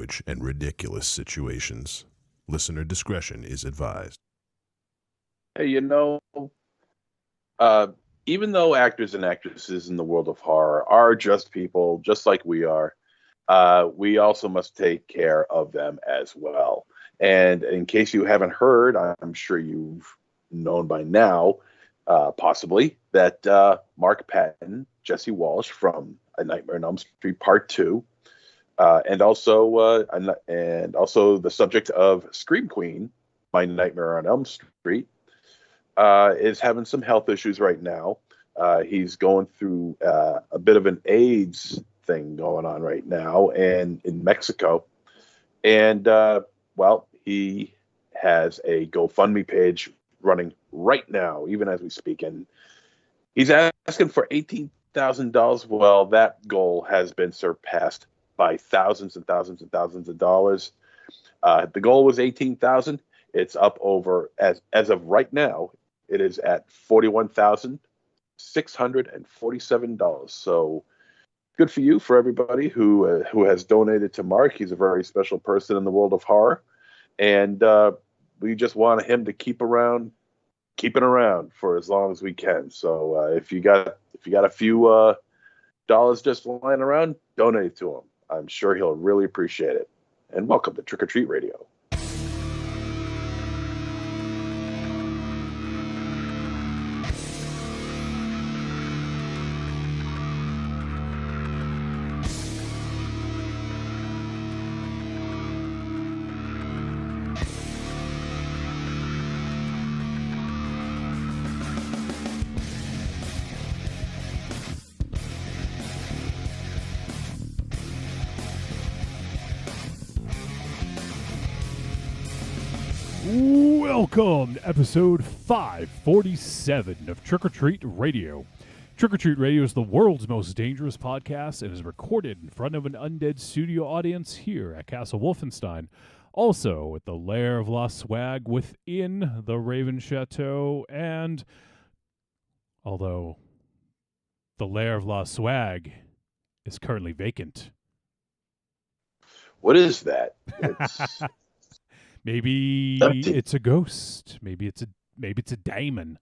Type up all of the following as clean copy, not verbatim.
language and ridiculous situations. Listener discretion is advised. Hey, uh, even though actors and actresses in the world of horror are just people, just like we are, we also must take care of them as well. And in case you haven't heard, I'm sure you've known by now, possibly, that Mark Patton, Jesse Walsh from A Nightmare on Elm Street Part 2, and also the subject of Scream Queen, My Nightmare on Elm Street, is having some health issues right now. He's going through a bit of an AIDS thing going on right now, and in Mexico, and he has a GoFundMe page running right now, even as we speak, and he's asking for $18,000. Well, that goal has been surpassed by thousands and thousands and thousands of dollars. The goal was 18,000. It's up over as of right now. It is at $41,647. So good for you, for everybody who has donated to Mark. He's a very special person in the world of horror, and we just want him to keep keeping around for as long as we can. So if you got a few dollars just lying around, donate to him. I'm sure he'll really appreciate it. And welcome to Trick or Treat Radio. Welcome to episode 547 of Trick or Treat Radio. Trick or Treat Radio is the world's most dangerous podcast and is recorded in front of an undead studio audience here at Castle Wolfenstein. Also at the Lair of La Swag within the Raven Chateau, and although the Lair of La Swag is currently vacant. What is that? It's Maybe empty. it's a ghost. Maybe it's a daemon.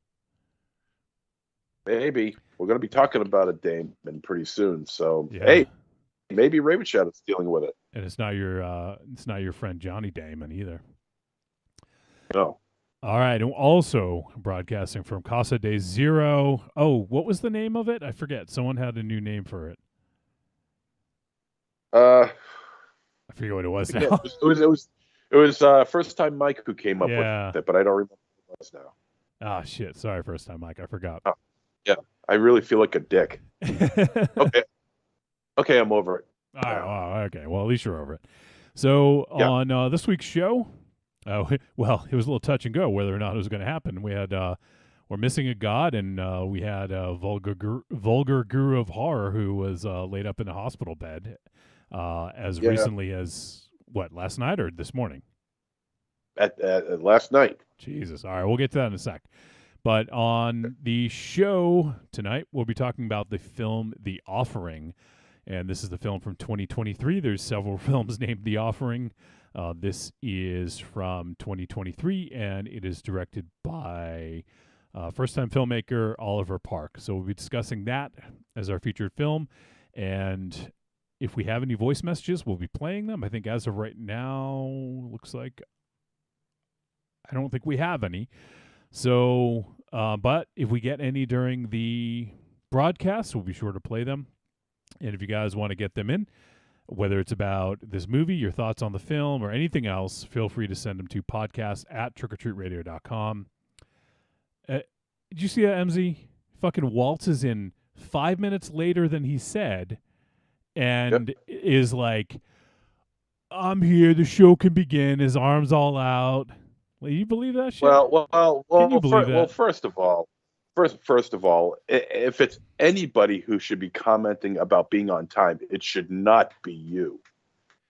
Maybe we're going to be talking about a daemon pretty soon. So Yeah. Hey, maybe Raven Shadow's dealing with it. And it's not your friend Johnny Damon either. No. All right, and also broadcasting from Casa de Zero. Oh, what was the name of it? I forget. Someone had a new name for it. I forget what it was Yeah, now. it was first time Mike who came up with it, but I don't remember what it was now. Ah, shit. Sorry, first time, Mike. I forgot. Oh, yeah, I really feel like a dick. Okay, I'm over it. All right, wow, okay. Well, at least you're over it. So on this week's show, well, it was a little touch and go whether or not it was going to happen. We had we're missing a god, and we had a vulgar guru of horror who was laid up in a hospital bed as recently as last night or this morning? At last night. Jesus. All right, we'll get to that in a sec. But on the show tonight, we'll be talking about the film The Offering. And this is the film from 2023. There's several films named The Offering. This is from 2023, and it is directed by first-time filmmaker Oliver Park. So we'll be discussing that as our featured film. And if we have any voice messages, we'll be playing them. I think as of right now, looks like I don't think we have any. So, but if we get any during the broadcast, we'll be sure to play them. And if you guys want to get them in, whether it's about this movie, your thoughts on the film, or anything else, feel free to send them to podcast@trickortreatradio.com. Did you see that, MZ? Fucking waltzes in 5 minutes later than he said, and is like, I'm here, the show can begin, his arms all out. Well, you believe that shit? First of all, if it's anybody who should be commenting about being on time, it should not be you.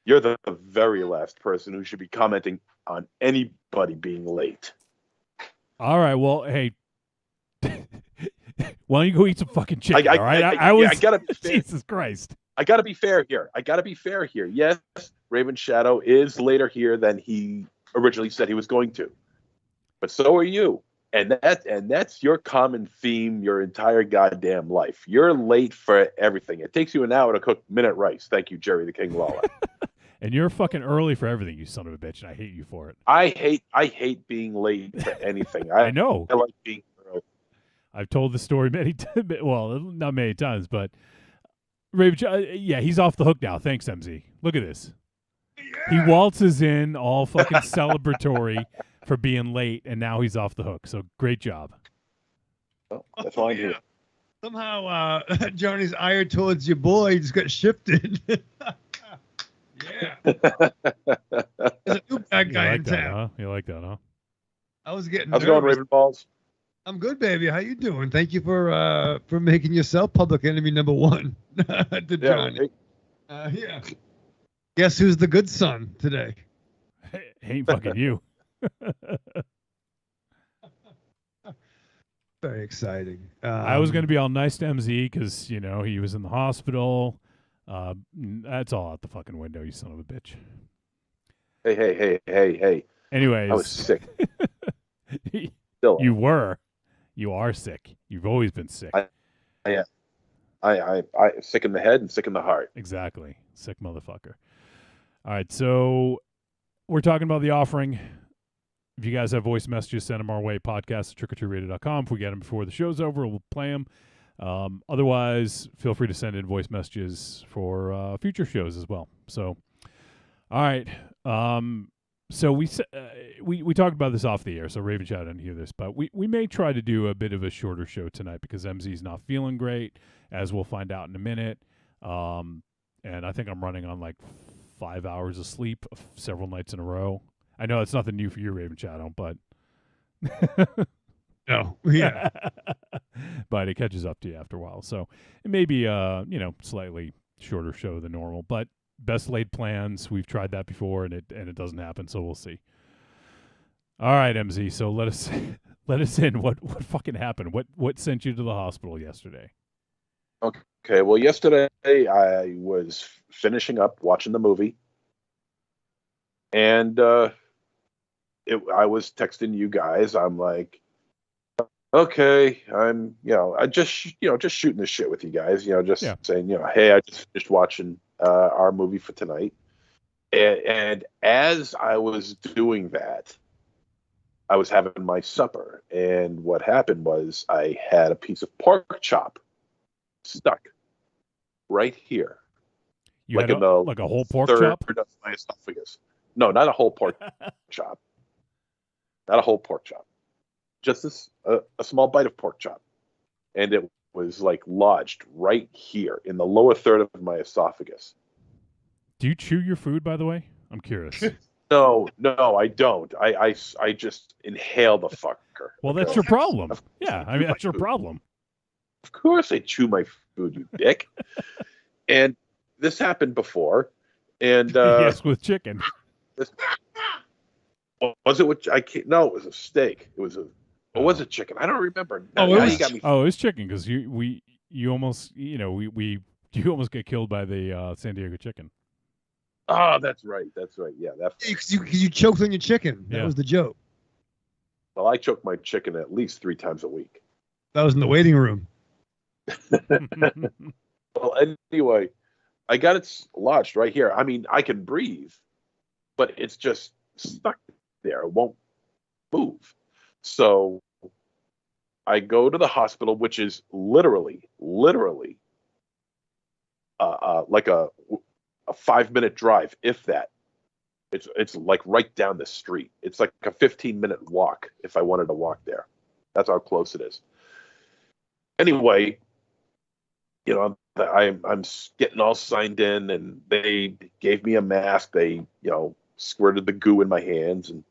You're the very last person who should be commenting on anybody being late. All right, well, hey, why don't you go eat some fucking chicken, all right? I gotta be fair. Jesus Christ. I got to be fair here. Yes, Raven Shadow is later here than he originally said he was going to, but so are you. And that's your common theme your entire goddamn life. You're late for everything. It takes you an hour to cook minute rice. Thank you, Jerry the King Lawler. And you're fucking early for everything, you son of a bitch, and I hate you for it. I hate being late for anything. I know. I like being early. I've told the story many times. Well, not many times, but Raven, yeah, he's off the hook now. Thanks, MZ. Look at this. He waltzes in all fucking celebratory for being late, and now he's off the hook. So great job. Well, that's all I do. Somehow, Johnny's ire towards your boy just got shifted. Yeah. There's a new bad guy in town. Huh? You like that, huh? I was getting How's it going, Raven Balls? I'm good, baby. How you doing? Thank you for making yourself public enemy number one to Johnny. Yeah. Guess who's the good son today? Ain't fucking you. Very exciting. I was going to be all nice to MZ because, you know, he was in the hospital. That's all out the fucking window, you son of a bitch. Hey. Anyways. I was sick. Still. You are sick. You've always been sick. I sick in the head and sick in the heart. Exactly. Sick motherfucker. All right, so we're talking about the offering. If you guys have voice messages, send them our way, podcast@trickortreatradio.com. If we get them before the show's over, we'll play them. Otherwise, feel free to send in voice messages for future shows as well. So, all right. So we talked about this off the air, so Raven Shadow didn't hear this, but we may try to do a bit of a shorter show tonight because MZ's not feeling great, as we'll find out in a minute. And I think I'm running on like 5 hours of sleep several nights in a row. I know it's nothing new for you, Raven Shadow, but no, yeah, but it catches up to you after a while. So it may be slightly shorter show than normal, but best laid plans. We've tried that before, and it doesn't happen. So we'll see. All right, MZ. So let us in. What fucking happened? What sent you to the hospital yesterday? Okay. Well, yesterday I was finishing up watching the movie, and I was texting you guys. I'm like, okay, I'm I just shooting the shit with you guys. Saying hey, I just finished watching our movie for tonight, and as I was doing that, I was having my supper, and what happened was I had a piece of pork chop stuck right here. You had like a whole pork chop? Of my esophagus. No, not a whole pork chop. Not a whole pork chop. Just a small bite of pork chop. And it was like lodged right here in the lower third of my esophagus. Do you chew your food, by the way? I'm curious. No, I don't. I just inhale the fucker. Well, that's your problem. Yeah, I mean, that's your problem. Of course I chew my food, you dick. And this happened before. And yes, with chicken. Was it with? No, it was a steak. It was or was it chicken? I don't remember. Oh, it was chicken because you almost you almost get killed by the San Diego chicken. Oh, that's right. Yeah, you choked on your chicken. That was the joke. Well, I choke my chicken at least 3 times a week. That was in the waiting room. Well, anyway, I got it lodged right here. I mean, I can breathe, but it's just stuck there. It won't move. So I go to the hospital, which is literally like a 5-minute drive, if that. It's like right down the street. It's like a 15-minute walk if I wanted to walk there. That's how close it is. Anyway, I'm getting all signed in, and they gave me a mask. They squirted the goo in my hands and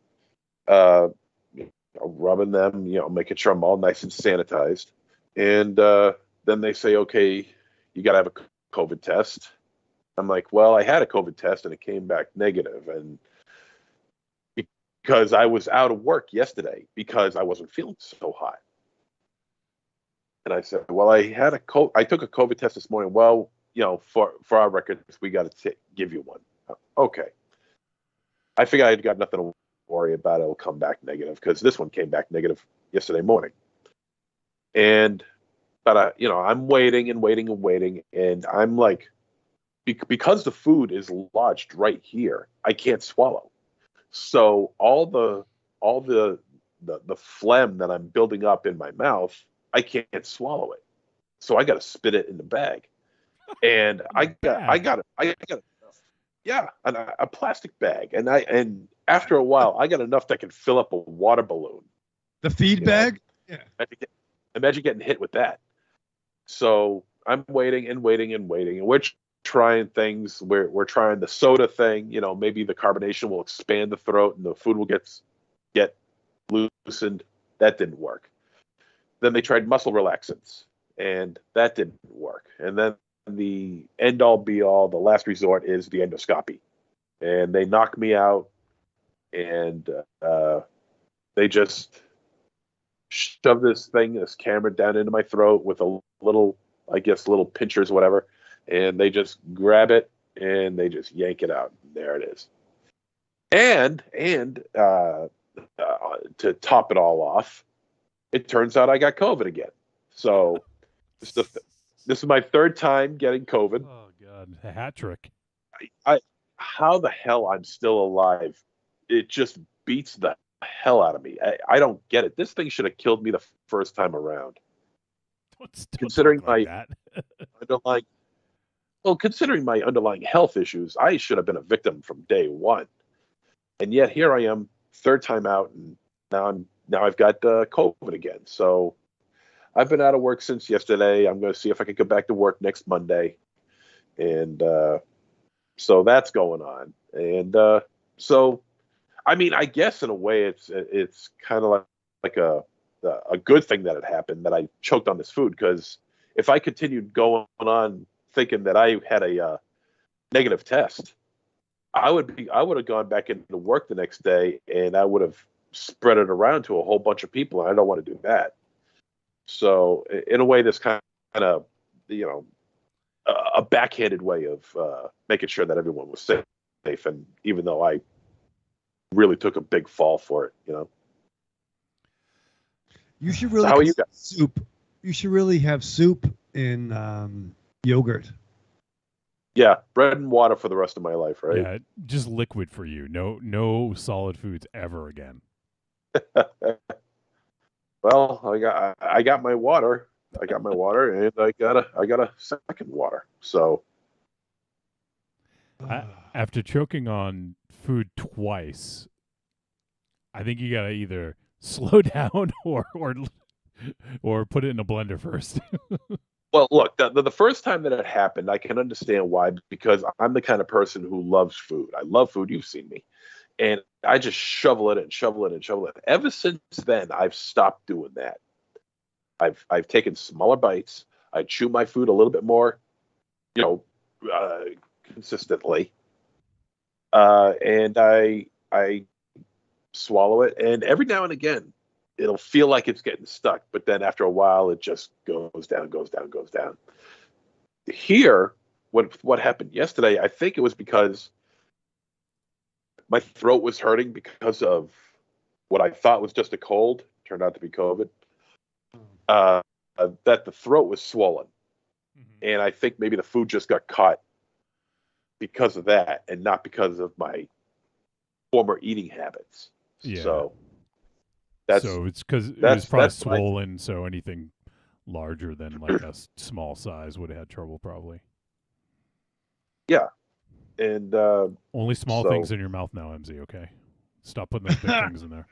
rubbing them, making sure I'm all nice and sanitized. And then they say, okay, you got to have a COVID test. I'm like, well, I had a COVID test and it came back negative. And because I was out of work yesterday because I wasn't feeling so hot. And I said, well, I took a COVID test this morning. Well, for our records, we got to give you one. Okay. I figured I got nothing to worry about. It'll come back negative because this one came back negative yesterday morning. But I'm waiting and waiting and waiting, and I'm like, because the food is lodged right here, I can't swallow. So all the phlegm that I'm building up in my mouth, I can't swallow it. So I got to spit it in the bag, and I got it. Yeah, a plastic bag, and after a while, I got enough that can fill up a water balloon. The feed bag? Yeah. Imagine getting hit with that. So I'm waiting and waiting and waiting, and we're trying things. We're trying the soda thing. Maybe the carbonation will expand the throat and the food will get loosened. That didn't work. Then they tried muscle relaxants, and that didn't work. And then the end all be all, the last resort is the endoscopy, and they knock me out, and they just shove this camera down into my throat with a little pinchers, whatever, and they just grab it and they just yank it out. There it is. And to top it all off, it turns out I got COVID again. So this is my third time getting COVID. Oh God, a hat trick. How the hell I'm still alive? It just beats the hell out of me. I don't get it. This thing should have killed me the first time around. Considering my underlying health issues, I should have been a victim from day one. And yet here I am, third time out, and now I've got COVID again. So I've been out of work since yesterday. I'm going to see if I can go back to work next Monday, and so that's going on. And so, I mean, I guess in a way, it's kind of like a good thing that it happened, that I choked on this food, because if I continued going on thinking that I had a negative test, I would have gone back into work the next day, and I would have spread it around to a whole bunch of people, and I don't want to do that. So in a way, this kind of, a backhanded way of making sure that everyone was safe. And even though I really took a big fall for it, You should really how are you guys? Soup. You should really have soup in yogurt. Yeah, bread and water for the rest of my life, right? Yeah, just liquid for you. No solid foods ever again. Well, I got my water. I got my water, and I got a second water. So after choking on food twice, I think you gotta either slow down or put it in a blender first. Well, look, the first time that it happened, I can understand why, because I'm the kind of person who loves food. I love food. You've seen me. And I just shovel it and shovel it and shovel it. Ever since then, I've stopped doing that. I've taken smaller bites. I chew my food a little bit more, consistently. And I swallow it. And every now and again, it'll feel like it's getting stuck. But then after a while, it just goes down, goes down, goes down. Here, what happened yesterday, I think it was because my throat was hurting because of what I thought was just a cold, turned out to be COVID. That the throat was swollen. Mm-hmm. And I think maybe the food just got caught because of that, and not because of my former eating habits. Yeah. So it's because it was probably swollen, so anything larger than like a small size would have had trouble probably. Yeah. And only small things in your mouth now, MZ, okay? Stop putting those big things in there.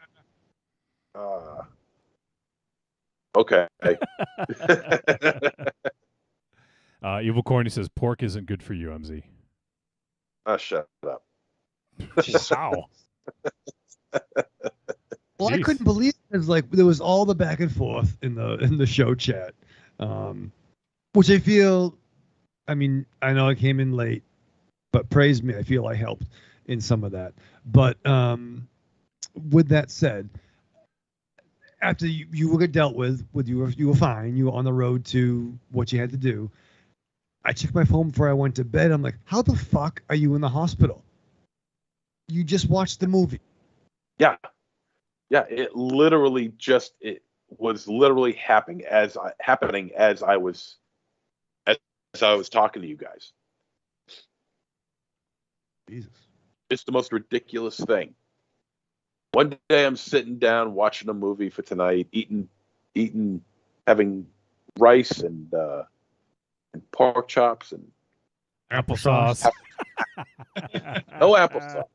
Okay. Evil Corny says pork isn't good for you, MZ. Shut up. Wow. Well, I couldn't believe it. It's like there was all the back and forth in the show chat, which I feel. I mean, I know I came in late, but praise me, I feel I helped in some of that. But with that said, after you were dealt with you were fine. You were on the road to what you had to do. I checked my phone before I went to bed. I'm like, how the fuck are you in the hospital? You just watched the movie. Yeah. Yeah. It was literally happening as I was talking to you guys. Jesus. It's the most ridiculous thing. One day I'm sitting down watching a movie for tonight, having rice and pork chops and Applesauce. no applesauce.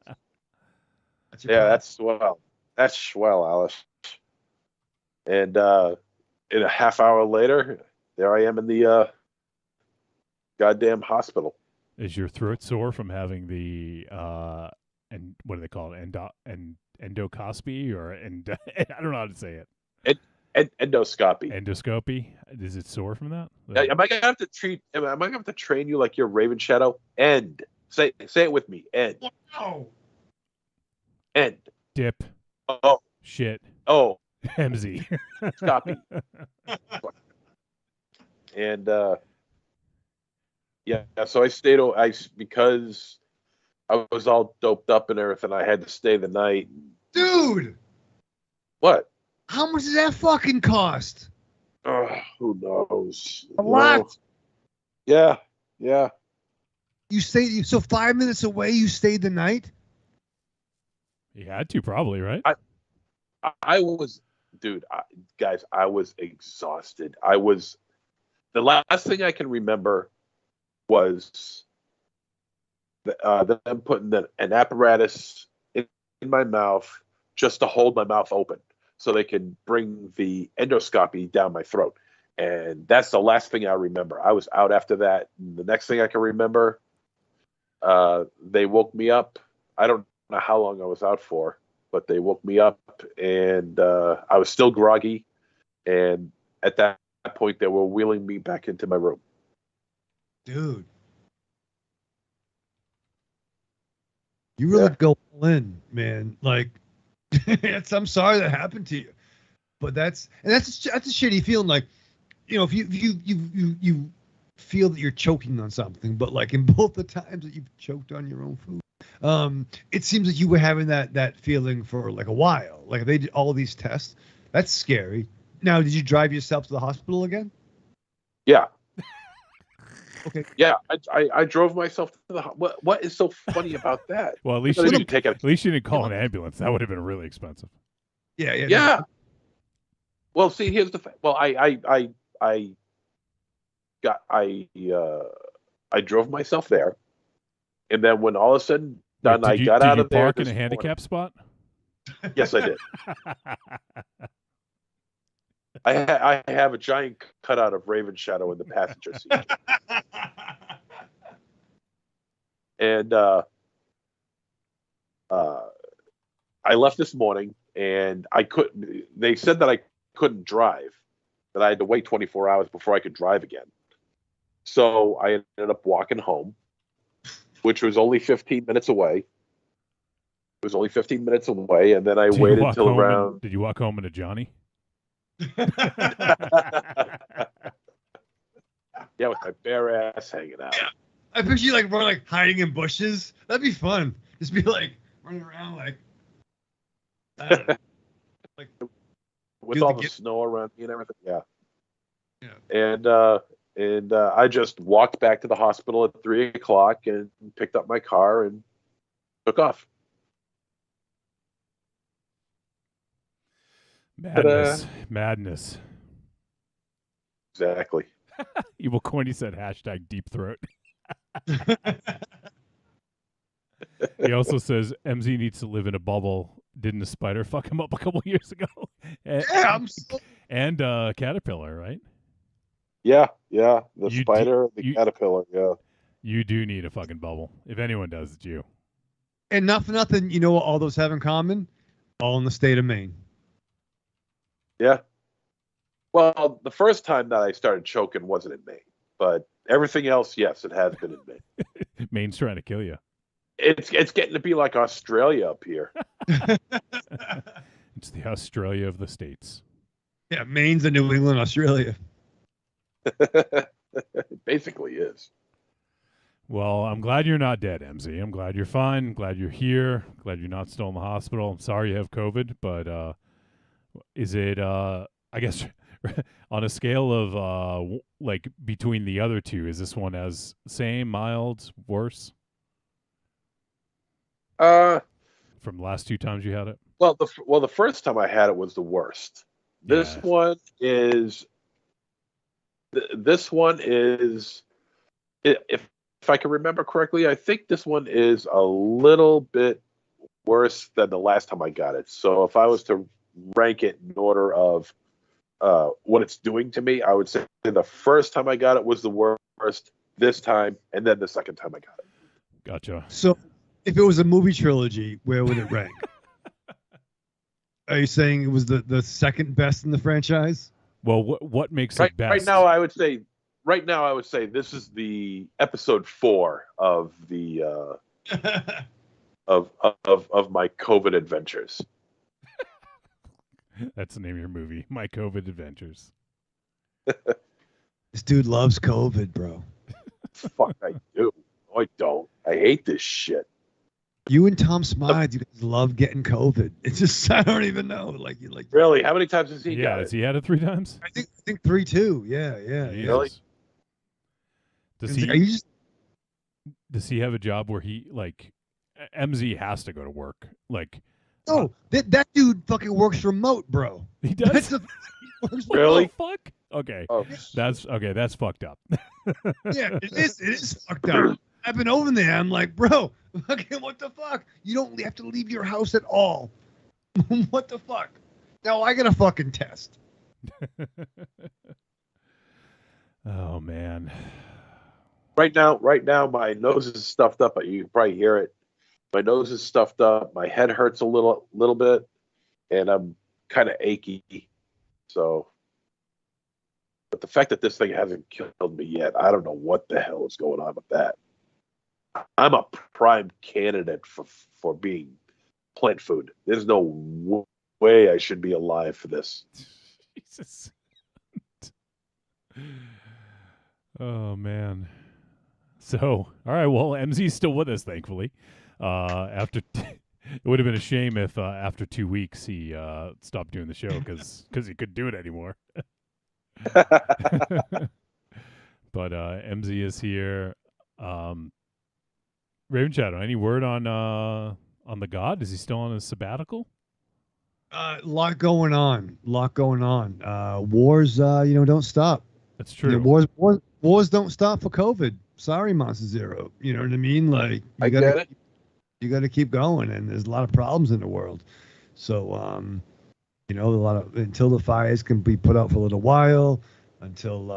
That's your Yeah, plan? that's swell. That's swell, Alice. And in a half hour later, there I am in the goddamn hospital. Is your throat sore from having the and what do they call it? Endoscopy or I don't know how to say it. Endoscopy. Endoscopy. Is it sore from that? Am I gonna have to Am I gonna have to train you like you're Raven Shadow? End. Say it with me. End. Wow. End. Dip. Oh. Shit. Oh. MZ. Scopy. And yeah, so I stayed. Because I was all doped up and everything. I had to stay the night. Dude, What? how much does that fucking cost? Who knows? A lot. Yeah. You stayed, so 5 minutes away, you stayed the night? You had to probably, right? I was, dude, guys, I was exhausted. The last thing I can remember was them putting an apparatus in my mouth just to hold my mouth open so they can bring the endoscopy down my throat. And that's the last thing I remember. I was out after that. The next thing I can remember, they woke me up. I don't know how long I was out for, but they woke me up and I was still groggy. And at that point, they were wheeling me back into my room. Dude. You really go all in, man. Like, I'm sorry that happened to you, but that's a shitty feeling. Like, you know, if you feel that you're choking on something, but like in both the times that you've choked on your own food, it seems like you were having that feeling for like a while. Like they did all these tests. That's scary. Now, did you drive yourself to the hospital again? Yeah. Okay. Yeah, I drove myself to the. What is so funny about that? Well, at least you didn't call an ambulance. That would have been really expensive. Yeah. No. Well, see, here's the thing. Well, I drove myself there, and then when all of a sudden done, I got out of there. Did you park in a handicap spot? Yes, I did. I have a giant cutout of Raven Shadow in the passenger seat. And I left this morning, and I couldn't. They said that I couldn't drive, that I had to wait 24 hours before I could drive again. So I ended up walking home, which was only 15 minutes away. It was only 15 minutes away, and then I waited till around. Did you walk home in a Johnny? Yeah, with my bare ass hanging out. Yeah. I picture you like running, like hiding in bushes. That'd be fun. Just be like running around like, I don't know, like with all the snow around me and everything. Yeah. And I just walked back to the hospital at 3:00 and picked up my car and took off. Madness. Exactly. Evil Corny said #deep throat. He also says MZ needs to live in a bubble. Didn't a spider fuck him up a couple years ago? And caterpillar, right? Yeah. The spider, the caterpillar. Yeah. You do need a fucking bubble. If anyone does, it's you. And not for nothing, you know what all those have in common? All in the state of Maine. Yeah. Well, the first time that I started choking wasn't in Maine, but everything else, yes, it has been in Maine. Maine's trying to kill you. It's getting to be like Australia up here. It's the Australia of the states. Yeah, Maine's the New England, Australia. It basically is. Well, I'm glad you're not dead, MZ. I'm glad you're fine. I'm glad you're here. Glad you're not still in the hospital. I'm sorry you have COVID, but is it I guess on a scale of like between the other two, is this one as same, mild, worse Uh, from the last two times you had it? the first time I had it was the worst. This Yeah. one is. This one is. If I can remember correctly, I think this one is a little bit worse than the last time I got it. So if I was to rank it in order of what it's doing to me, I would say the first time I got it was the worst, this time, and then the second time I got it. Gotcha. So, if it was a movie trilogy, where would it rank? Are you saying it was the second best in the franchise? Well, what makes it best? Right now, I would say this is the episode 4 of the of my COVID adventures. That's the name of your movie, My COVID Adventures. This dude loves COVID, bro. Fuck, I do. No, I don't. I hate this shit. You and Tom Smythe, you guys love getting COVID. It's just I don't even know. Like you like Really? How many times has he Yeah, got has it? he had it 3 times? I think 3 2. Yeah. He Really? is. Does It's he? like, are you just Does he have a job where he like MZ has to go to work? Like no? That dude fucking works remote, bro. he does. That's the, he works What Really? the fuck? Okay, Oh, that's fucked up. Yeah, it is fucked up. I've been over there. I'm like, bro, fucking what the fuck? You don't have to leave your house at all. What the fuck? Now I got a fucking test. Oh man. right now, my nose is stuffed up. You can probably hear it. My nose is stuffed up. My head hurts a little bit, and I'm kind of achy. So, but the fact that this thing hasn't killed me yet, I don't know what the hell is going on with that. I'm a prime candidate for being plant food. There's no way I should be alive for this. Jesus. Oh man. So, all right. Well, MZ's still with us, thankfully. After it would have been a shame if after 2 weeks he stopped doing the show because he couldn't do it anymore. But MZ is here. Raven Shadow, any word on the God? Is he still on his sabbatical? Lot going on. Wars, don't stop. That's true. You know, wars don't stop for COVID. Sorry, Monster Zero. You know what I mean? Like I get it. You got to keep going, and there's a lot of problems in the world. So, a lot of until the fires can be put out for a little while, until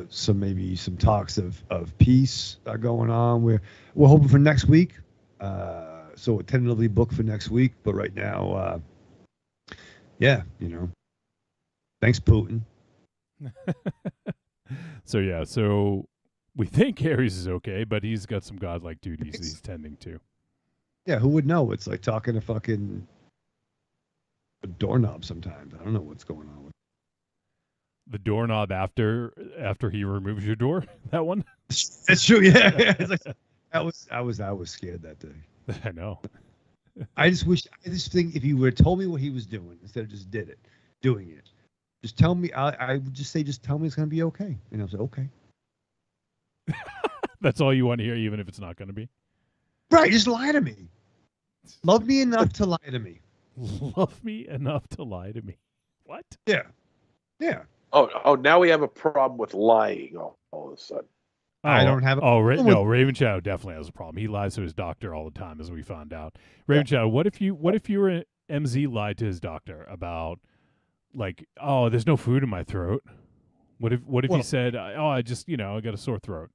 some talks of peace are going on. We're hoping for next week. So we're tentatively booked for next week, but right now, thanks, Putin. So we think Ares is okay, but he's got some godlike duties he's tending to. Yeah, who would know? It's like talking to fucking a doorknob sometimes. I don't know what's going on with The doorknob after he removes your door. That one. That's true. Yeah. It's like, I was scared that day. I know. I just think if you would have told me what he was doing instead of just doing it, just tell me. I would just say, just tell me it's gonna be okay, and I was like, okay. That's all you want to hear, even if it's not going to be. Right, just lie to me. Love me enough to lie to me. Love me enough to lie to me. What? Yeah. Oh, now we have a problem with lying all of a sudden. I don't have. No, Raven Shadow definitely has a problem. He lies to his doctor all the time, as we found out. Raven Shadow, what if you were MZ lied to his doctor about, like, oh, there's no food in my throat? What if he said, oh, I just I got a sore throat?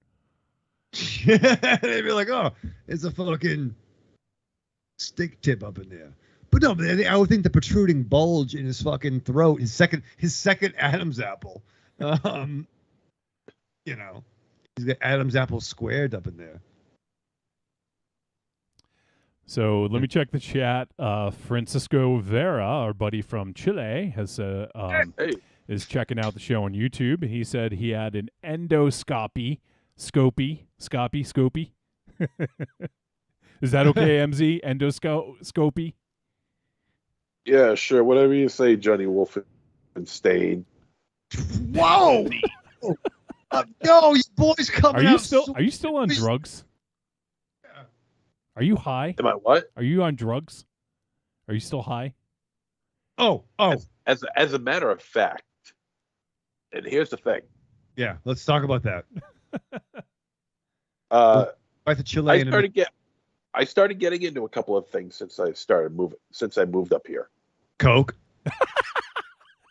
They'd be like, oh, it's a fucking stick tip up in there. But no, I would think the protruding bulge in his fucking throat, his second Adam's apple. He's got Adam's apple squared up in there. So let me check the chat. Francisco Vera, our buddy from Chile, has Hey. is checking out the show on YouTube. He said he had an endoscopy. Scopy. Is that okay, MZ? Endoscopy? Yeah, sure. Whatever you say, Johnny Wolfenstein. Whoa! Yo, you boys coming Are you out. still on drugs? Are you high? Am I what? Are you on drugs? Are you still high? Oh. As a matter of fact, and here's the thing. Yeah, let's talk about that. Right to Chile. I started getting into a couple of things since I moved up here. Coke.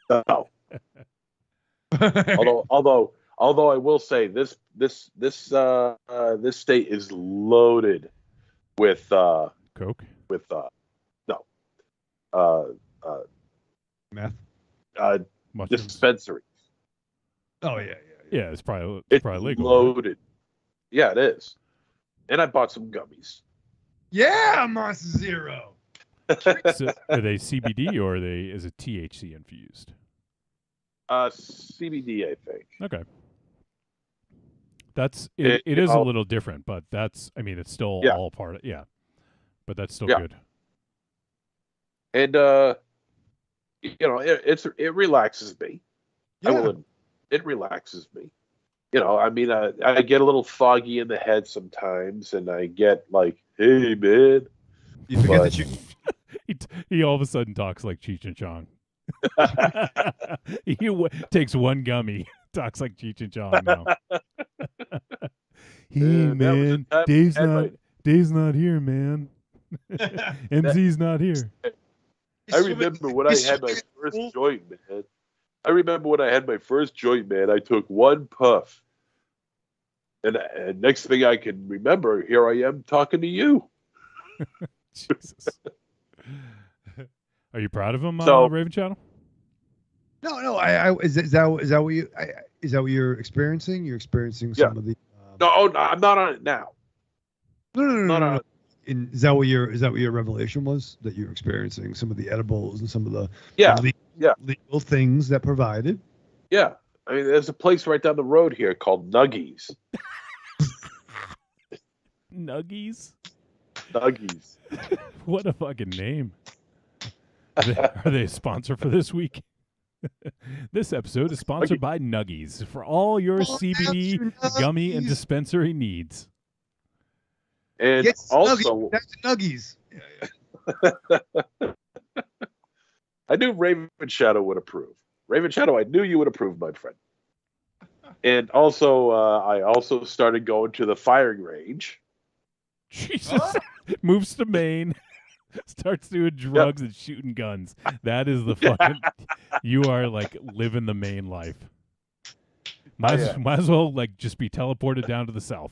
No. although I will say this state is loaded with Coke. Meth. Mushrooms. Dispensaries. Oh yeah. Yeah, it's probably legal. Loaded. Yeah, it is. And I bought some gummies. Yeah, Monster Zero. So are they CBD or is it THC infused? CBD, I think. Okay. It is a little different, but it's still all part of but that's still good. And it relaxes me. Yeah. It relaxes me. I get a little foggy in the head sometimes, and I get like, hey man. You forget that you he all of a sudden talks like Cheech and Chong. He takes one gummy, talks like Cheech and Chong now. Hey man, Dave's not here, man. MZ's not here. I remember when I had my first joint, man. I took one puff. And next thing I can remember, here I am talking to you. Jesus. Are you proud of him, Raven Channel? No. Is that what you're experiencing? You're experiencing some of the. No, I'm not on it now. No. Is that what your revelation was? That you're experiencing some of the edibles and some of the legal things that provided? Yeah. I mean, there's a place right down the road here called Nuggies. Nuggies? Nuggies. What a fucking name. Are they a sponsor for this week? This episode is sponsored by Nuggies for all your CBD gummy and dispensary needs. And also, that's Nuggies. I knew Raven Shadow would approve. Raven Shadow, I knew you would approve, my friend. And also, I also started going to the firing range. Jesus. Moves to Maine. Starts doing drugs and shooting guns. That is the fucking... You are like living the Maine life. Might as well like just be teleported down to the south.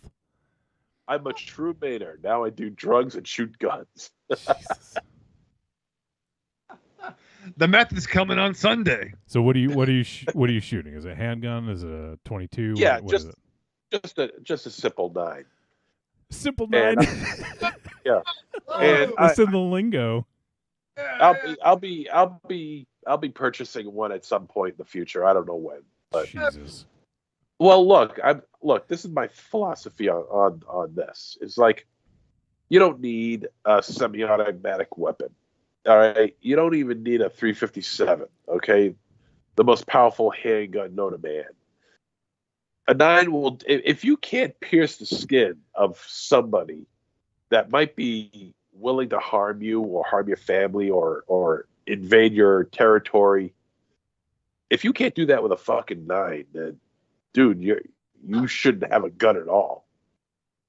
I'm a true Mainer. Now I do drugs and shoot guns. Jesus. The meth is coming on Sunday. So what are you shooting? Is it a handgun? Is it a 22? Yeah, what is it? just a simple 9. Simple 9. Yeah. And it's in the lingo. I'll be purchasing one at some point in the future. I don't know when. But Jesus. Well, look. This is my philosophy on this. It's like you don't need a semi-automatic weapon. All right, you don't even need a 357. Okay, the most powerful handgun known to man. A 9 will, if you can't pierce the skin of somebody that might be willing to harm you or harm your family or invade your territory. If you can't do that with a fucking 9, then dude, you shouldn't have a gun at all.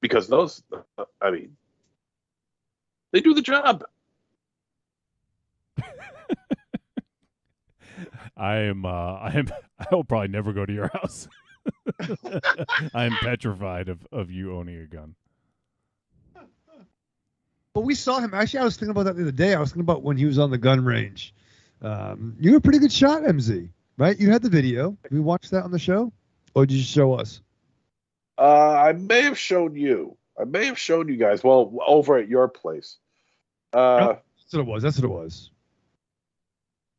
Because those, they do the job. I will probably never go to your house. I am petrified of you owning a gun. But we saw him. Actually, I was thinking about that the other day. I was thinking about when he was on the gun range. You were a pretty good shot, MZ, right? You had the video. We watched that on the show? Or did you show us? I may have shown you. I may have shown you guys. Well, over at your place. That's what it was.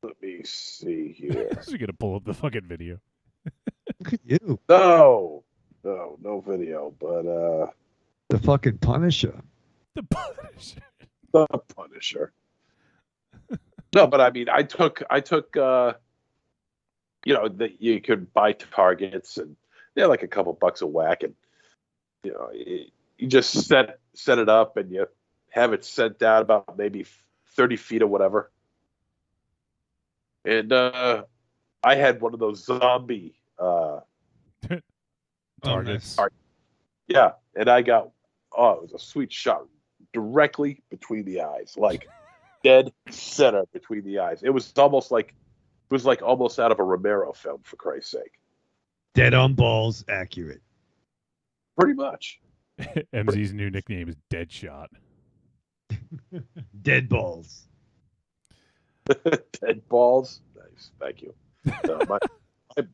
Let me me see here. You're gonna pull up the fucking video. Look at you, No video, but the fucking Punisher. The Punisher. the Punisher. No, but I mean, I took you could buy targets and they're like a couple bucks a whack, and you just set it up and you have it sent down about maybe 30 feet or whatever. And I had one of those zombie Targets. yeah, and I got it was a sweet shot directly between the eyes, like dead center between the eyes. It was like almost out of a Romero film, for Christ's sake. Dead on balls, accurate. Pretty much. MZ's new nickname is Deadshot. Dead balls. Dead balls. Nice. Thank you.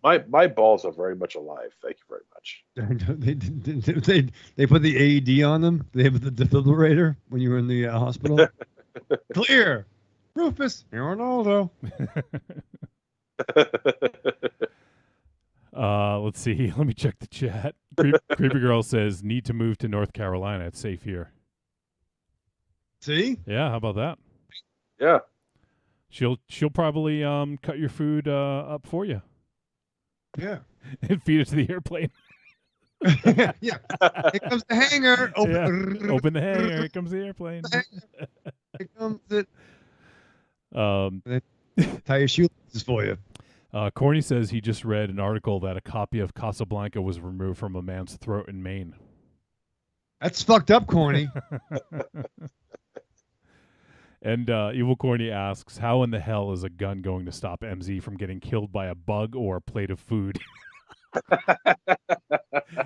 My balls are very much alive. Thank you very much. They put the AED on them. They have the defibrillator when you were in the hospital. Clear. Rufus Ronaldo. Let's see. Let me check the chat. Creepy Girl says, need to move to North Carolina. It's safe here. See? Yeah, how about that? Yeah. She'll probably cut your food up for you. Yeah. And feed it to the airplane. Yeah. Here comes the hangar. Open the hangar. Here comes the airplane. Here comes it. Tie your shoelaces for you. Corny says he just read an article that a copy of Casablanca was removed from a man's throat in Maine. That's fucked up, Corny. And Evil Corny asks, how in the hell is a gun going to stop MZ from getting killed by a bug or a plate of food?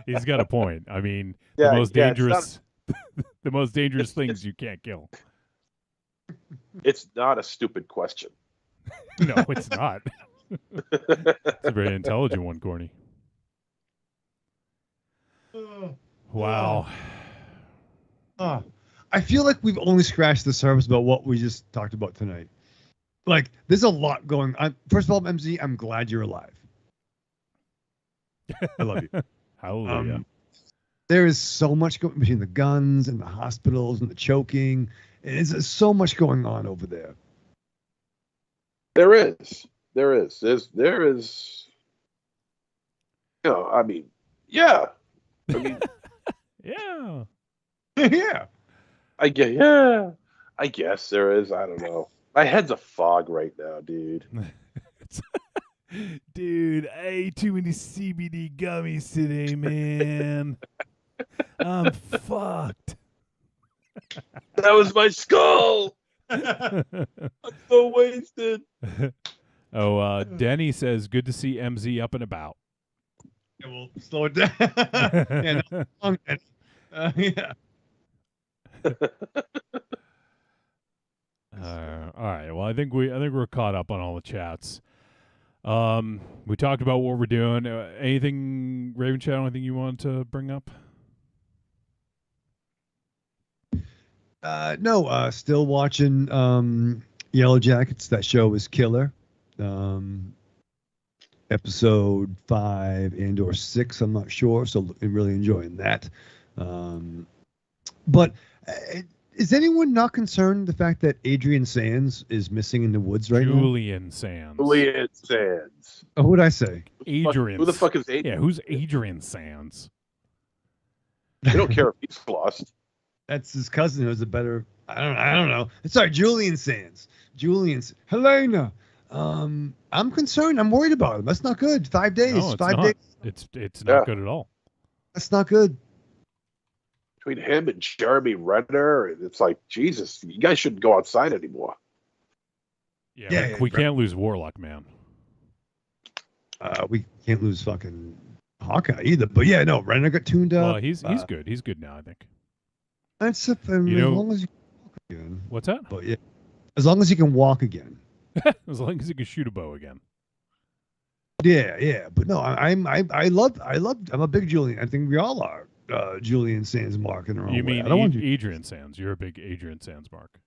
He's got a point. I mean, the most dangerous the most dangerous things you can't kill. It's not a stupid question. No, it's not. It's a very intelligent one, Corny. Wow. I feel like we've only scratched the surface about what we just talked about tonight. Like, there's a lot going on. First of all, MZ, I'm glad you're alive. I love you. Hallelujah. There is so much going between the guns and the hospitals and the choking. There's so much going on over there. There is. I mean, yeah. I mean, Yeah. Yeah. I guess there is. I don't know. My head's a fog right now, dude. Dude, I ate too many CBD gummies today, man. I'm fucked. That was my skull. I'm so wasted. Denny says, good to see MZ up and about. Yeah, we'll slow it down. Yeah, no, long, yeah. All right. Well, I think we're caught up on all the chats. We talked about what we're doing. Anything, Raven Shadow? Anything you want to bring up? No. Still watching Yellow Jackets. That show is killer. Episode 5 and/or 6. I'm not sure. So I'm really enjoying that. But is anyone not concerned the fact that Adrian Sands is missing in the woods right now? Julian Sands. Julian Sands. Oh, what'd I say? Adrian. Who the fuck is Adrian? Yeah, who's Adrian Sands? I don't care if he's lost. That's his cousin who's a better. I don't know. Sorry, Julian Sands. Helena. I'm concerned. I'm worried about him. That's not good. 5 days. No, it's 5 not. days. It's not good at all. That's not good. Between him and Jeremy Renner, it's like, Jesus, you guys shouldn't go outside anymore. Yeah, we can't lose Warlock, man. We can't lose fucking Hawkeye either. But yeah, no, Renner got tuned up. Well, he's good. He's good now, I think. That's as long as you can walk again. What's that? But yeah, as long as you can walk again. As long as he can shoot a bow again. Yeah. But no, I'm a big Julian. I think we all are. Julian Sands mark in our own You way. mean I don't want you. Adrian Sands? You're a big Adrian Sands mark.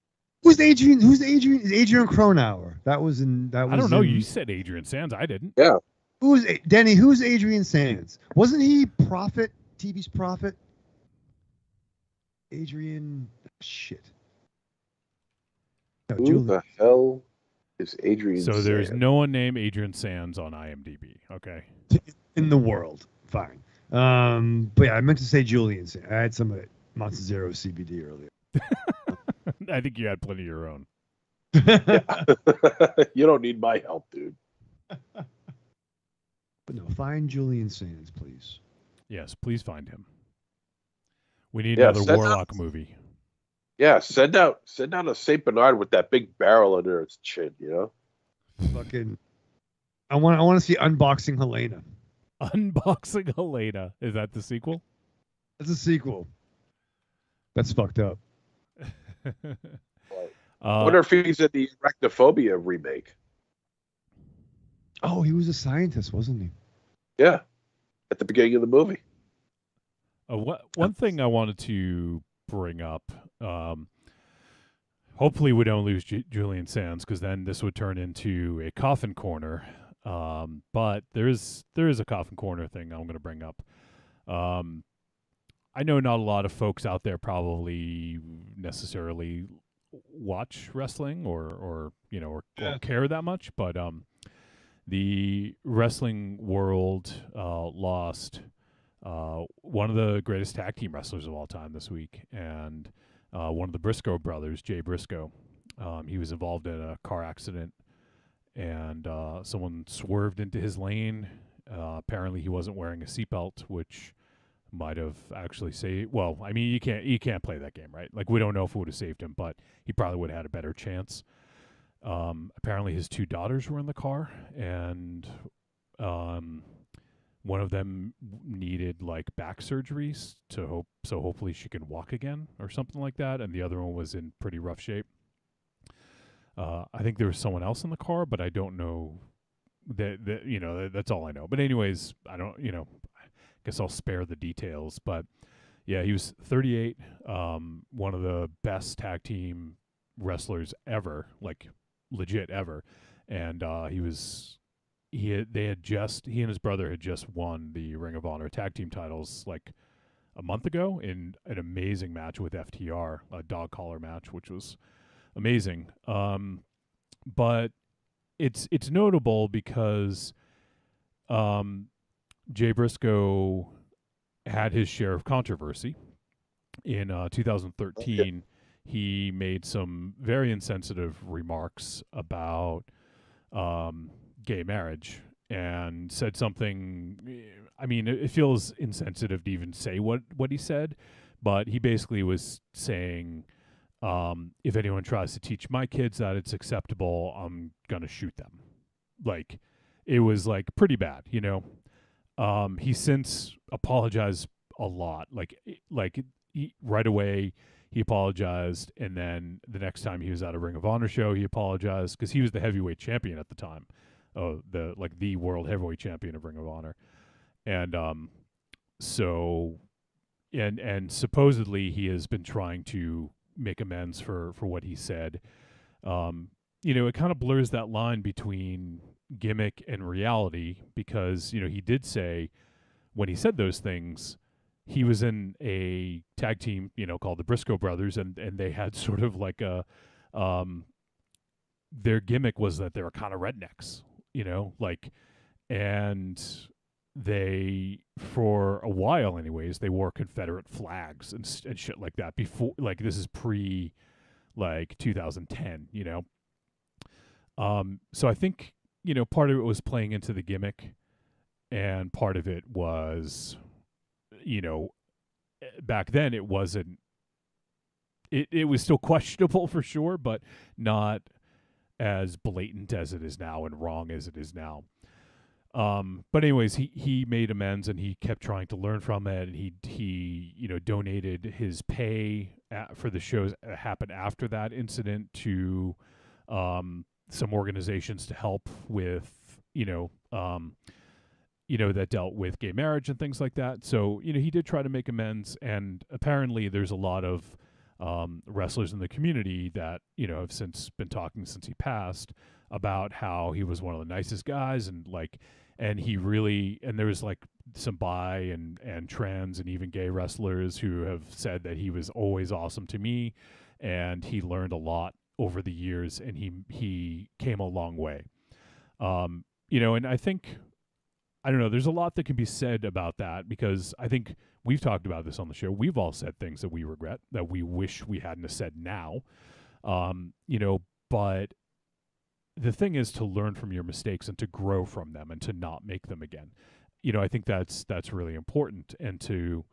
Who's Adrian? Who's Adrian? Is Adrian Cronauer? That was in. That was. I don't know. in- You said Adrian Sands. I didn't. Yeah. Who's Denny? Who's Adrian Sands? Wasn't he Prophet? TV's Prophet. Adrian. Shit. No, Who Julie. the hell is Adrian? So there's Sands? no one named Adrian Sands on IMDb. Okay. In the world. Fine. But yeah, I meant to say Julian Sands. I had some of it. Monster Zero CBD earlier. I think you had plenty of your own. You don't need my help, dude. But no, find Julian Sands, please. Yes, please find him. We need Yeah, another send Warlock movie. Yeah, send out a Saint Bernard with that big barrel under its chin. You know. Fucking. I want to see Unboxing Helena. Unboxing Helena. Is that the sequel? That's a sequel. That's fucked up. I wonder if he's in the Arachnophobia remake. Oh, he was a scientist, wasn't he? Yeah, at the beginning of the movie. One thing I wanted to bring up. Hopefully, we don't lose Julian Sands, because then this would turn into a coffin corner. But there is a coffin corner thing I'm going to bring up. I know not a lot of folks out there probably necessarily watch wrestling or care that much, but the wrestling world lost one of the greatest tag team wrestlers of all time this week, and one of the Briscoe brothers, Jay Briscoe. He was involved in a car accident, and someone swerved into his lane. Apparently, he wasn't wearing a seatbelt, which might have actually saved. Well, I mean, you can't play that game, right? Like, we don't know if it would have saved him, but he probably would have had a better chance. Apparently, his two daughters were in the car, and one of them needed like back surgeries so hopefully she can walk again or something like that, and the other one was in pretty rough shape. I think there was someone else in the car, but I don't know. That's all I know. But anyways, I don't. Guess I'll spare the details. But yeah, he was 38. One of the best tag team wrestlers ever, like legit ever, and he and his brother had just won the Ring of Honor tag team titles like a month ago in an amazing match with FTR, a dog collar match, which was amazing. But it's notable because Jay Briscoe had his share of controversy. In 2013, he made some very insensitive remarks about gay marriage and said something. I mean, it feels insensitive to even say what he said, but he basically was saying, if anyone tries to teach my kids that it's acceptable, I'm gonna shoot them. Like, it was like pretty bad, He since apologized a lot. Right away he apologized, and then the next time he was at a Ring of Honor show, he apologized because he was the heavyweight champion at the time, the world heavyweight champion of Ring of Honor, and and supposedly he has been trying to make amends for what he said. It kind of blurs that line between gimmick and reality, because he did say when he said those things, he was in a tag team called the Briscoe brothers, and they had sort of like a their gimmick was that they were kind of rednecks, and they, for a while anyways, they wore Confederate flags and shit like that before, like, this is pre 2010, so I think part of it was playing into the gimmick, and part of it was back then it wasn't, it was still questionable for sure, but not as blatant as it is now and wrong as it is now. But anyways, he made amends, and he kept trying to learn from it, and he donated his pay for the shows that happened after that incident to some organizations to help with that dealt with gay marriage and things like that. So he did try to make amends, and apparently there's a lot of wrestlers in the community that, you know, have since been talking since he passed about how he was one of the nicest guys, and like, and he really, and there was like some bi and trans and even gay wrestlers who have said that he was always awesome to me, and he learned a lot over the years, and he came a long way. You know, and I think, I don't know, there's a lot that can be said about that, because I think we've talked about this on the show. We've all said things that we regret, that we wish we hadn't have said now. You know, but the thing is to learn from your mistakes and to grow from them and to not make them again. You know, I think that's really important, and to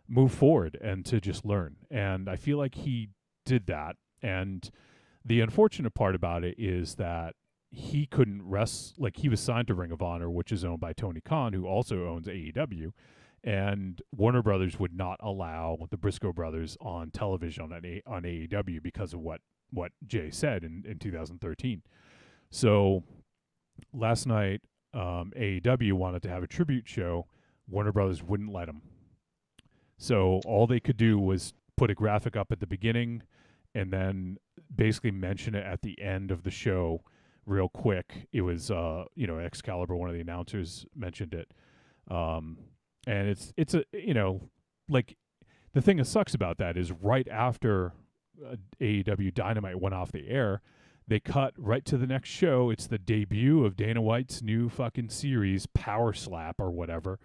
move forward and to just learn. And I feel like he did that. And the unfortunate part about it is that he couldn't like, he was signed to Ring of Honor, which is owned by Tony Khan, who also owns AEW, and Warner Brothers would not allow the Briscoe brothers on television on AEW because of what Jay said in 2013. So last night, AEW wanted to have a tribute show. Warner Brothers wouldn't let them. So all they could do was put a graphic up at the beginning and then basically mention it at the end of the show real quick. It was, you know, Excalibur, one of the announcers, mentioned it. And it's a, you know, like, the thing that sucks about that is right after AEW Dynamite went off the air, they cut right to the next show. It's the debut of Dana White's new fucking series, Power Slap or whatever.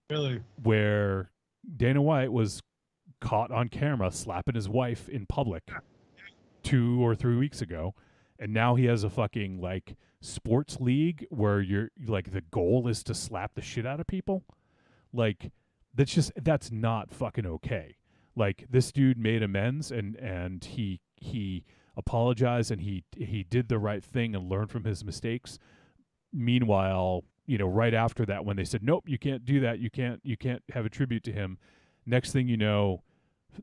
Really? Where Dana White was caught on camera slapping his wife in public 2 or 3 weeks ago. And now he has a fucking, like, sports league where you're, like, the goal is to slap the shit out of people. Like, that's not fucking okay. Like, this dude made amends, and he apologized, and he did the right thing and learned from his mistakes. Meanwhile, you know, right after that, when they said, nope, you can't do that, you can't have a tribute to him, next thing you know,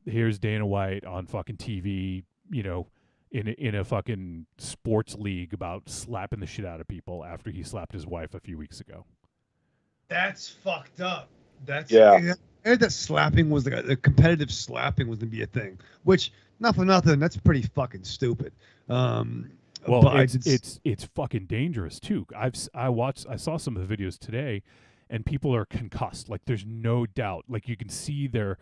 here's Dana White on fucking TV, you know, in a fucking sports league about slapping the shit out of people after he slapped his wife a few weeks ago. That's fucked up. That's, yeah. I heard that slapping was the competitive slapping was gonna be a thing, which, not for nothing, that's pretty fucking stupid. Well, it's fucking dangerous too. I saw some of the videos today, and people are concussed. Like, there's no doubt. Like, you can see their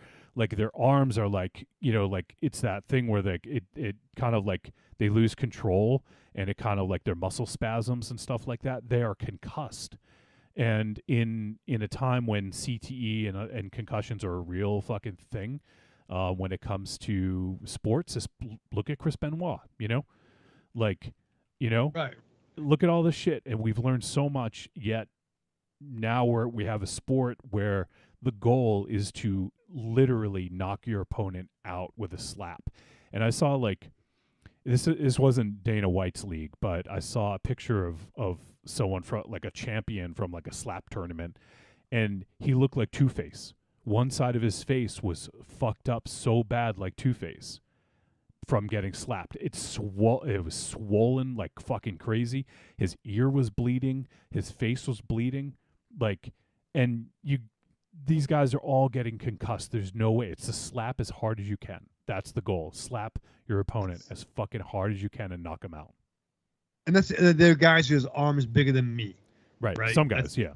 arms are like, you know, like, it's that thing where it kind of like they lose control, and it kind of like their muscle spasms and stuff like that. They are concussed. And in a time when CTE and concussions are a real fucking thing, when it comes to sports, just look at Chris Benoit, you know? Like, you know, right. Look at all this shit, and we've learned so much, yet now we have a sport where the goal is to literally knock your opponent out with a slap. And I saw, like, this wasn't Dana White's league, but I saw a picture of someone from, like, a champion from, like, a slap tournament, and he looked like Two-Face. One side of his face was fucked up so bad, like Two-Face, from getting slapped. It was swollen like fucking crazy. His ear was bleeding. His face was bleeding. Like, and these guys are all getting concussed. There's no way. It's to slap as hard as you can. That's the goal. Slap your opponent as fucking hard as you can and knock him out. And there are guys whose arm is bigger than me. Right. Some guys, yeah.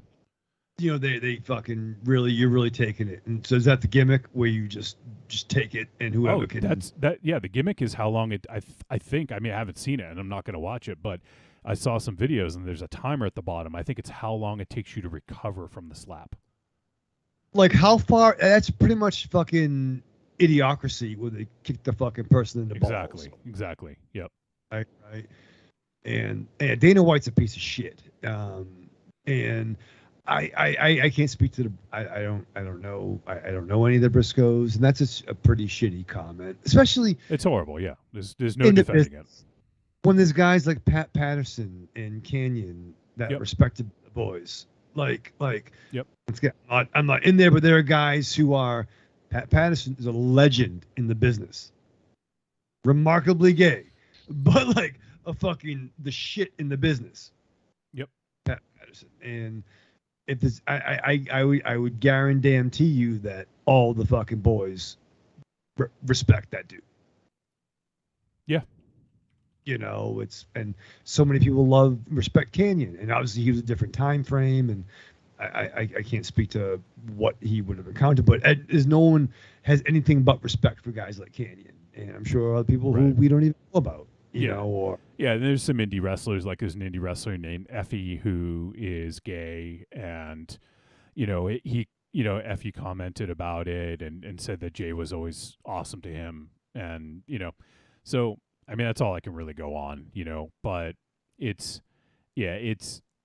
You know, they fucking really, you're really taking it. And so is that the gimmick where you just take it and whoever can? Yeah. The gimmick is how long I think, I mean, I haven't seen it and I'm not going to watch it, but I saw some videos and there's a timer at the bottom. I think it's how long it takes you to recover from the slap. Like, how far? That's pretty much fucking Idiocracy, where they kick the fucking person in the balls. Exactly. Yep. Right. And Dana White's a piece of shit. And I can't speak to the. I don't know. I don't know any of the Briscoes, and that's just a pretty shitty comment. Especially, it's horrible. Yeah. There's no defending it. When there's guys like Pat Patterson and Canyon that respected the boys, like. Yep. I'm not in there, but there are guys who are. Pat Patterson is a legend in the business. Remarkably gay, but like a fucking the shit in the business. Yep. Pat Patterson. And if this, I would guarantee you that all the fucking boys respect that dude. Yeah. And so many people respect Canyon, and obviously he was a different time frame, and I can't speak to what he would have encountered, but no one has anything but respect for guys like Canyon, and I'm sure other people who we don't even know about, or yeah. There's some indie wrestlers, like there's an indie wrestler named Effie who is gay, and Effie commented about it and said that Jay was always awesome to him, and so. I mean, that's all I can really go on, but it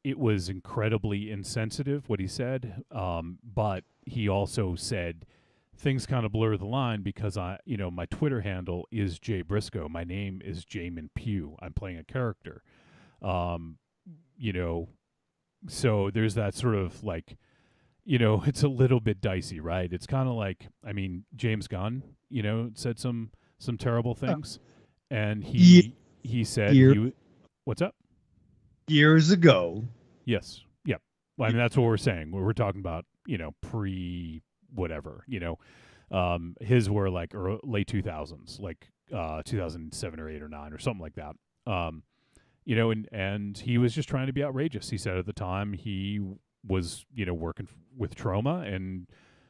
was incredibly insensitive what he said. But he also said things kind of blur the line because my Twitter handle is Jay Briscoe. My name is Jamin Pugh. I'm playing a character. So there's that sort of like, it's a little bit dicey, right? It's kind of like, I mean, James Gunn, said some terrible things. And he said what's up? Years ago. Yes. Yep. Well, I mean, that's what we're saying. We're talking about, pre whatever, his were like late 2000s, like 2007 or 8 or 9 or something like that. And he was just trying to be outrageous. He said at the time he was, working with trauma, and,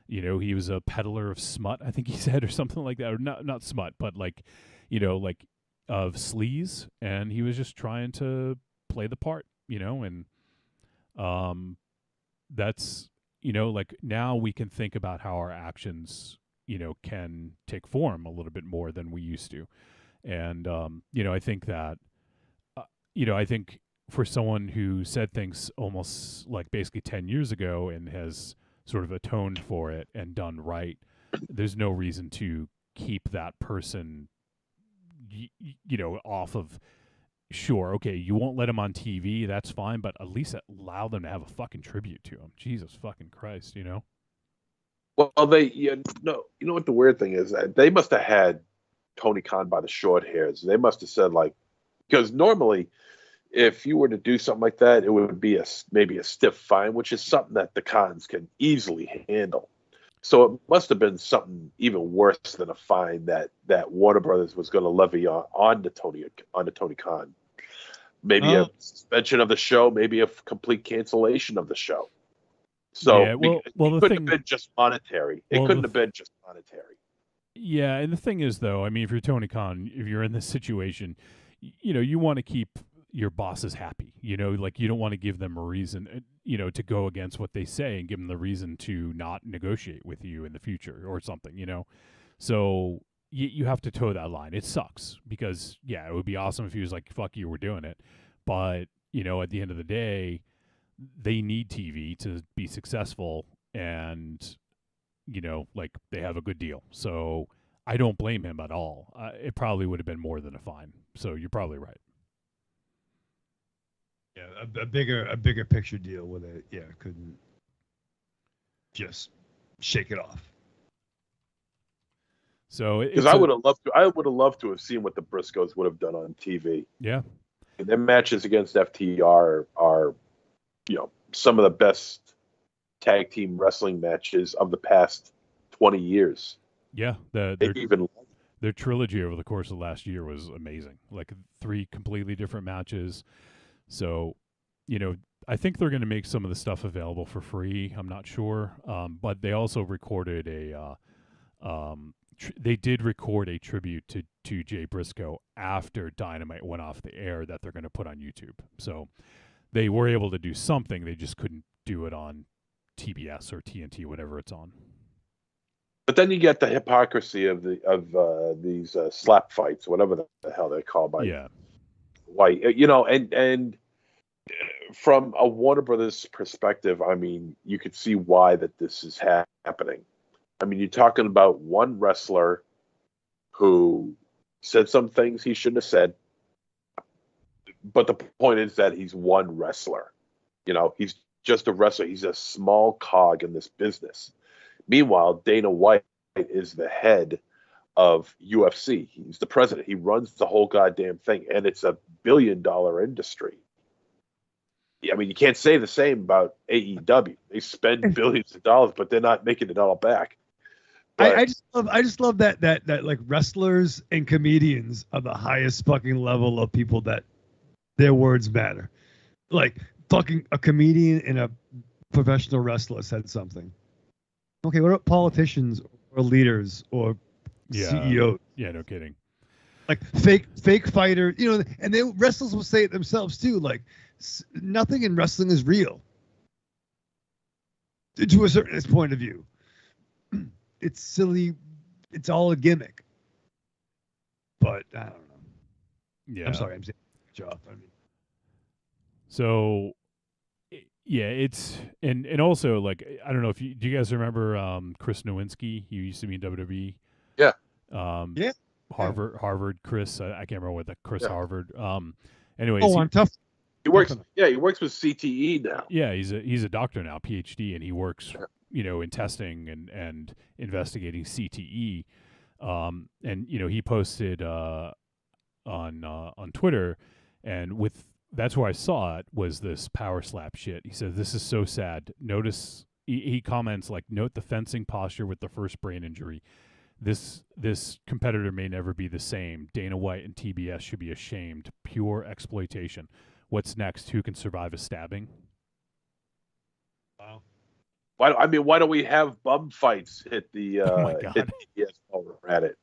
he was a peddler of smut, I think he said, or something like that, or not smut, but like, like of sleaze, and he was just trying to play the part, and that's, like now we can think about how our actions, can take form a little bit more than we used to. And, I think that, I think for someone who said things almost like basically 10 years ago and has sort of atoned for it and done right, there's no reason to keep that person off of. Sure, okay, you won't let him on TV, that's fine, but at least allow them to have a fucking tribute to him. Jesus fucking Christ, Well, you know what the weird thing is? They must have had Tony Khan by the short hairs. They must have said, like, because normally if you were to do something like that, it would be maybe a stiff fine, which is something that the Khans can easily handle. So it must have been something even worse than a fine that Warner Brothers was going to levy on the Tony Khan. Maybe a suspension of the show, maybe a complete cancellation of the show. So yeah, well, it couldn't have been just monetary. It couldn't have been just monetary. Yeah, and the thing is, though, I mean, if you're Tony Khan, if you're in this situation, you want to keep your bosses happy. Like you don't want to give them a reason, to go against what they say and give them the reason to not negotiate with you in the future or something. So you have to toe that line. It sucks because it would be awesome if he was like, "Fuck you, we're doing it," but at the end of the day, they need TV to be successful, and like they have a good deal. So I don't blame him at all. It probably would have been more than a fine. So you're probably right. Yeah, a bigger picture deal with it. Yeah, couldn't just shake it off. So because I would have loved to have seen what the Briscoes would have done on TV. Yeah, and their matches against FTR are some of the best tag team wrestling matches of the past 20 years. Yeah, their trilogy over the course of last year was amazing. Like 3 completely different matches. So, I think they're going to make some of the stuff available for free. I'm not sure, but they also recorded they did record a tribute to Jay Briscoe after Dynamite went off the air that they're going to put on YouTube. So they were able to do something. They just couldn't do it on TBS or TNT, whatever it's on. But then you get the hypocrisy of these slap fights, whatever the hell they're called by white, and from a Warner Brothers perspective, I mean, you could see why that this is happening. I mean, you're talking about one wrestler who said some things he shouldn't have said, but the point is that he's one wrestler. He's just a wrestler. He's a small cog in this business. Meanwhile, Dana White is the head of UFC. He's the president. He runs the whole goddamn thing, and it's a billion-dollar industry. I mean, you can't say the same about AEW. They spend billions of dollars, but they're not making it all back. I just love that like wrestlers and comedians are the highest fucking level of people that their words matter. Like fucking a comedian and a professional wrestler said something. Okay, what about politicians or leaders or CEOs? Yeah, no kidding. Like fake fighter, and they wrestlers will say it themselves too. Like nothing in wrestling is real to a certain point of view. It's silly. It's all a gimmick. But I don't know. Yeah. I'm sorry. I'm saying job. I mean, so yeah, it's and also like I don't know if do you guys remember Chris Nowinski? He used to be in WWE. Yeah. Yeah. Harvard Chris. I can't remember what the Chris Harvard. Anyways. On tough. He works. Yeah, he works with CTE now. Yeah, he's a doctor now, PhD, and he works in testing and investigating CTE. And he posted on Twitter, and that's where I saw it was this power slap shit. He said, "This is so sad. Notice." He comments like, "Note the fencing posture with the first brain injury. This competitor may never be the same. Dana White and TBS should be ashamed. Pure exploitation. What's next? Who can survive a stabbing?" Wow. Why don't we have bum fights hit the Oh my God. hit TBS while we're at it?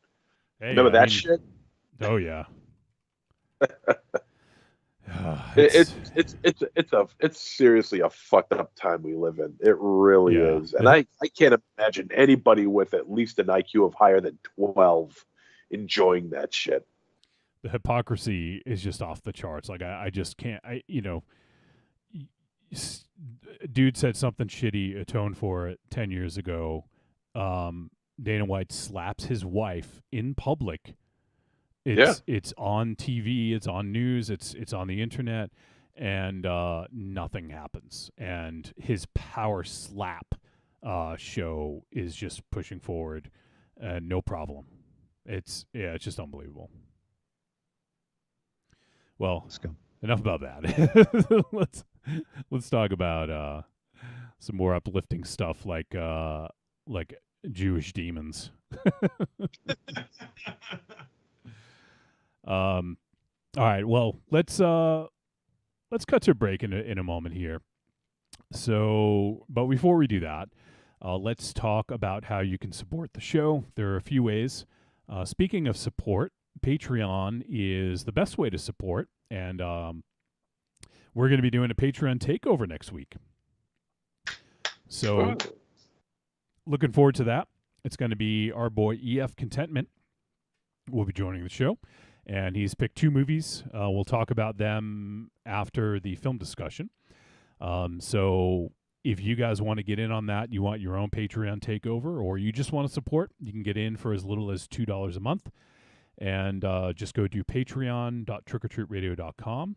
Hey, Remember that shit? Oh yeah. It's seriously a fucked up time we live in. It really is. And I can't imagine anybody with at least an IQ of higher than 12 enjoying that shit. The hypocrisy is just off the charts. Like I just can't. Dude said something shitty, atoned for it 10 years ago. Dana White slaps his wife in public. It's on TV, it's on news, it's on the internet, and nothing happens. And his power slap show is just pushing forward, and no problem. It's just unbelievable. Well, Let's go. Enough about that. let's talk about some more uplifting stuff like Jewish demons. All right. Well, let's cut to a break in a moment here. So, but before we do that, let's talk about how you can support the show. There are a few ways. Speaking of support, Patreon is the best way to support, and we're going to be doing a Patreon takeover next week. So, looking forward to that. It's going to be our boy EF Contentment will be joining the show, and he's picked 2 movies. We'll talk about them after the film discussion. So if you guys want to get in on that, you want your own Patreon takeover, or you just want to support, you can get in for as little as $2 a month. And just go to patreon.trickortreatradio.com,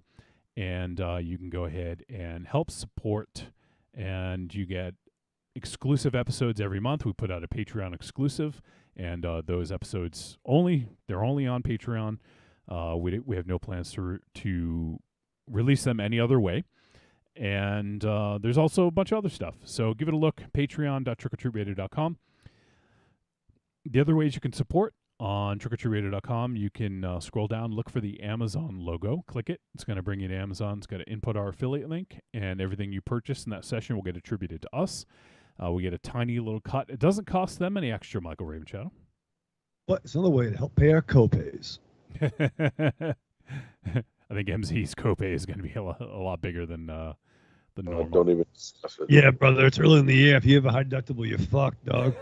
and you can go ahead and help support, and you get exclusive episodes every month. We put out a Patreon exclusive, and those episodes they're only on Patreon. We have no plans to release them any other way. And there's also a bunch of other stuff. So give it a look, patreon.trickortreatradio.com. The other ways you can support on trickortreatradio.com, you can scroll down, look for the Amazon logo, click it. It's going to bring you to Amazon. It's going to input our affiliate link, and everything you purchase in that session will get attributed to us. We get a tiny little cut. It doesn't cost them any extra, Michael Ravenshadow. What? It's another way to help pay our copays. I think MZ's copay is going to be a lot bigger than normal. Don't even discuss it. Yeah, brother. It's early in the year. If you have a high deductible, you're fucked, dog.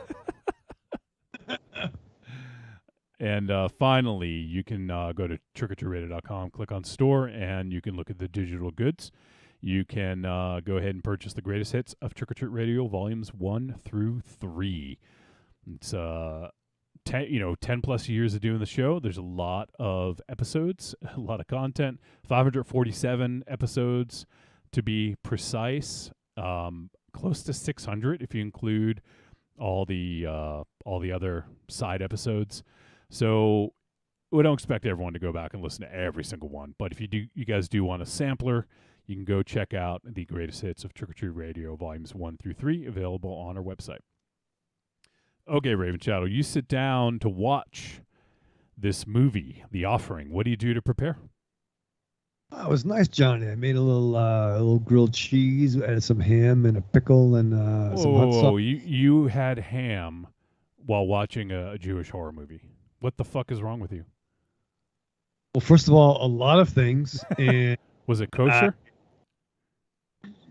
And finally, you can go to trickortreatradio.com, click on store, and you can look at the digital goods. You can go ahead and purchase the greatest hits of Trick or Treat Radio, volumes 1 through 3. It's 10 plus years of doing the show. There's a lot of episodes, a lot of content, 547 episodes to be precise, close to 600 if you include all the other side episodes. So we don't expect everyone to go back and listen to every single one, but if you guys do want a sampler, you can go check out the greatest hits of Trick or Treat Radio, volumes 1 through 3, available on our website. Okay, Raven Shadow, you sit down to watch this movie, The Offering. What do you do to prepare? Oh, it was nice, Johnny. I made a little grilled cheese, added some ham and a pickle and some hot Whoa, sauce. you had ham while watching a Jewish horror movie. What the fuck is wrong with you? Well, first of all, a lot of things, and Was it kosher?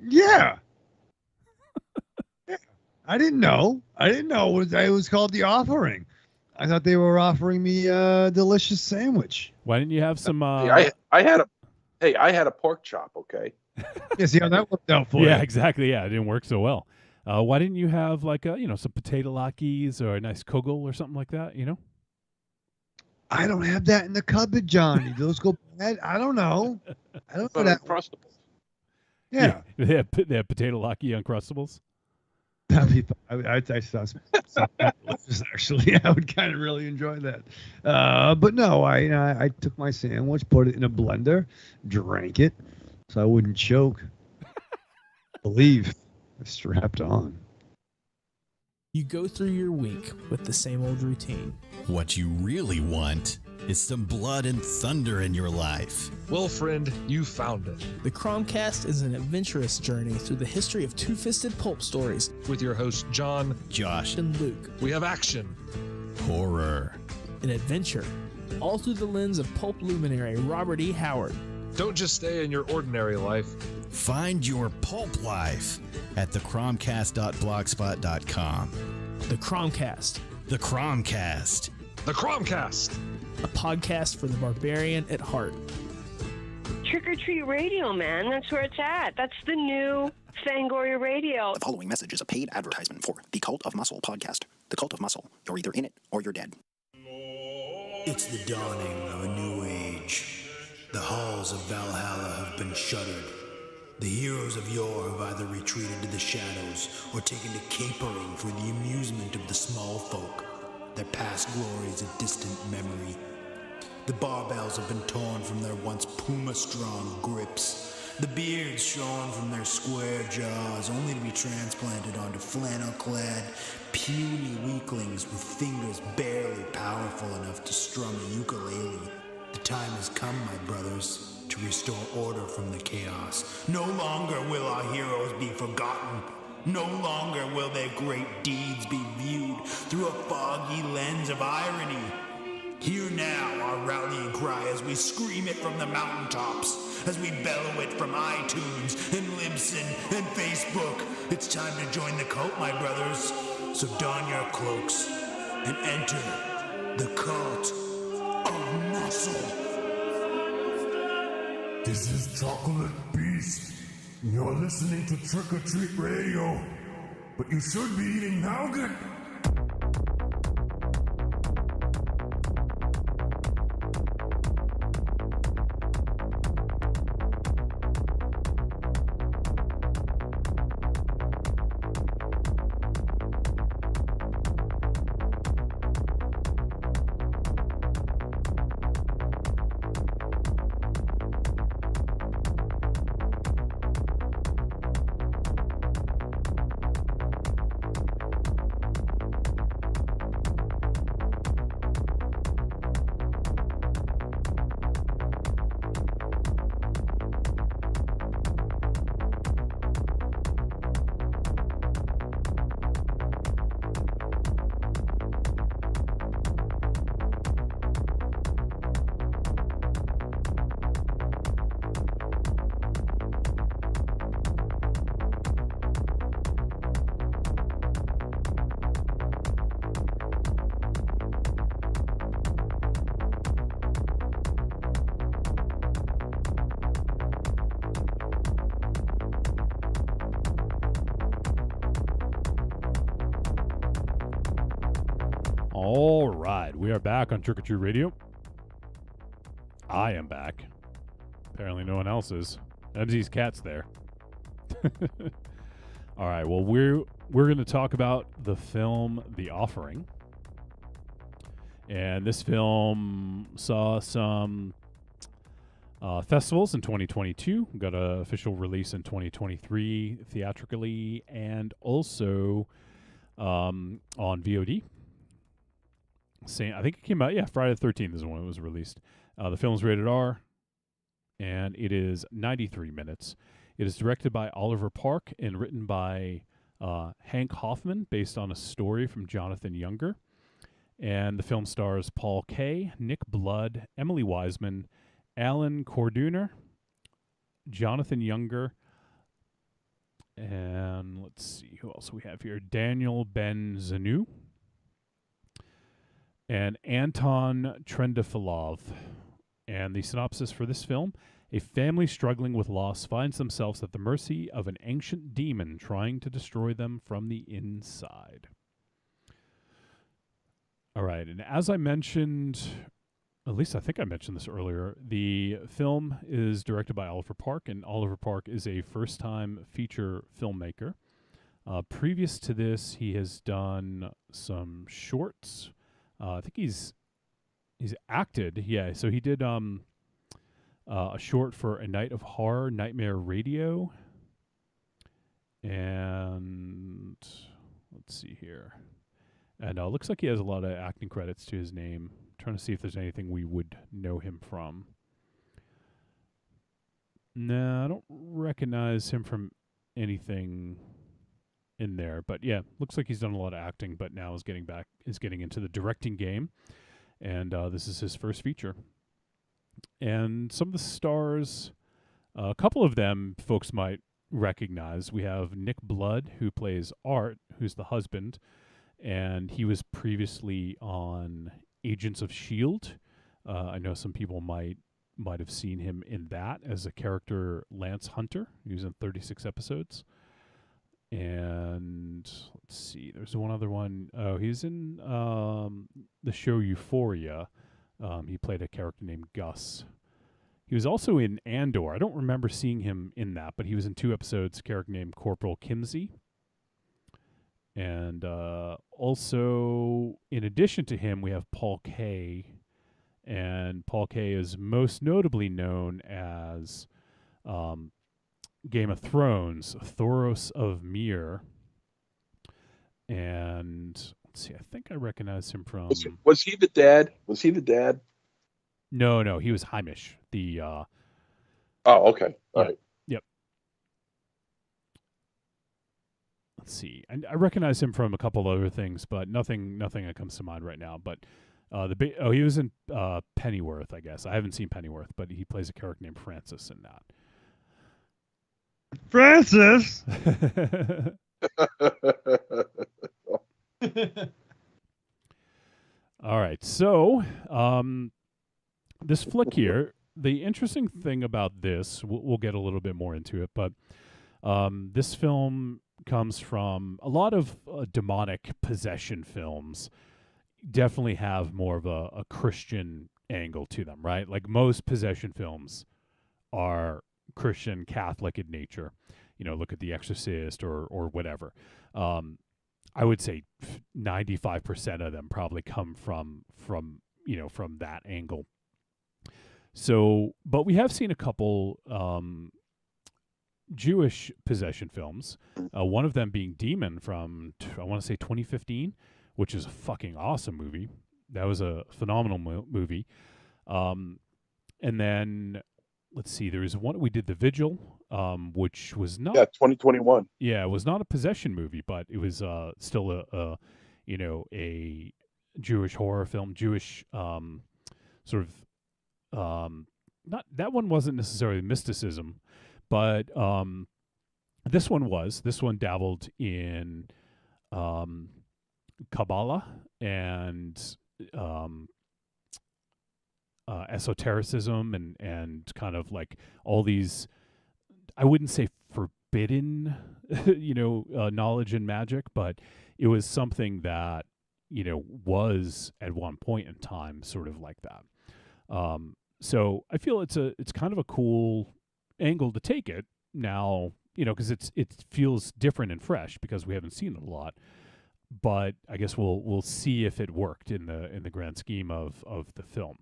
yeah. I didn't know. It was called The Offering. I thought they were offering me a delicious sandwich. Why didn't you have some? I had a pork chop. Okay. Yeah, see how that worked out for yeah, you. exactly. Yeah, it didn't work so well. Why didn't you have like some potato latkes or a nice kugel or something like that? I don't have that in the cupboard, Johnny. Those go bad. I don't know. I don't know But that. Uncrustables. Yeah. They have potato latkey Uncrustables. That'd be fun. I sounds delicious, actually. I would kind of really enjoy that. But no, I took my sandwich, put it in a blender, drank it, so I wouldn't choke. Believe I strapped on. You go through your week with the same old routine. What you really want is some blood and thunder in your life. Well, friend, you found it. The Cromcast is an adventurous journey through the history of two-fisted pulp stories With your host, John, Josh, and Luke. we have action. horror. An adventure, all through the lens of pulp luminary Robert E. Howard. Don't just stay in your ordinary life. Find your pulp life at thecromcast.blogspot.com. The Cromcast, The Cromcast. The Cromcast. a podcast for the barbarian at heart. Trick or Treat Radio, man. That's where it's at. That's the new Fangoria Radio. The following message is a paid advertisement for the Cult of Muscle podcast. The Cult of Muscle. You're either in it or you're dead. It's the dawning of a new age. The halls of Valhalla have been shuttered. The heroes of yore have either retreated to the shadows or taken to capering for the amusement of the small folk. Their past glory is a distant memory. The barbells have been torn from their once puma-strong grips. The beards shorn from their square jaws, only to be transplanted onto flannel-clad, puny weaklings with fingers barely powerful enough to strum a ukulele. The time has come, my brothers, to restore order from the chaos. No longer will our heroes be forgotten. No longer will their great deeds be viewed through a foggy lens of irony. Hear now our rallying cry as we scream it from the mountaintops, as we bellow it from iTunes and Libsyn and Facebook. It's time to join the cult, my brothers. So don your cloaks and enter the Cult of Muscle. This is Chocolate Beast. You're listening to Trick or Treat Radio, but you should be eating nougat. All right, we are back on Trick or Treat Radio. I am back. Apparently no one else is. MZ's cat's there. All right, well, we're going to talk about the film The Offering. And this film saw some festivals in 2022. Got an official release in 2023 theatrically, and also on VOD. I think it came out, Friday the 13th is when it was released. The film's rated R, and it is 93 minutes. It is directed by Oliver Park and written by Hank Hoffman, based on a story from Jonathan Younger. And the film stars Paul Kaye, Nick Blood, Emily Wiseman, Alan Corduner, Jonathan Younger, and let's see who else we have here. Daniel Ben-Zanu and Anton Trendafilov. And the synopsis for this film: a family struggling with loss finds themselves at the mercy of an ancient demon trying to destroy them from the inside. All right, and as I mentioned, at least I think I mentioned this earlier, the film is directed by Oliver Park, and Oliver Park is a first-time feature filmmaker. Previous to this, he has done some shorts. I think he's acted. Yeah, so he did a short for A Night of Horror, Nightmare Radio. And let's see here. And looks like he has a lot of acting credits to his name. I'm trying to see if there's anything we would know him from. No, I don't recognize him from anything in there. But yeah, looks like he's done a lot of acting, but now is getting into the directing game. And this is his first feature. And some of the stars, a couple of them folks might recognize. We have Nick Blood, who plays Art, who's the husband, and he was previously on Agents of S.H.I.E.L.D. I know some people might have seen him in that as a character, Lance Hunter. He was in 36 episodes. And let's see, there's one other one. Oh, he's in the show Euphoria. He played a character named Gus. He was also in Andor. I don't remember seeing him in that, but he was in 2 episodes, a character named Corporal Kimsey. And also, in addition to him, we have Paul Kaye. And Paul Kaye is most notably known as Game of Thrones, Thoros of Myr. And let's see, I think I recognize him from... Was he the dad? Was he the dad? No, he was Heimish. Oh, okay. All right. Yep. Let's see. I recognize him from a couple other things, but nothing that comes to mind right now. But he was in Pennyworth, I guess. I haven't seen Pennyworth, but he plays a character named Francis in that. Francis. All right. So, this flick here, the interesting thing about this, we'll get a little bit more into it, but this film comes from a lot of demonic possession films. Definitely have more of a Christian angle to them, right? Like most possession films are Christian, Catholic in nature. You know, look at The Exorcist or whatever. I would say 95% of them probably come from that angle. So, but we have seen a couple Jewish possession films. One of them being Demon from, I want to say 2015, which is a fucking awesome movie. That was a phenomenal movie. And then, let's see, there was one, we did The Vigil, which was not... Yeah, 2021. Yeah, it was not a possession movie, but it was still a Jewish horror film, Jewish sort of... not that one wasn't necessarily mysticism, but this one was. This one dabbled in Kabbalah and esotericism and kind of like all these, I wouldn't say forbidden, knowledge and magic, but it was something that, was at one point in time sort of like that. So I feel it's kind of a cool angle to take it now, because it feels different and fresh because we haven't seen it a lot. But I guess we'll see if it worked in the grand scheme of the film.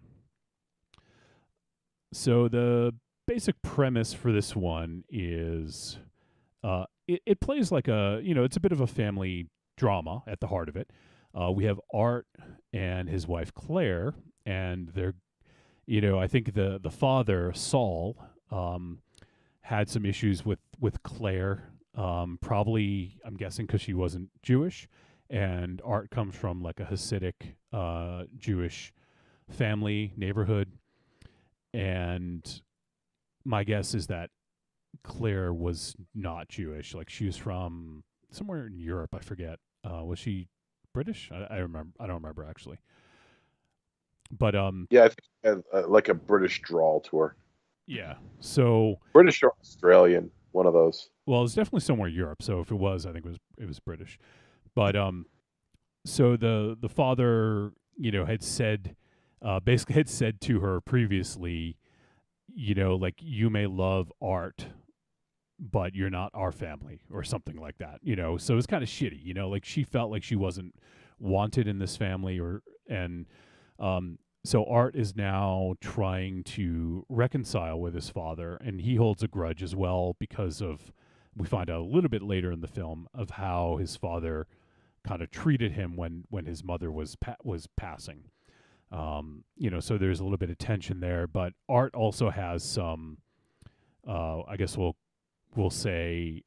So the basic premise for this one is it plays like it's a bit of a family drama at the heart of it. We have Art and his wife Claire, and they're, I think the father Saul had some issues with Claire. Probably, I'm guessing, because she wasn't Jewish, and Art comes from like a Hasidic Jewish family neighborhood, and my guess is that Claire was not Jewish. Like, she was from somewhere in Europe. I forget. Was she British? I remember. I don't remember actually. But yeah, I think she had, like a British drawl to her. Yeah. So British or Australian, one of those. Well, it's definitely somewhere Europe. So if it was, I think it was British. But so the father, had said, basically had said to her previously, like, you may love Art, but you're not our family, or something like that. So it's kind of shitty. Like, she felt like she wasn't wanted in this family, so Art is now trying to reconcile with his father, and he holds a grudge as well because of, we find out a little bit later in the film, of how his father kind of treated him when his mother was passing. So there's a little bit of tension there, but Art also has some, I guess we'll say,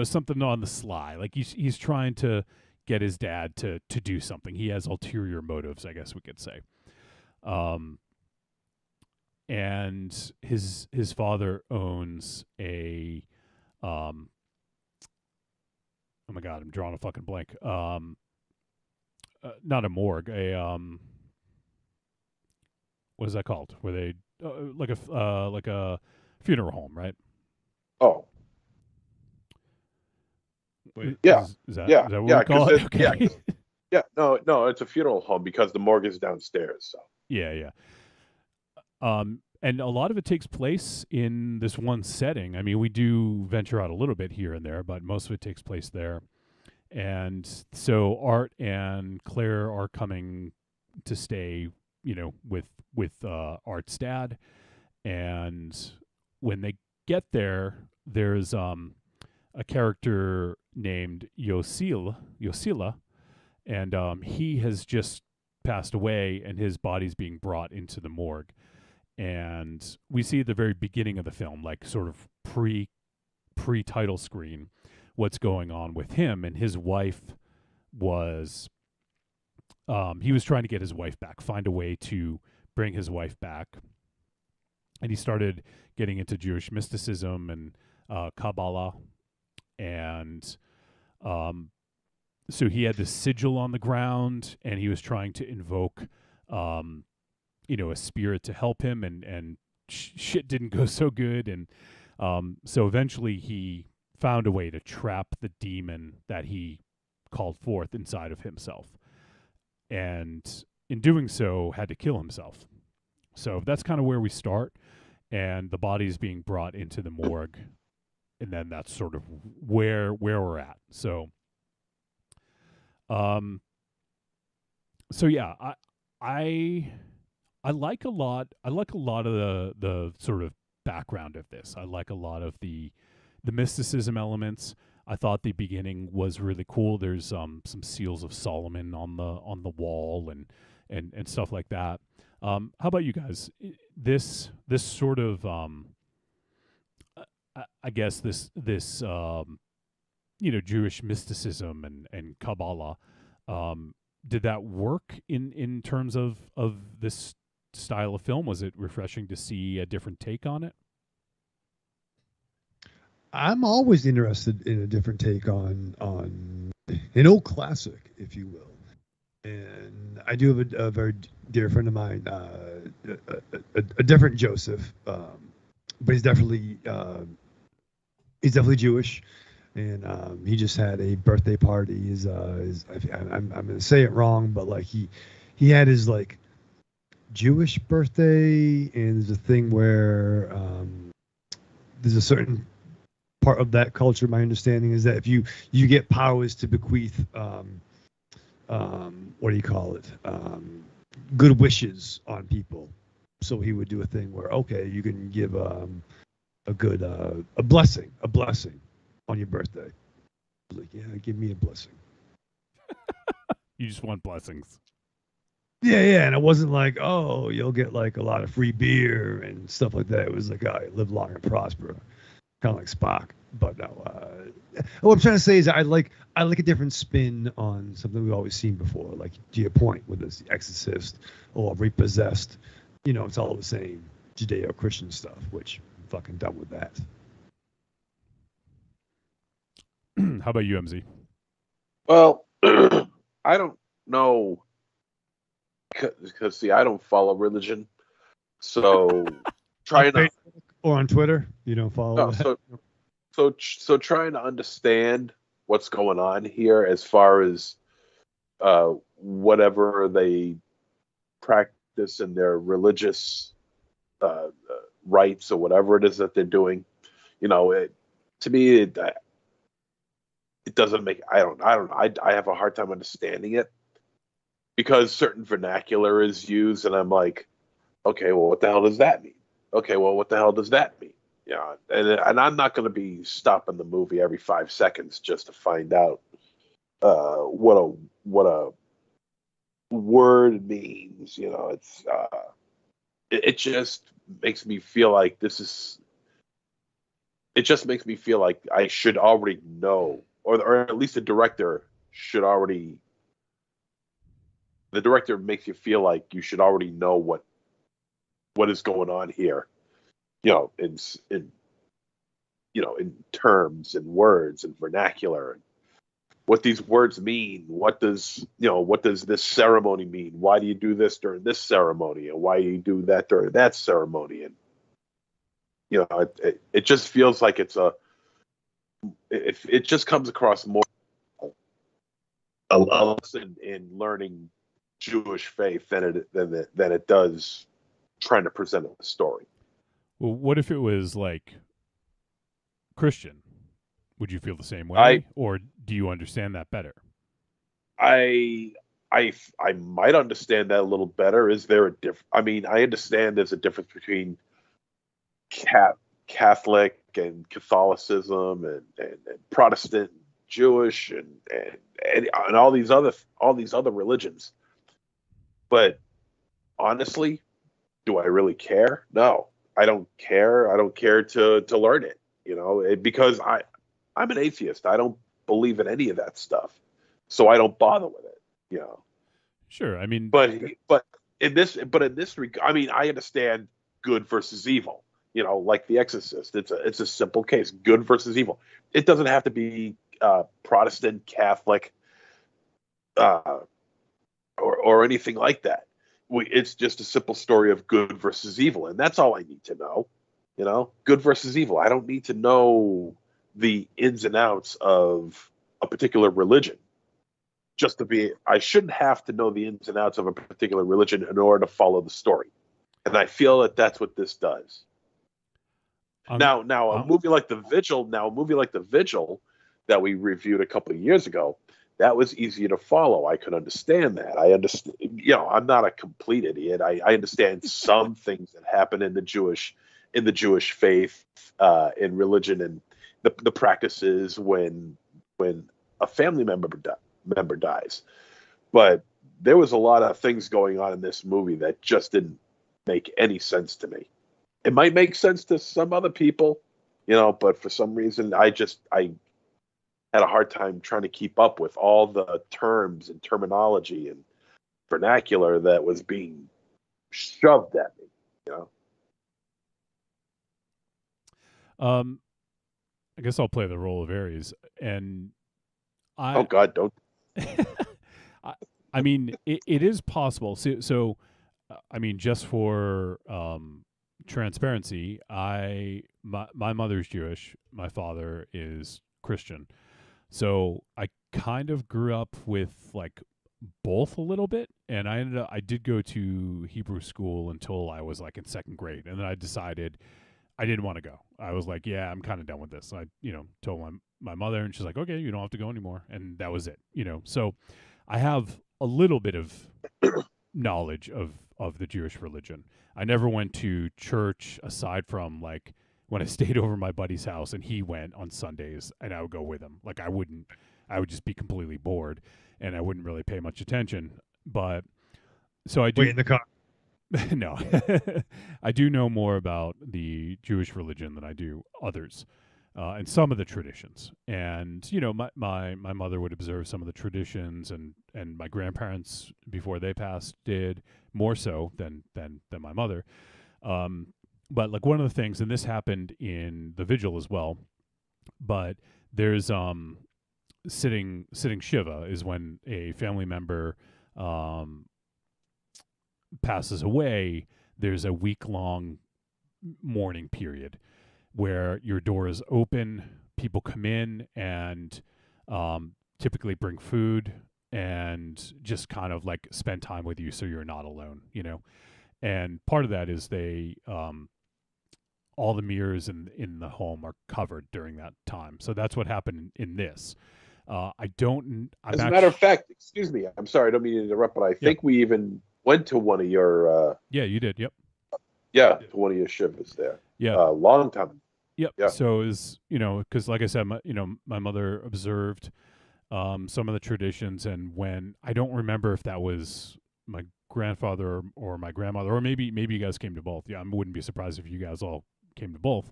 something on the sly. Like, he's trying to get his dad to do something. He has ulterior motives, I guess we could say. And his father owns a, oh my God, I'm drawing a fucking blank. Not a morgue, what is that called? Where they like a funeral home, right? Oh. Wait, yeah. Is that what we call it? Okay. Yeah. No, it's a funeral home because the morgue is downstairs. So. Yeah. And a lot of it takes place in this one setting. I mean, we do venture out a little bit here and there, but most of it takes place there. And so Art and Claire are coming to stay, with Art's dad. And when they get there, there's a character named Yosila, and he has just passed away, and his body's being brought into the morgue. And we see at the very beginning of the film, like sort of pre-title screen, what's going on with him. And his wife was, he was trying to get his wife back, find a way to bring his wife back. And he started getting into Jewish mysticism and Kabbalah. And so he had this sigil on the ground, and he was trying to invoke, a spirit to help him, and shit didn't go so good. And so eventually he found a way to trap the demon that he called forth inside of himself. And in doing so, had to kill himself. So that's kind of where we start. And the body is being brought into the morgue. And then that's sort of where we're at. So, yeah, I like a lot. I like a lot of the sort of background of this. I like a lot of the mysticism elements. I thought the beginning was really cool. There's some seals of Solomon on the wall and stuff like that. How about you guys? This sort of I guess this Jewish mysticism and Kabbalah, did that work in terms of this style of film? Was it refreshing to see a different take on it? I'm always interested in a different take on an old classic, if you will. And I do have a very dear friend of mine, a different Joseph, but he's definitely Jewish, and he just had a birthday party. I'm going to say it wrong, but like he had his like Jewish birthday, and there's a thing where there's a certain part of that culture. My understanding is that if you get powers to bequeath, what do you call it? Good wishes on people. So he would do a thing where, okay, you can give a good a blessing on your birthday. Like, yeah, give me a blessing. You just want blessings. Yeah, and it wasn't like, oh, you'll get like a lot of free beer and stuff like that. It was like, all right, live long and prosper, kind of like Spock. But no, what I'm trying to say is I like a different spin on something we've always seen before. Like, to your point, whether it's The Exorcist or Repossessed, it's all the same Judeo-Christian stuff, which I'm fucking done with that. How about you, MZ? Well, I don't know, because see, I don't follow religion, so trying to or on Twitter, you don't follow that. So trying to understand what's going on here as far as whatever they practice in their religious rites or whatever it is that they're doing, to me it doesn't make I have a hard time understanding it, because certain vernacular is used and I'm like, okay, well, what the hell does that mean? Okay, well, what the hell does that mean? And I'm not going to be stopping the movie every 5 seconds just to find out what a word means. It just makes me feel like it just makes me feel like I should already know, or at least the director makes you feel like you should already know what is going on here, in terms and words and vernacular, and what these words mean. What does this ceremony mean? Why do you do this during this ceremony, and why do you do that during that ceremony? And it just feels like it just comes across more a lesson in learning Jewish faith than it does trying to present a story. Well, what if it was like Christian? Would you feel the same way, or do you understand that better? I might understand that a little better. Is there a difference? I mean, I understand there's a difference between Catholic and Catholicism and Protestant, Jewish, and all these other religions. But honestly, do I really care? No, I don't care. I don't care to learn it, because I'm an atheist. I don't believe in any of that stuff, so I don't bother with it. Sure. I mean, but in this regard, I mean, I understand good versus evil. Like The Exorcist, it's a simple case: good versus evil. It doesn't have to be Protestant, Catholic, or anything like that. It's just a simple story of good versus evil, and that's all I need to know. Good versus evil. I don't need to know the ins and outs of a particular religion I shouldn't have to know the ins and outs of a particular religion in order to follow the story. And I feel that that's what this does. Now a movie like The Vigil that we reviewed a couple of years ago, that was easier to follow. I could understand that. I understand, I'm not a complete idiot. I understand some things that happen in the Jewish faith, in religion, and the practices when a family member dies. But there was a lot of things going on in this movie that just didn't make any sense to me. It might make sense to some other people, but for some reason I had a hard time trying to keep up with all the terms and terminology and vernacular that was being shoved at me. I guess I'll play the role of Aries, and oh God, don't. I mean, it is possible. So, I mean, just for transparency, my mother's Jewish, my father is Christian, so I kind of grew up with like both a little bit, and I did go to Hebrew school until I was like in second grade, and then I decided I didn't want to go. I was like, yeah, I'm kind of done with this. So I, told my mother, and she's like, okay, you don't have to go anymore. And that was it, So I have a little bit of knowledge of the Jewish religion. I never went to church aside from like when I stayed over my buddy's house and he went on Sundays and I would go with him. Like I would just be completely bored and I wouldn't really pay much attention. But so I do Wait in the car. no, I do know more about the Jewish religion than I do others, and some of the traditions. And my mother would observe some of the traditions, and my grandparents before they passed did more so than my mother. But like one of the things, and this happened in the vigil as well. But there's sitting Shiva is when a family member passes away. There's a week-long mourning period where your door is open, people come in and typically bring food and just kind of like spend time with you so you're not alone, And part of that is they all the mirrors in the home are covered during that time. So that's what happened in this. As a matter of fact, excuse me, I'm sorry, I don't mean to interrupt, but I think we even went to one of your yeah, you did. Yep. Yeah, to one of your shivers there. Yeah. Long time. Yep. Yeah. So it was, because like I said, my mother observed some of the traditions, and when I don't remember if that was my grandfather or my grandmother, or maybe you guys came to both. Yeah, I wouldn't be surprised if you guys all came to both.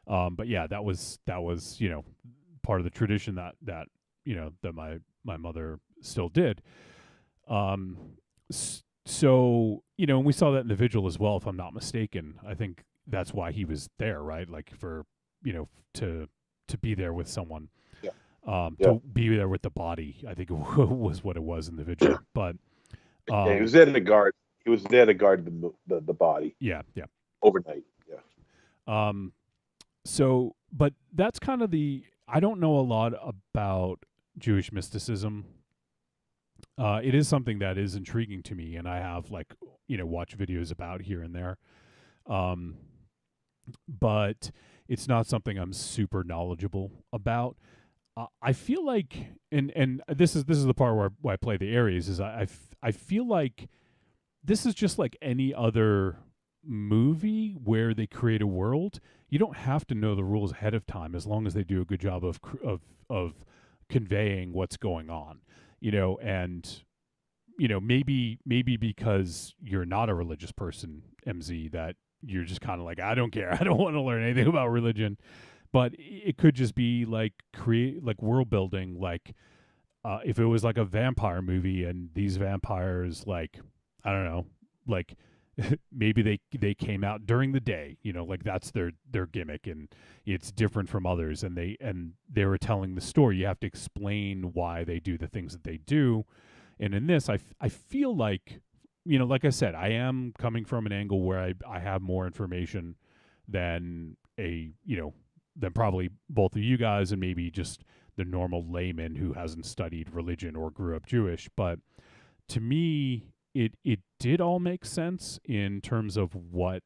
But yeah, that was part of the tradition that that my mother still did. So, and we saw that in the vigil as well, if I'm not mistaken. I think that's why he was there, right? Like for, to be there with someone, to be there with the body, I think was what it was in the vigil. But he was there to guard. He was there to guard the body. Yeah. Yeah. Overnight. Yeah. So, but that's kind of I don't know a lot about Jewish mysticism. It is something that is intriguing to me, and I have watched videos about here and there. But it's not something I'm super knowledgeable about. I feel like, and this is the part where I play the Aries, is I feel like this is just like any other movie where they create a world. You don't have to know the rules ahead of time as long as they do a good job of conveying what's going on. And maybe because you're not a religious person, MZ, that you're just kind of like, I don't care. I don't want to learn anything about religion. But it could just be like world building, if it was like a vampire movie and these vampires, I don't know, maybe they came out during the day, that's their gimmick, and it's different from others, and they were telling the story. You have to explain why they do the things that they do. And in this, I feel like, like I said, I am coming from an angle where I have more information than than probably both of you guys, and maybe just the normal layman who hasn't studied religion or grew up Jewish. But to me, it did all make sense in terms of what.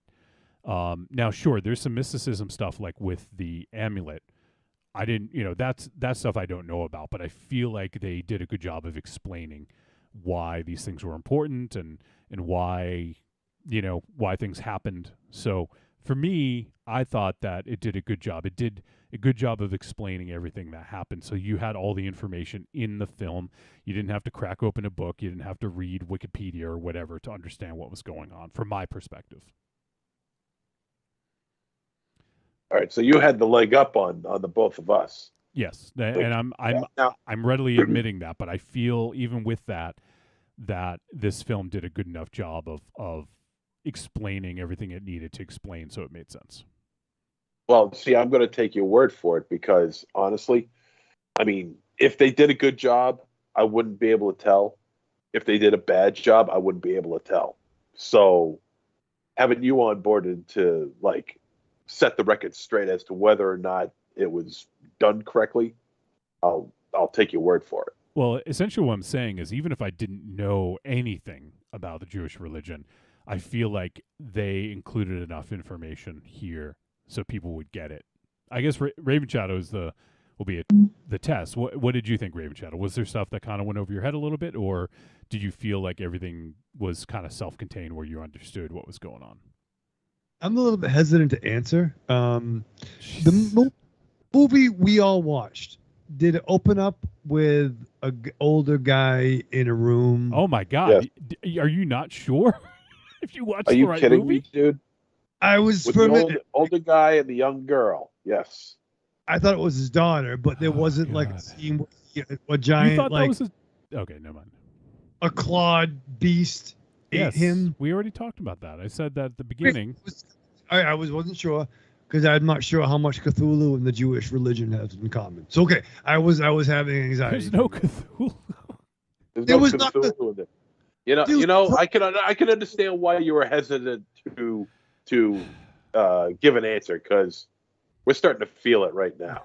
Now, sure, there's some mysticism stuff like with the amulet. I didn't, that's stuff I don't know about, but I feel like they did a good job of explaining why these things were important and why, why things happened. So for me, I thought that it did a good job. It did a good job of explaining everything that happened. So you had all the information in the film. You didn't have to crack open a book. You didn't have to read Wikipedia or whatever to understand what was going on, from my perspective. All right, so you had the leg up on the both of us. Yes, and I'm readily admitting that, but I feel even with that this film did a good enough job of explaining everything it needed to explain, so it made sense. Well, see, I'm going to take your word for it, because honestly, I mean, if they did a good job, I wouldn't be able to tell. If they did a bad job, I wouldn't be able to tell. So having you on board to set the record straight as to whether or not it was done correctly, I'll take your word for it. Well, essentially what I'm saying is, even if I didn't know anything about the Jewish religion, I feel like they included enough information here so people would get it. I guess Raven Shadow will be the test. What did you think, Raven Shadow? Was there stuff that kind of went over your head a little bit, or did you feel like everything was kind of self-contained where you understood what was going on? I'm a little bit hesitant to answer. The movie we all watched, did it open up with a older guy in a room? Oh my God! Are you not sure if you watched Are the you right kidding movie? me, dude? I was With for a the minute. older guy and the young girl. Yes. I thought it was his daughter, but there wasn't like a God. scene where a You giant thought like that was his... Okay, never mind. a clawed beast Yes, ate him. we already talked about that. I said that at the beginning. I wasn't sure because I'm not sure how much Cthulhu and the Jewish religion have in common. So okay, I was having anxiety. There's no Cthulhu. There's There no was not Cthulhu in it. Dude, You know, I can understand why you were hesitant to give an answer because we're starting to feel it right now.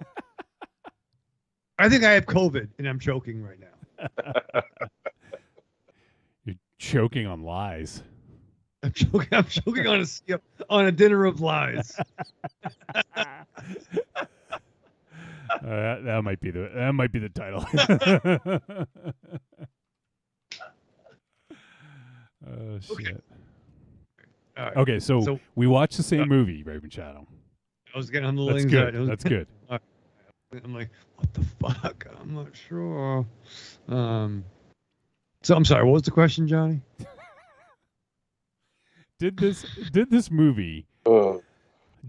I think I have COVID and I'm choking right now. You're choking on lies. I'm choking on a dinner of lies. That might be the title. Oh shit. All right. Okay, so we watched the same movie, Raven Shadow. I was getting on the That's anxiety. good. That's good. I'm like, what the fuck? I'm not sure. So I'm sorry. What was the question, Johnny? Did this movie? Do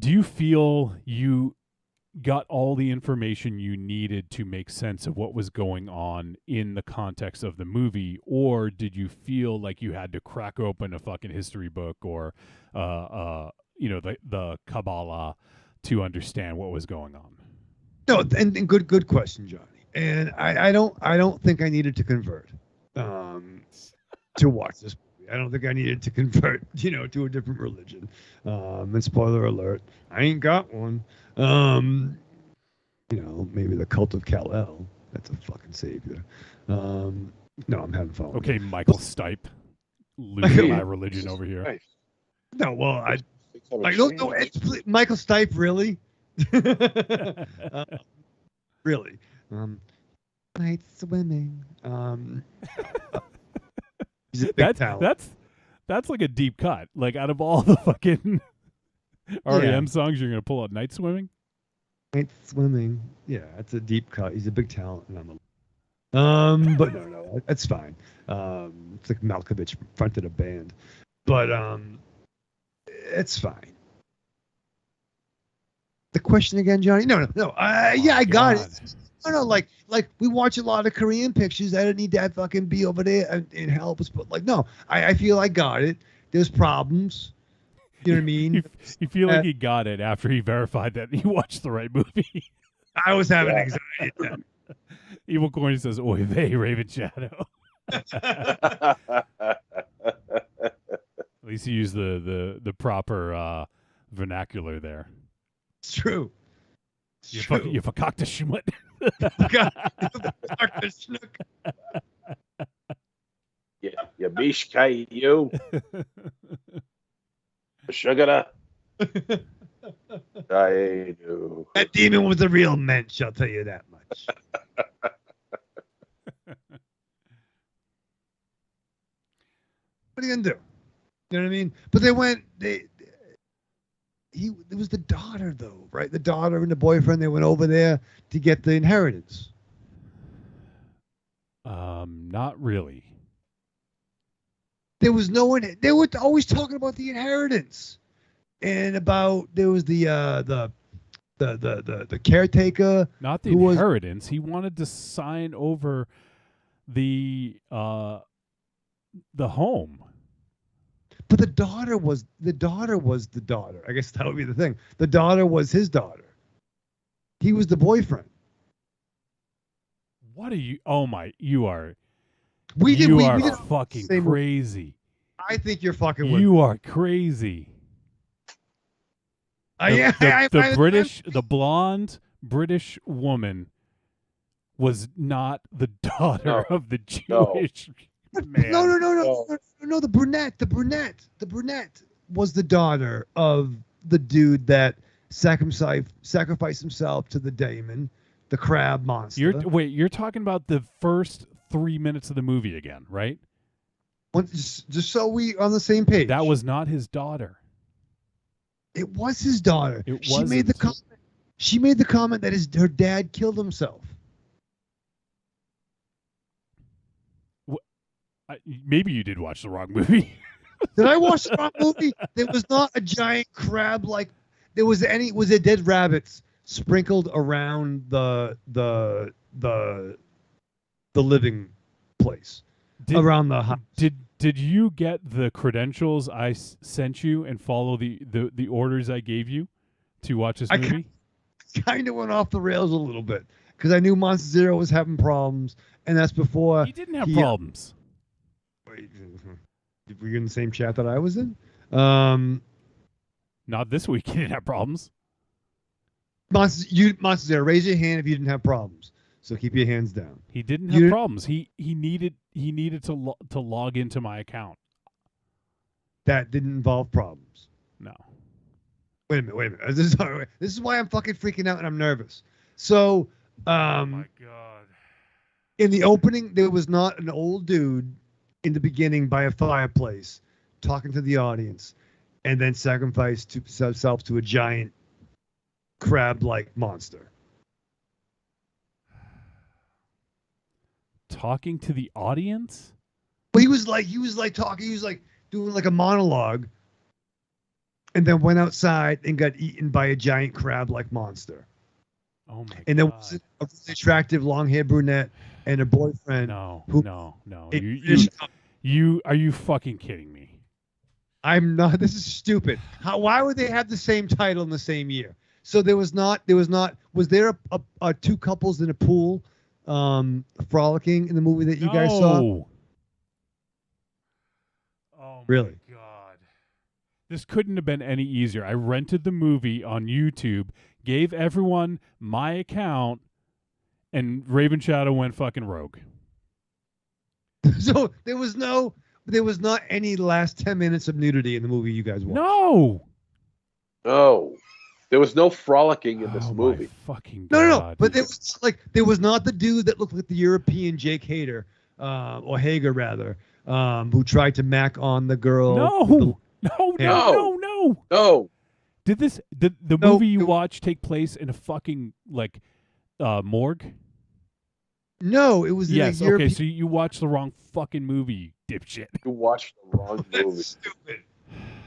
you feel you got all the information you needed to make sense of what was going on in the context of the movie, or did you feel like you had to crack open a fucking history book or the Kabbalah to understand what was going on? No, and good question, Johnny. And I don't think I needed to convert to watch this movie. I don't think I needed to convert, to a different religion. And spoiler alert, I ain't got one. Maybe the cult of Kal-El. That's a fucking savior. No, I'm having fun. Okay, Michael Stipe, losing my religion over here. No, well, no, it's Michael Stipe, really? Really? Night swimming. He's a big talent. That's like a deep cut. Like out of all the fucking REM songs, you're gonna pull out Night Swimming. Night swimming. Yeah, it's a deep cut. He's a big talent, and I'm but no, that's fine. It's like Malkovich fronted a band, but it's fine. The question again, Johnny? No. I got it. No, like we watch a lot of Korean pictures. I don't need to fucking be over there and help us. But no, I feel I got it. There's problems. You know what I mean? You feel like he got it after he verified that he watched the right movie. I was having anxiety then. Evil Corny says, "Oy vey, Raven Shadow." At least he used the proper vernacular there. It's true. You verkackte Schmut. You bishkai, you. Sugar. I do. That demon was a real mensch, I'll tell you that much. What are you gonna do? You know what I mean? But it was the daughter though, right? The daughter and the boyfriend, they went over there to get the inheritance. Not really. There was no one. They were always talking about the inheritance, and there was the caretaker. Not the inheritance. He wanted to sign over the home. But the daughter was the daughter. I guess that would be the thing. The daughter was his daughter. He was the boyfriend. What are you? Oh my! You are. We did fucking crazy. I think you're fucking. You are crazy. The blonde British woman was not the daughter of the Jewish man. No. The brunette was the daughter of the dude that sacrificed himself to the daemon, the crab monster. You're talking about the first 3 minutes of the movie again, right? Just so we on the same page. That was not his daughter. It was his daughter. It She made the wasn't. comment. She made the comment that her dad killed himself. Maybe you did watch the wrong movie. Did I watch the wrong movie? There was not a giant crab like there was any. Was it dead rabbits sprinkled around the living place around the house? Did you get the credentials I sent you and follow the orders I gave you to watch this movie? Kind of went off the rails a little bit because I knew Monster Zero was having problems, and that's before He didn't have problems. Wait, were you in the same chat that I was in? Not this week. He didn't have problems. Monster Zero, raise your hand if you didn't have problems. So keep your hands down. He didn't have problems. He needed to log into my account. That didn't involve problems. No. Wait a minute. This is why I'm fucking freaking out and I'm nervous. So, oh my God. In the opening, there was not an old dude in the beginning by a fireplace talking to the audience and then sacrificed himself to a giant crab-like monster. Talking to the audience? Well, he was like talking, he was like doing like a monologue and then went outside and got eaten by a giant crab-like monster. Oh my God. And there was a really attractive long-haired brunette and her boyfriend. No. Are you fucking kidding me? I'm not. This is stupid. Why would they have the same title in the same year? So was there a two couples in a pool frolicking in the movie that you guys saw? Oh really? My God. This couldn't have been any easier. I rented the movie on YouTube, gave everyone my account, and Raven Shadow went fucking rogue. So there was not any last 10 minutes of nudity in the movie you guys watched. No. No. There was no frolicking in this movie. Fucking God. No. But there was not the dude that looked like the European Jake Hader, or Hager rather, who tried to mack on the girl. No. Did the movie you watched take place in a fucking morgue? No, it was. Yes. Okay, so you watched the wrong fucking movie, you dipshit. You watched the wrong movie. Stupid.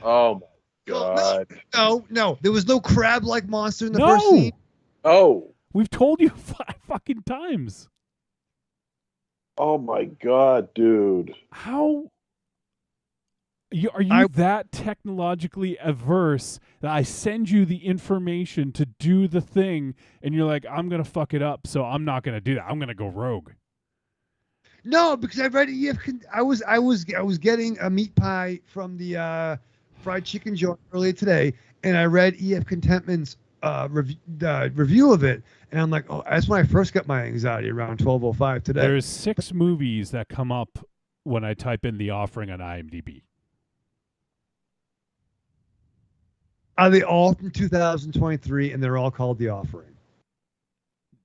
Oh my God. No. There was no crab-like monster in the first scene. Oh. We've told you 5 fucking times. Oh my God, dude. How? Are you that technologically averse that I send you the information to do the thing and you're like, I'm going to fuck it up, so I'm not going to do that. I'm going to go rogue. No, because I read I was getting a meat pie from the fried chicken joint earlier today, and I read E.F. Contentman's review of it, and I'm like, oh, that's when I first got my anxiety around 12:05 today. There's 6 movies that come up when I type in The Offering on IMDb. Are they all from 2023, and they're all called The Offering?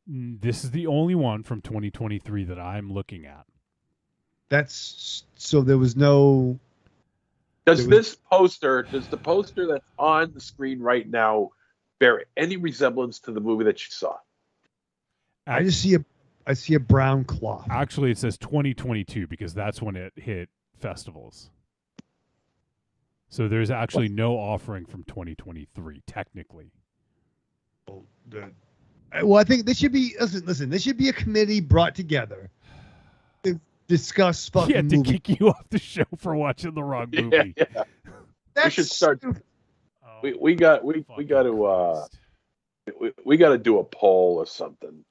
This is the only one from 2023 that I'm looking at. That's so there was no. Does the poster that's on the screen right now bear any resemblance to the movie that you saw? I just see a brown cloth. Actually, it says 2022 because that's when it hit festivals. So there's actually no offering from 2023, technically. Well, I think this should be listen. This should be a committee brought together to discuss fucking to movie. kick you off the show for watching the wrong movie. Yeah. We should start. We got to do a poll or something.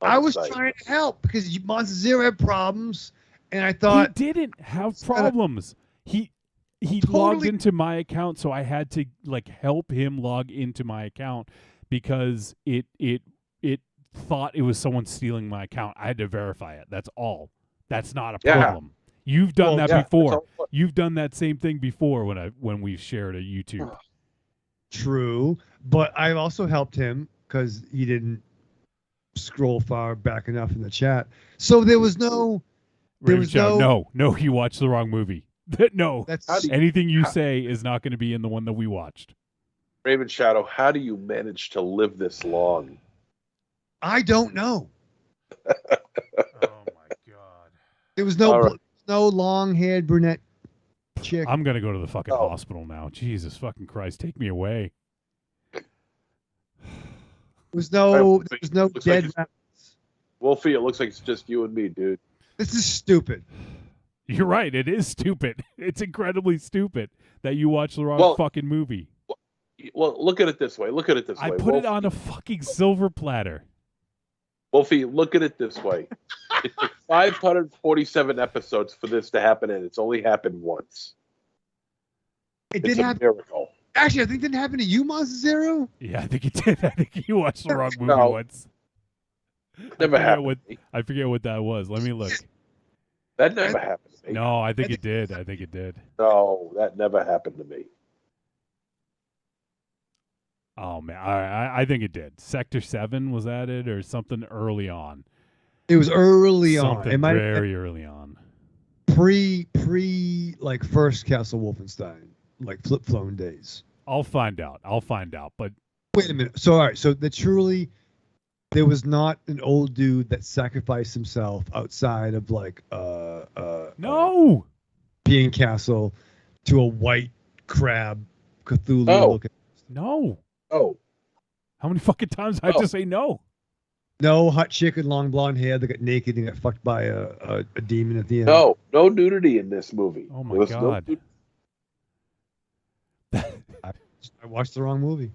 I was trying to help because Monster Zero had problems, and I thought he didn't have problems. He logged into my account, so I had to help him log into my account because it thought it was someone stealing my account. I had to verify it. That's all. That's not a problem. You've done that before. You've done that same thing before when we've shared a YouTube. True, but I've also helped him because he didn't scroll far back enough in the chat. So there was no. No. You watched the wrong movie. No. That's anything you say is not going to be in the one that we watched. Raven Shadow, how do you manage to live this long? I don't know. Oh my god. There was All no right. no long-haired brunette chick. I'm gonna go to the fucking Oh. hospital now. Jesus fucking Christ, take me away. There was no Looks like dead it's- rabbits. Wolfie, it looks like it's just you and me, dude. This is stupid. You're right. It is stupid. It's incredibly stupid that you watch the wrong fucking movie. Well, look at it this way. Look at it this I way. put it on a fucking silver platter. Wolfie, look at it this way. It took 547 episodes for this to happen, and it's only happened once. It It's did a happen. miracle. Actually, I think it didn't happen to you, Monster Zero. Yeah, I think it did. I think you watched the wrong movie No. once. Never happened. I forget what that was. Let me look. That never happened to me. No, I think it did. I think it did. No, that never happened to me. Oh man, I think it did. Sector 7 was at it or something early on. It was early on. Something It might very early on. pre like first Castle Wolfenstein, like flip phone days. I'll find out. But Wait a minute. So all right. So there was not an old dude that sacrificed himself outside of like no Peeing Castle to a white crab Cthulhu looking. No. Oh. How many fucking times I have to say no? No hot chick with long blonde hair that got naked and got fucked by a demon at the end. No nudity in this movie. Oh my There was god. I watched the wrong movie.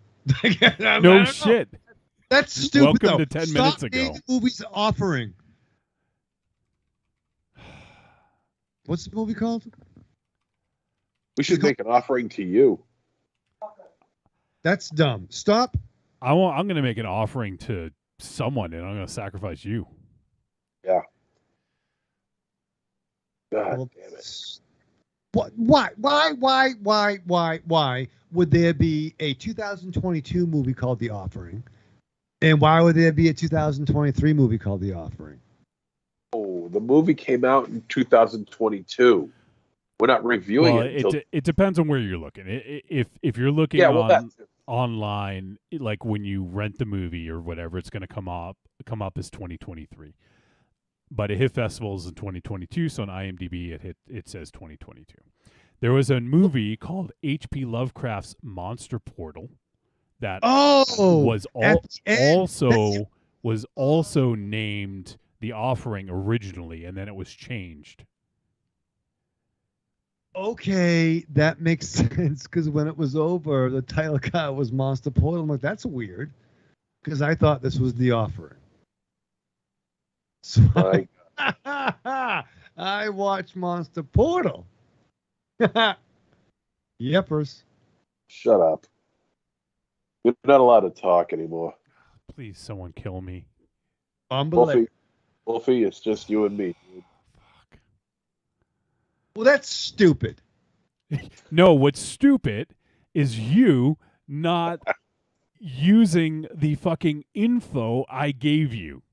No shit. That's stupid. Welcome though. to 10 Stop minutes ago. being the movie's offering. What's the movie called? We should make an offering to you. That's dumb. Stop. I'm going to make an offering to someone, and I'm going to sacrifice you. Yeah. God Well, damn it. What? Why would there be a 2022 movie called The Offering, and why would there be a 2023 movie called The Offering? Oh, the movie came out in 2022. We're not reviewing Well, it. Until... it depends on where you're looking. If you're looking online, like when you rent the movie or whatever, it's going to come up as 2023. But it hit festivals in 2022, so on IMDb it says 2022. There was a movie called H.P. Lovecraft's Monster Portal that was also named The Offering originally, and then it was changed. Okay, that makes sense because when it was over, the title card was Monster Portal. I'm like, that's weird because I thought this was The Offering. So I watched Monster Portal. Yepers. Shut up. You're not allowed to talk anymore. Please, someone kill me. Wolfie, it's just you and me, dude. Well, that's stupid. No, what's stupid is you not using the fucking info I gave you.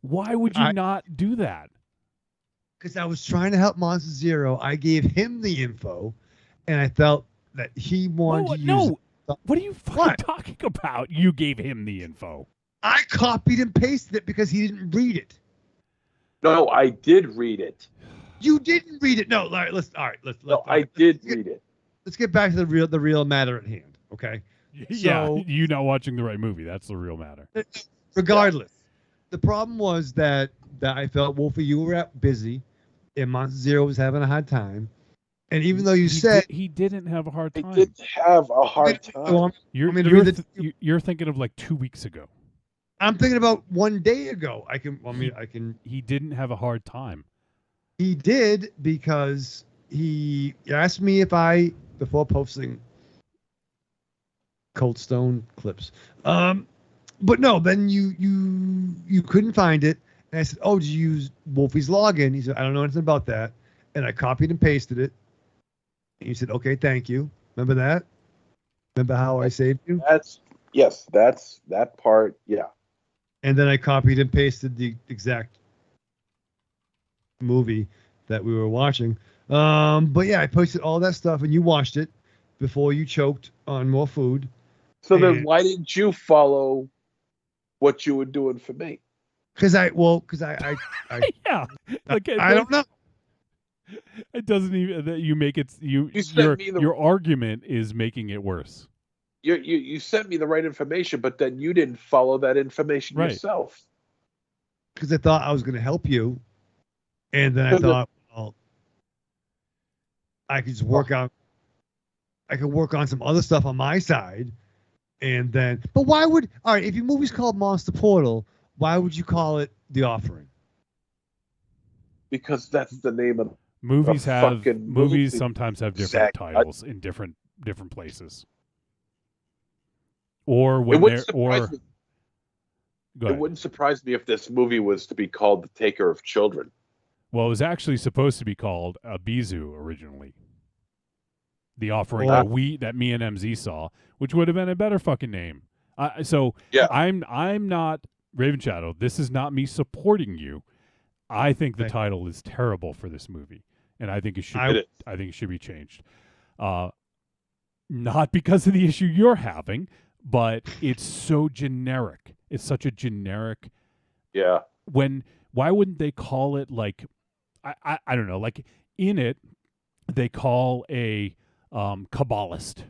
Why would you not do that? Because I was trying to help Monster Zero. I gave him the info, and I felt that he wanted to use it. What are you fucking talking about? You gave him the info. I copied and pasted it because he didn't read it. No, I did read it. You didn't read it. No, Larry, I did read it. Let's get back to the real matter at hand, okay? Yeah, So, you not watching the right movie. That's the real matter. regardless, the problem was that I felt, Wolfie, you were busy, and Monster Zero was having a hard time. And even though you said he didn't have a hard time, I didn't have a hard time. You're thinking of like 2 weeks ago. I'm thinking about one day ago. I can. He didn't have a hard time. He did because he asked me if before posting Cold Stone clips. But no, then you couldn't find it. And I said, oh, did you use Wolfie's login? He said, I don't know anything about that. And I copied and pasted it. And you said, okay, thank you. Remember that? Remember how I saved you? That's that part. Yeah. And then I copied and pasted the exact movie that we were watching. But yeah, I posted all that stuff and you watched it before you choked on more food. So then why didn't you follow what you were doing for me? Because I yeah, like I don't know. It doesn't even that you make it. Your argument is making it worse. You sent me the right information, but then you didn't follow that information yourself. Because I thought I was going to help you, and then I thought, well, I could just work on. I could work on some other stuff on my side, and then. But why would all right? If your movie's called Monster Portal, why would you call it The Offering? Because that's the name of movies. Movies movie. Sometimes have different titles in different places. Or when they're it wouldn't surprise me if this movie was to be called The Taker of Children. Well, it was actually supposed to be called Abizu originally. The Offering that me and MZ saw, which would have been a better fucking name. I'm not Raven Shadow. This is not me supporting you. I think the title is terrible for this movie, and I think it should be changed. Not because of the issue you're having, but it's so generic. It's such a generic. Yeah. Why wouldn't they call it like, I don't know, like in it, they call a Kabbalist.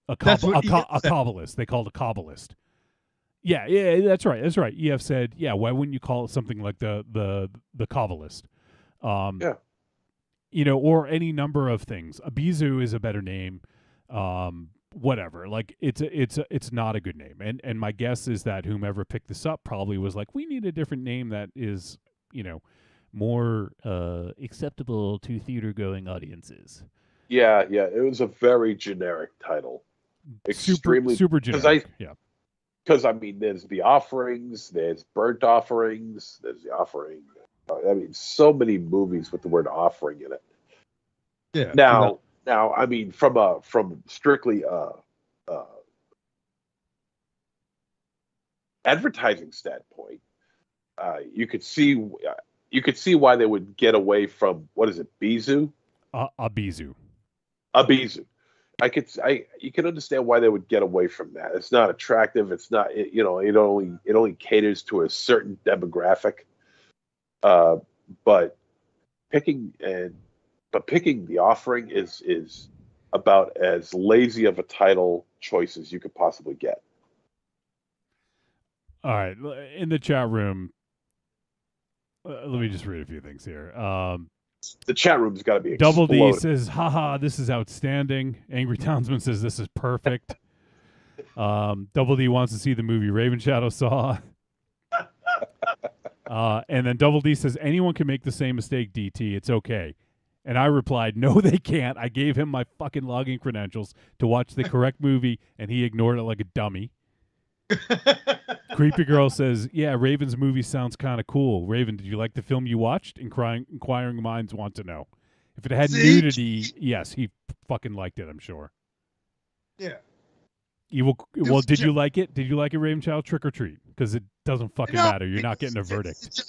A Kabbalist. They called a Kabbalist. Yeah, that's right. That's right. EF said, yeah, why wouldn't you call it something like the Kabbalist? Yeah. You know, or any number of things. Abizu is a better name. Whatever. Like it's not a good name. And my guess is that whomever picked this up probably was like, we need a different name that is, you know, more acceptable to theater going audiences. Yeah. It was a very generic title. Extremely super generic. Because I mean, there's the offerings, there's burnt offerings, there's the offering. I mean, so many movies with the word offering in it. Yeah. Now, I mean, from strictly advertising standpoint, you could see why they would get away from what is it, Bizu? Abizu. You can understand why they would get away from that. It's not attractive. It's not, it only caters to a certain demographic. But picking The Offering is about as lazy of a title choice as you could possibly get. All right, in the chat room, let me just read a few things here. The chat room's got to be Double exploded. D says, haha, this is outstanding. Angry Townsman says, this is perfect. Double D wants to see the movie Raven Shadow saw. And then Double D says, anyone can make the same mistake, DT. It's okay. And I replied, no, they can't. I gave him my fucking login credentials to watch the correct movie, and he ignored it like a dummy. Creepy Girl says, yeah, Raven's movie sounds kind of cool. Raven, did you like the film you watched? Inquiring minds want to know. If it had nudity, yes, he fucking liked it, I'm sure. Yeah. Well, did you like it? Did you like it, Raven Child? Trick or treat? Because it doesn't fucking matter. You're not getting a verdict.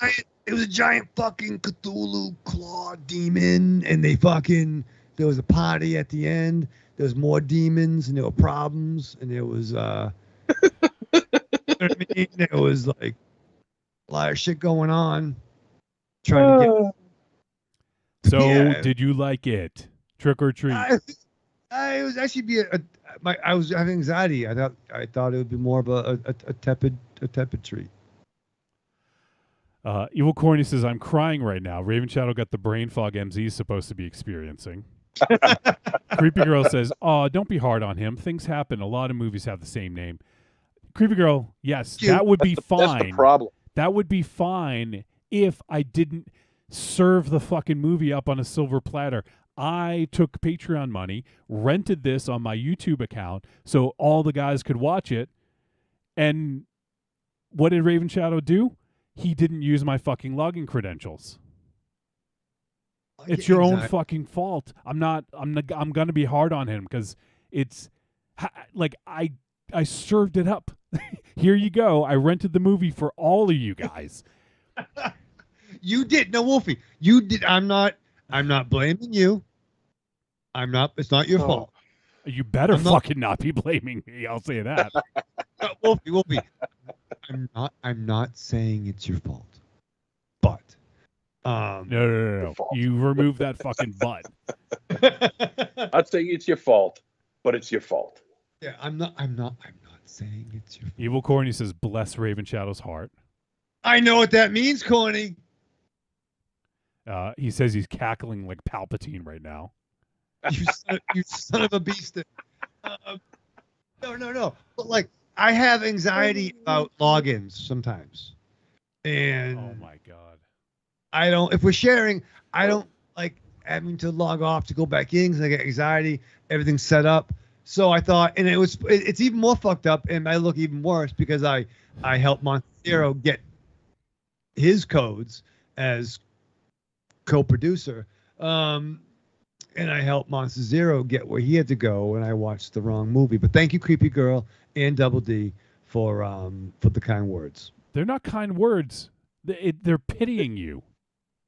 It was a giant fucking Cthulhu claw demon, and there was a party at the end. There was more demons, and there were problems, and there was you know what I mean? It was like a lot of shit going on. Trying to get. So, did you like it? Trick or treat? It was actually I was having anxiety. I thought it would be more of a tepid treat. Evil Corny says, I'm crying right now. Raven Shadow got the brain fog MZ is supposed to be experiencing. Creepy Girl says, oh, don't be hard on him. Things happen. A lot of movies have the same name. Creepy Girl, yes, that would be fine. That's the problem. That would be fine if I didn't serve the fucking movie up on a silver platter. I took Patreon money, rented this on my YouTube account so all the guys could watch it. And what did Raven Shadow do? He didn't use my fucking login credentials. It's your own fucking fault. I'm going to be hard on him because it's like I served it up. Here you go. I rented the movie for all of you guys. You did. No, Wolfie. You did. I'm not blaming you. It's not your fault. You better I'm not- fucking not be blaming me. I'll say that. Wolfie. I'm not saying it's your fault, but No. fault. You remove that fucking butt. I'd say it's your fault, but it's your fault. Yeah, I'm not saying it's your fault. Evil Corny says, "Bless Raven Shadow's heart." I know what that means, Corny. He says he's cackling like Palpatine right now. You son of a beast. No. But like, I have anxiety about logins sometimes, and Oh my god. I don't. If we're sharing, I don't like having to log off to go back in because I get anxiety. Everything's set up. So I thought, and it's even more fucked up, and I look even worse because I helped Monzero get his codes as co-producer, and I helped Monster Zero get where he had to go, and I watched the wrong movie. But thank you, Creepy Girl and Double D, for the kind words. They're not kind words. They're pitying you.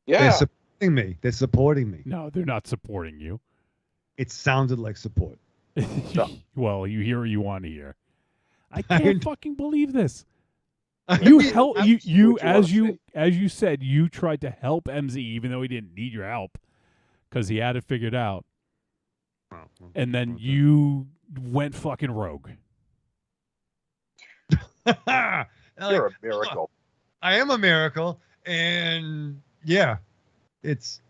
Yeah. They're supporting me. They're supporting me. No, they're not supporting you. It sounded like support. Well, you hear what you want to hear. I I can't know. fucking believe this. You help you what you as you said, you tried to help MZ even though he didn't need your help because he had it figured out. And then you went fucking rogue. You're a miracle. I am a miracle, and yeah, it's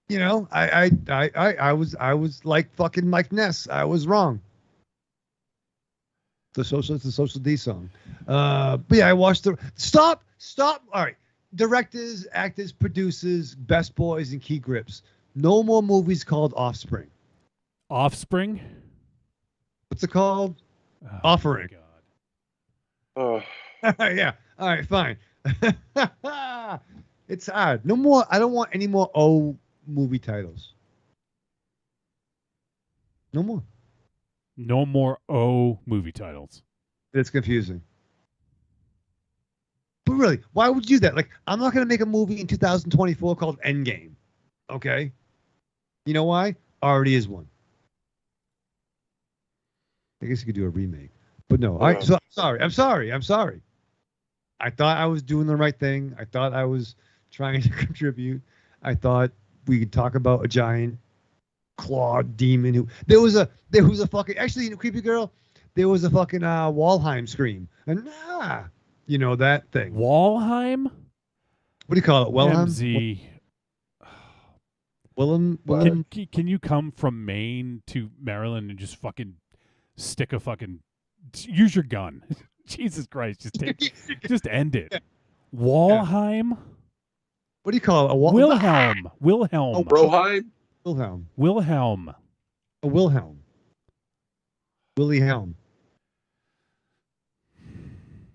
I was like fucking Mike Ness. I was wrong. It's the Social D song. But yeah, I watched the stop. All right, directors, actors, producers, best boys, and key grips. No more movies called Offspring. Offspring? What's it called? Oh, Offering. Oh, Yeah. All right. Fine. It's hard. No more. I don't want any more O movie titles. No more. No more O movie titles. It's confusing. But really, why would you do that? Like, I'm not going to make a movie in 2024 called Endgame. Okay? You know why? Already is one. I guess you could do a remake. But no. I'm sorry. I thought I was doing the right thing. I thought I was trying to contribute. I thought we could talk about a giant clawed demon who there was a fucking actually Creepy Girl, there was a fucking Walheim scream. And you know that thing. Walheim? What do you call it? Walheim? MZ. Willem? Can you come from Maine to Maryland and just fucking stick a fucking use your gun? Jesus Christ, just end it. Walheim? What do you call it? Wilhelm. Broheim? Wilhelm. A Wilhelm. Willie Helm.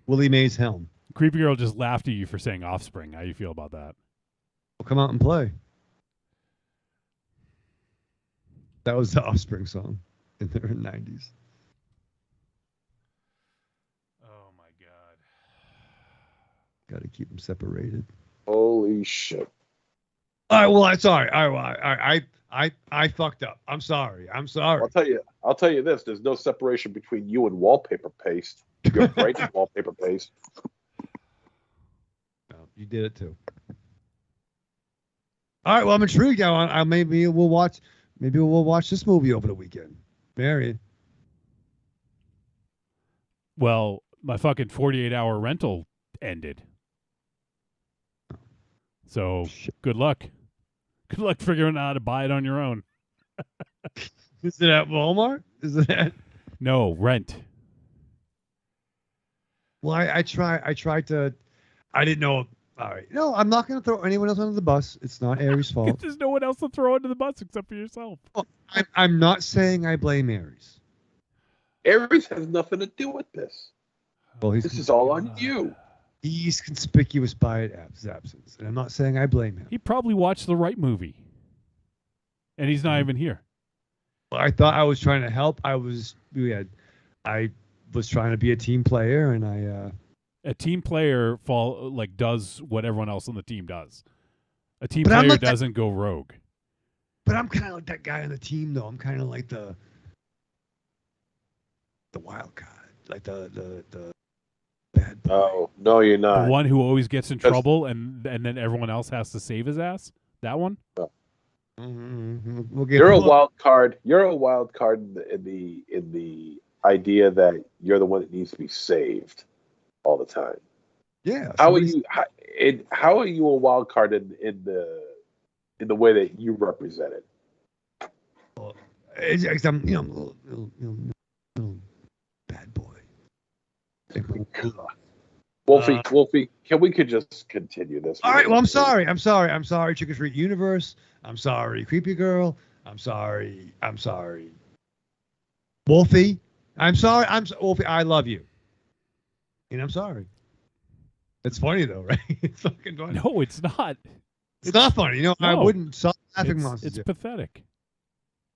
Willie Mays Helm. Creepy Girl just laughed at you for saying Offspring. How you feel about that? Well, come out and play. That was the Offspring song in the 90s. Oh my god. Got to keep them separated. Holy shit. All right, well, I'm sorry. I fucked up. I'm sorry. I'll tell you this. There's no separation between you and wallpaper paste. You're right in wallpaper paste. No, you did it too. All right, well, I'm intrigued now. Maybe we'll watch this movie over the weekend. Marion. Well, my fucking 48-hour rental ended. So good luck. Good luck figuring out how to buy it on your own. Is it at Walmart? Is it at? No, rent. Well, I tried to. I didn't know. All right. No, I'm not going to throw anyone else under the bus. It's not Aries' fault. There's no one else to throw under the bus except for yourself. I'm not saying I blame Aries. Aries has nothing to do with this. Well, this is all on you. He's conspicuous by his absence, and I'm not saying I blame him. He probably watched the right movie, and he's not even here. Well, I thought I was trying to help. I was trying to be a team player, and a team player does what everyone else on the team does. A team But I'm player like doesn't go rogue. But I'm kind of like that guy on the team, though. I'm kind of like the the wild card, like the bad boy. Oh no, you're The not. one who always gets in That's- trouble and then everyone else has to save his ass? That one? We'll get You're a wild card. You're a wild card in the idea that you're the one that needs to be saved all the time. Yeah. How are you? How are you a wild card in the way that you represent it? It's, I'm, I'm a little bad boy. Wolfie, could just continue this? All right. Well, I'm sorry. Trick or Treat Universe. I'm sorry, Creepy Girl. I'm sorry. Wolfie. I'm sorry. Wolfie. I love you. And I'm sorry. It's funny though, right? It's fucking funny. No, it's not. It's not funny. I No. wouldn't stop laughing monsters. It's pathetic.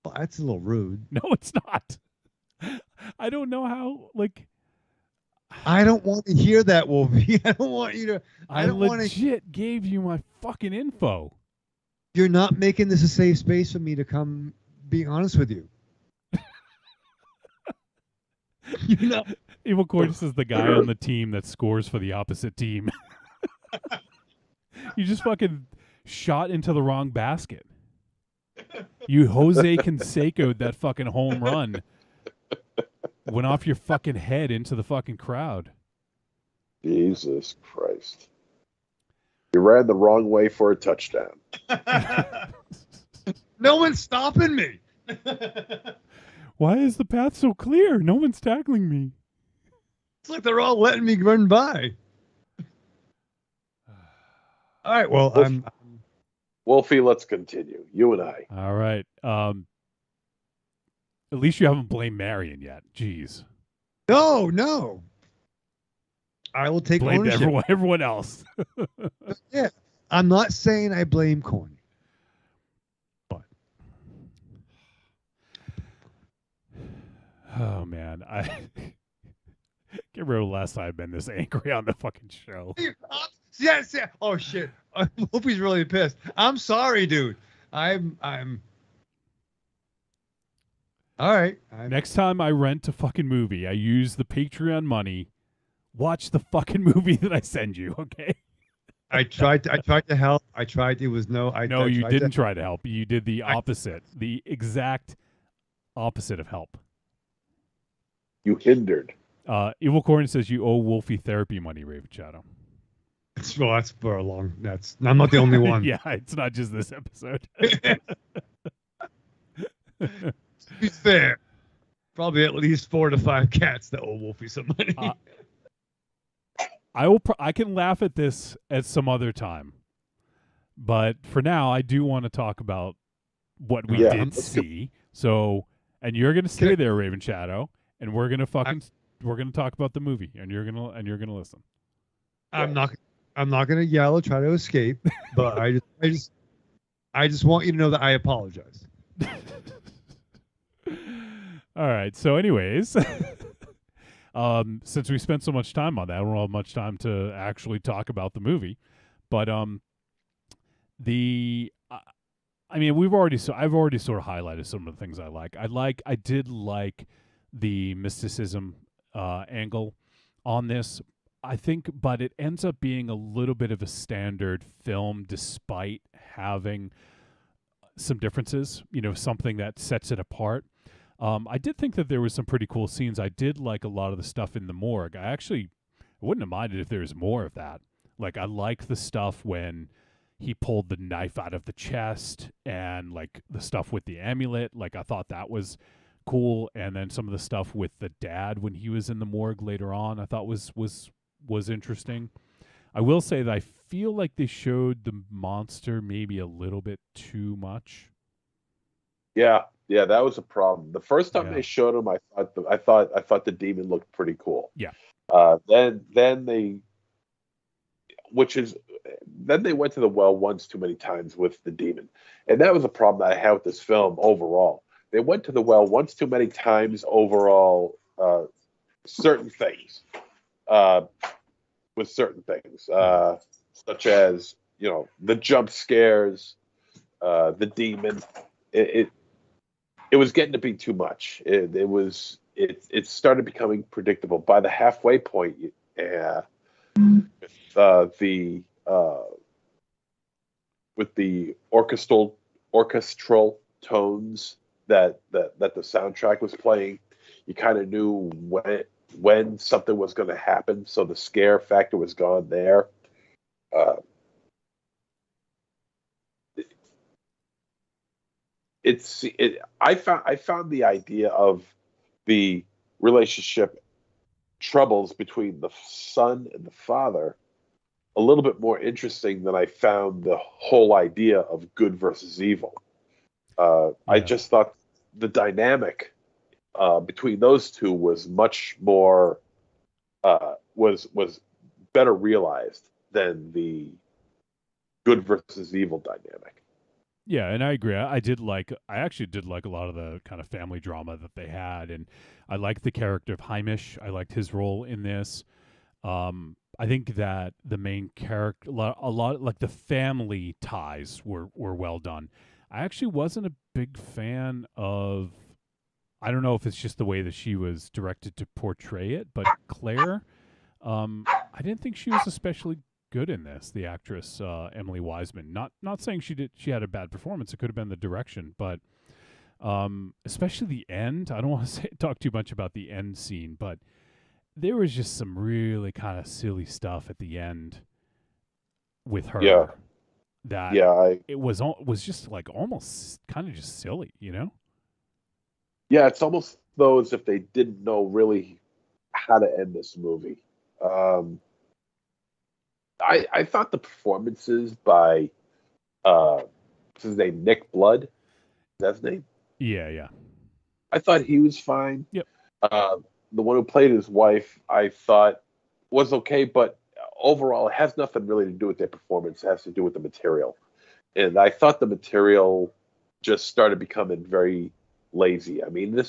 Well, that's a little rude. No, it's not. I don't know how, I don't want to hear that, Wolfie. I don't want you to. I don't want to. legit gave you my fucking info. You're not making this a safe space for me to come be honest with you. You're not. Evil Corpse is the guy on the team that scores for the opposite team. You just fucking shot into the wrong basket. You Jose Canseco'd that fucking home run. Went off your fucking head into the fucking crowd. Jesus Christ. You ran the wrong way for a touchdown. No one's stopping me. Why is the path so clear? No one's tackling me. It's like they're all letting me run by. All right, well, Wolfie, let's continue. You and I. All right. At least you haven't blamed Marion yet. Jeez. No. I will take Blame ownership. everyone else. Yeah. I'm not saying I blame Corny. But. Oh, man. I can't remember the last time I've been this angry on the fucking show. Yes. Oh, shit. I hope he's really pissed. I'm sorry, dude. I'm. All right. Next time I rent a fucking movie, I use the Patreon money. Watch the fucking movie that I send you, okay? I tried to help. It was no. No, you didn't try to help. You did the opposite. The exact opposite of help. You hindered. Evil Corn says you owe Wolfie therapy money, Raven Shadow. That's for a long. I'm not the only one. Yeah, it's not just this episode. To be fair, probably at least 4 to 5 cats that owe Wolfie some money. I can laugh at this at some other time, but for now, I do want to talk about what we did see. So, and you're gonna stay there, Raven Shadow, and we're gonna talk about the movie, and you're gonna listen. I'm not gonna yell or try to escape, but I just want you to know that I apologize. All right. So, anyways, since we spent so much time on that, I don't have much time to actually talk about the movie. But I mean, I've already sort of highlighted some of the things I like. I did like the mysticism angle on this. I think, but it ends up being a little bit of a standard film, despite having some differences. Something that sets it apart. I did think that there was some pretty cool scenes. I did like a lot of the stuff in the morgue. I wouldn't have minded if there was more of that. Like, I like the stuff when he pulled the knife out of the chest and, like, the stuff with the amulet. Like, I thought that was cool. And then some of the stuff with the dad when he was in the morgue later on, I thought was interesting. I will say that I feel like they showed the monster maybe a little bit too much. Yeah, that was a problem. The first time they showed him, I thought the demon looked pretty cool. Yeah. Then they went to the well once too many times with the demon, and that was a problem that I had with this film overall. They went to the well once too many times overall. Certain things, with certain things, such as the jump scares, the demon. It was getting to be too much. It was it started becoming predictable. By the halfway point, with the orchestral tones that the soundtrack was playing, you kind of knew when something was going to happen. So the scare factor was gone there. I found the idea of the relationship troubles between the son and the father a little bit more interesting than I found the whole idea of good versus evil. I just thought the dynamic between those two was much more was better realized than the good versus evil dynamic. Yeah, and I agree. I actually did like a lot of the kind of family drama that they had, and I liked the character of Hamish. I liked his role in this. I think that the main character, a lot like the family ties were well done. I actually wasn't a big fan of. I don't know if it's just the way that she was directed to portray it, but Claire, I didn't think she was especially good in this. The actress Emily Wiseman. Not saying she had a bad performance. It could have been the direction, but especially the end. I don't want to talk too much about the end scene, but there was just some really kind of silly stuff at the end with her. Yeah. It was just like almost kind of just silly, you know? Yeah, it's almost though as if they didn't know really how to end this movie. I thought the performances by what's his name, Nick Blood, is that his name? Yeah. I thought he was fine. Yep. The one who played his wife, I thought was okay, but overall, it has nothing really to do with their performance. It has to do with the material, and I thought the material just started becoming very lazy. I mean,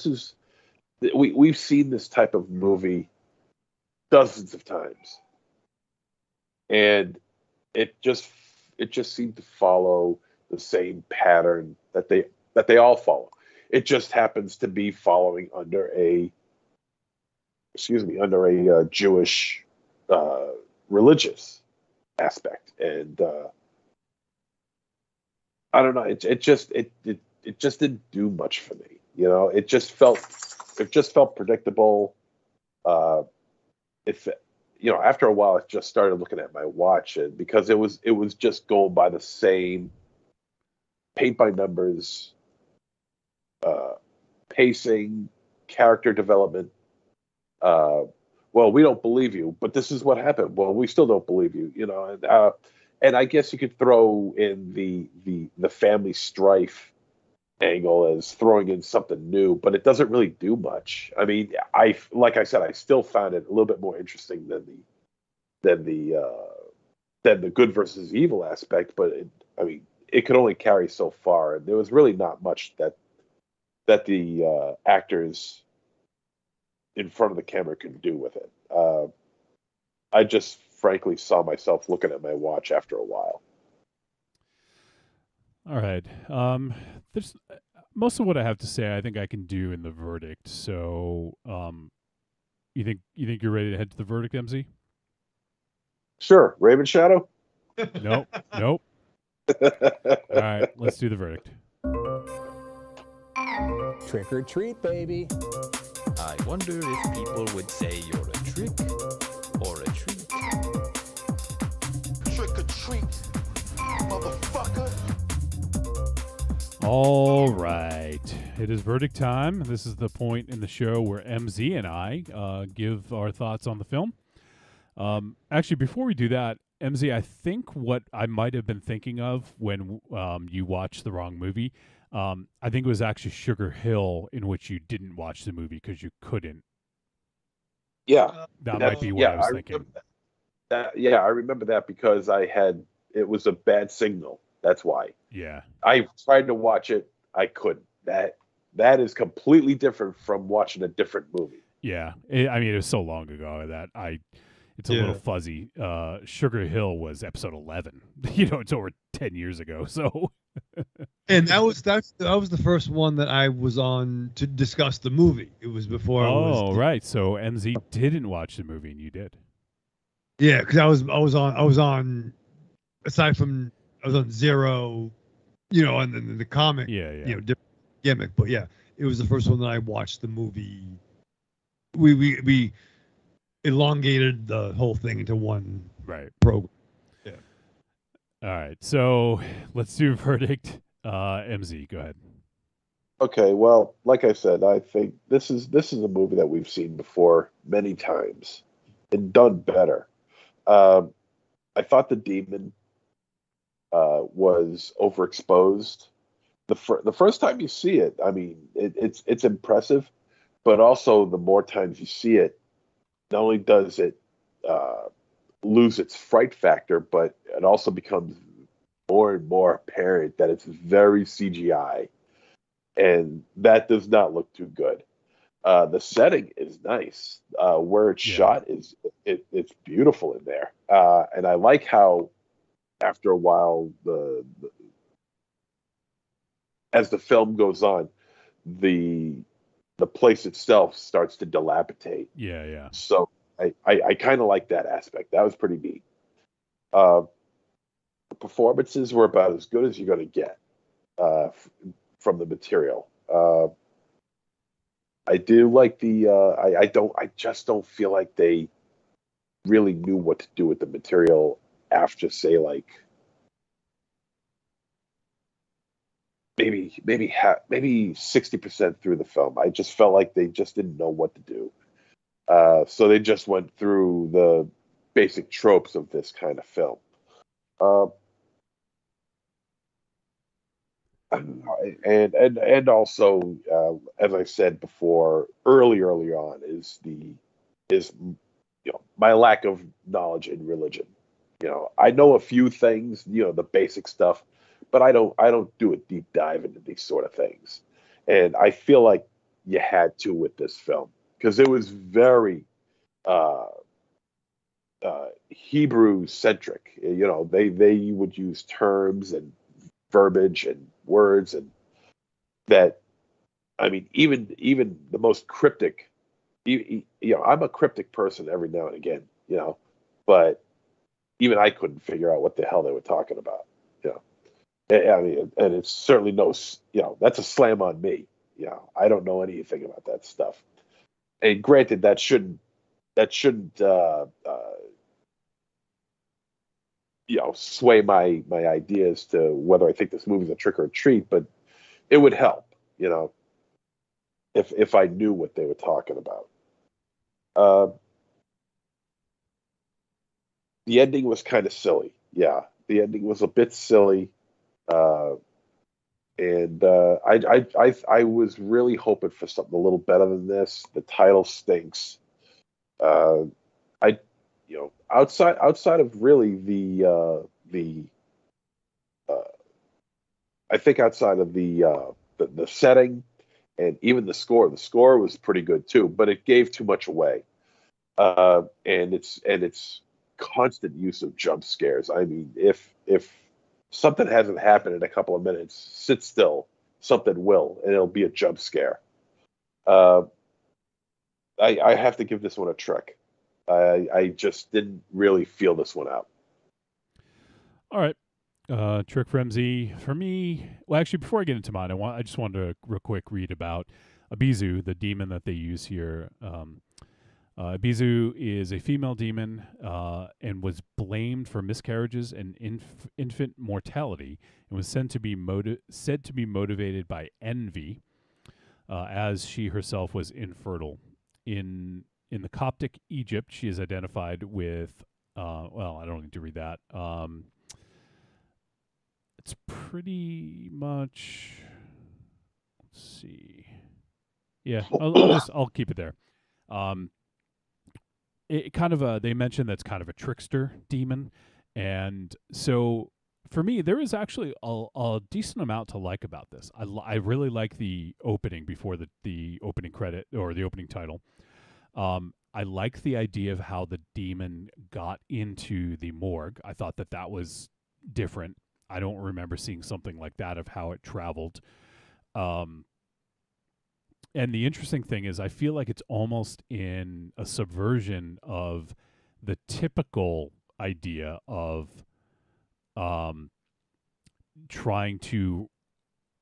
we've seen this type of movie dozens of times, and it just seemed to follow the same pattern that they all follow. It just happens to be following under a Jewish religious aspect, and I don't know. It just didn't do much for me. You know, it just felt predictable. After a while, I just started looking at my watch, and because it was just going by the same paint by numbers, pacing, character development. Well, we don't believe you, but this is what happened. Well, we still don't believe you, and I guess you could throw in the family strife angle as throwing in something new, but it doesn't really do much. I mean, like I said, I still found it a little bit more interesting than the good versus evil aspect, but it could only carry so far, and there was really not much that the actors in front of the camera could do with it. I just frankly saw myself looking at my watch after a while. All right. There's most of what I have to say I think I can do in the verdict. So, you think you're ready to head to the verdict, MZ? Sure. Raven Shadow? Nope. All right, let's do the verdict. Trick or treat, baby. I wonder if people would say you're a trick or a treat. Trick or treat, motherfucker. All right. It is verdict time. This is the point in the show where MZ and I give our thoughts on the film. Actually, before we do that, MZ, I think what I might have been thinking of when you watched the wrong movie, I think it was actually Sugar Hill, in which you didn't watch the movie because you couldn't. Yeah. That might be what I was thinking. I remember that because it was a bad signal. That's why. Yeah. I tried to watch it. I couldn't. That is completely different from watching a different movie. Yeah. It was so long ago that it's a little fuzzy. Sugar Hill was episode 11. It's over 10 years ago. So And that was the first one that I was on to discuss the movie. It was before it was. Oh, right. So MZ didn't watch the movie, and you did. Yeah, because I was on aside from I was on Zero, and then the comic, Yeah. different gimmick. But yeah, it was the first one that I watched the movie. We elongated the whole thing into one program. Yeah. All right. So let's do a verdict. MZ, go ahead. Okay, well, like I said, I think this is a movie that we've seen before many times and done better. I thought the demon was overexposed. The first time you see it, I mean, it's impressive, but also the more times you see it, not only does it lose its fright factor, but it also becomes more and more apparent that it's very CGI, and that does not look too good. The setting is nice. Where it's shot it's beautiful in there, and I like how after a while as the film goes on, the place itself starts to dilapidate. Yeah. So I kind of like that aspect. That was pretty neat. The performances were about as good as you're going to get from the material. I do like I just don't feel like they really knew what to do with the material after, say, like maybe 60% through the film. I just felt like they just didn't know what to do. So they just went through the basic tropes of this kind of film. And also, as I said before, early on is my lack of knowledge in religion. I know a few things, the basic stuff, but I don't do a deep dive into these sort of things. And I feel like you had to with this film because it was very Hebrew centric. They would use terms and verbiage and words and that. I mean, even the most cryptic. I'm a cryptic person every now and again. But even I couldn't figure out what the hell they were talking about. I mean, and it's certainly that's a slam on me. I don't know anything about that stuff. And granted, that shouldn't sway my ideas to whether I think this movie's a trick or a treat, but it would help, if I knew what they were talking about. The ending was kind of silly. Yeah, the ending was a bit silly, and I was really hoping for something a little better than this. The title stinks. Outside of really I think outside of the setting and even the score was pretty good too, but it gave too much away. And it's constant use of jump scares. I mean, if something hasn't happened in a couple of minutes, sit still, something will, and it'll be a jump scare. I have to give this one a trick. I just didn't really feel this one out. All right. Trick for MZ. For me, well, actually, before I get into mine, I just wanted to real quick read about Abizu, the demon that they use here. Abizu is a female demon and was blamed for miscarriages and infant mortality, and was said to be motivated by envy, as she herself was infertile. In the Coptic Egypt, she is identified with. Well, I don't need to read that. It's pretty much. Let's see. Yeah, I'll keep it there. It kind of they mentioned that's kind of a trickster demon, and so for me there is actually a decent amount to like about this. I really like the opening before the opening credit or the opening title. I like the idea of how the demon got into the morgue. I thought that was different. I don't remember seeing something like that of how it traveled. And the interesting thing is, I feel like it's almost in a subversion of the typical idea of trying to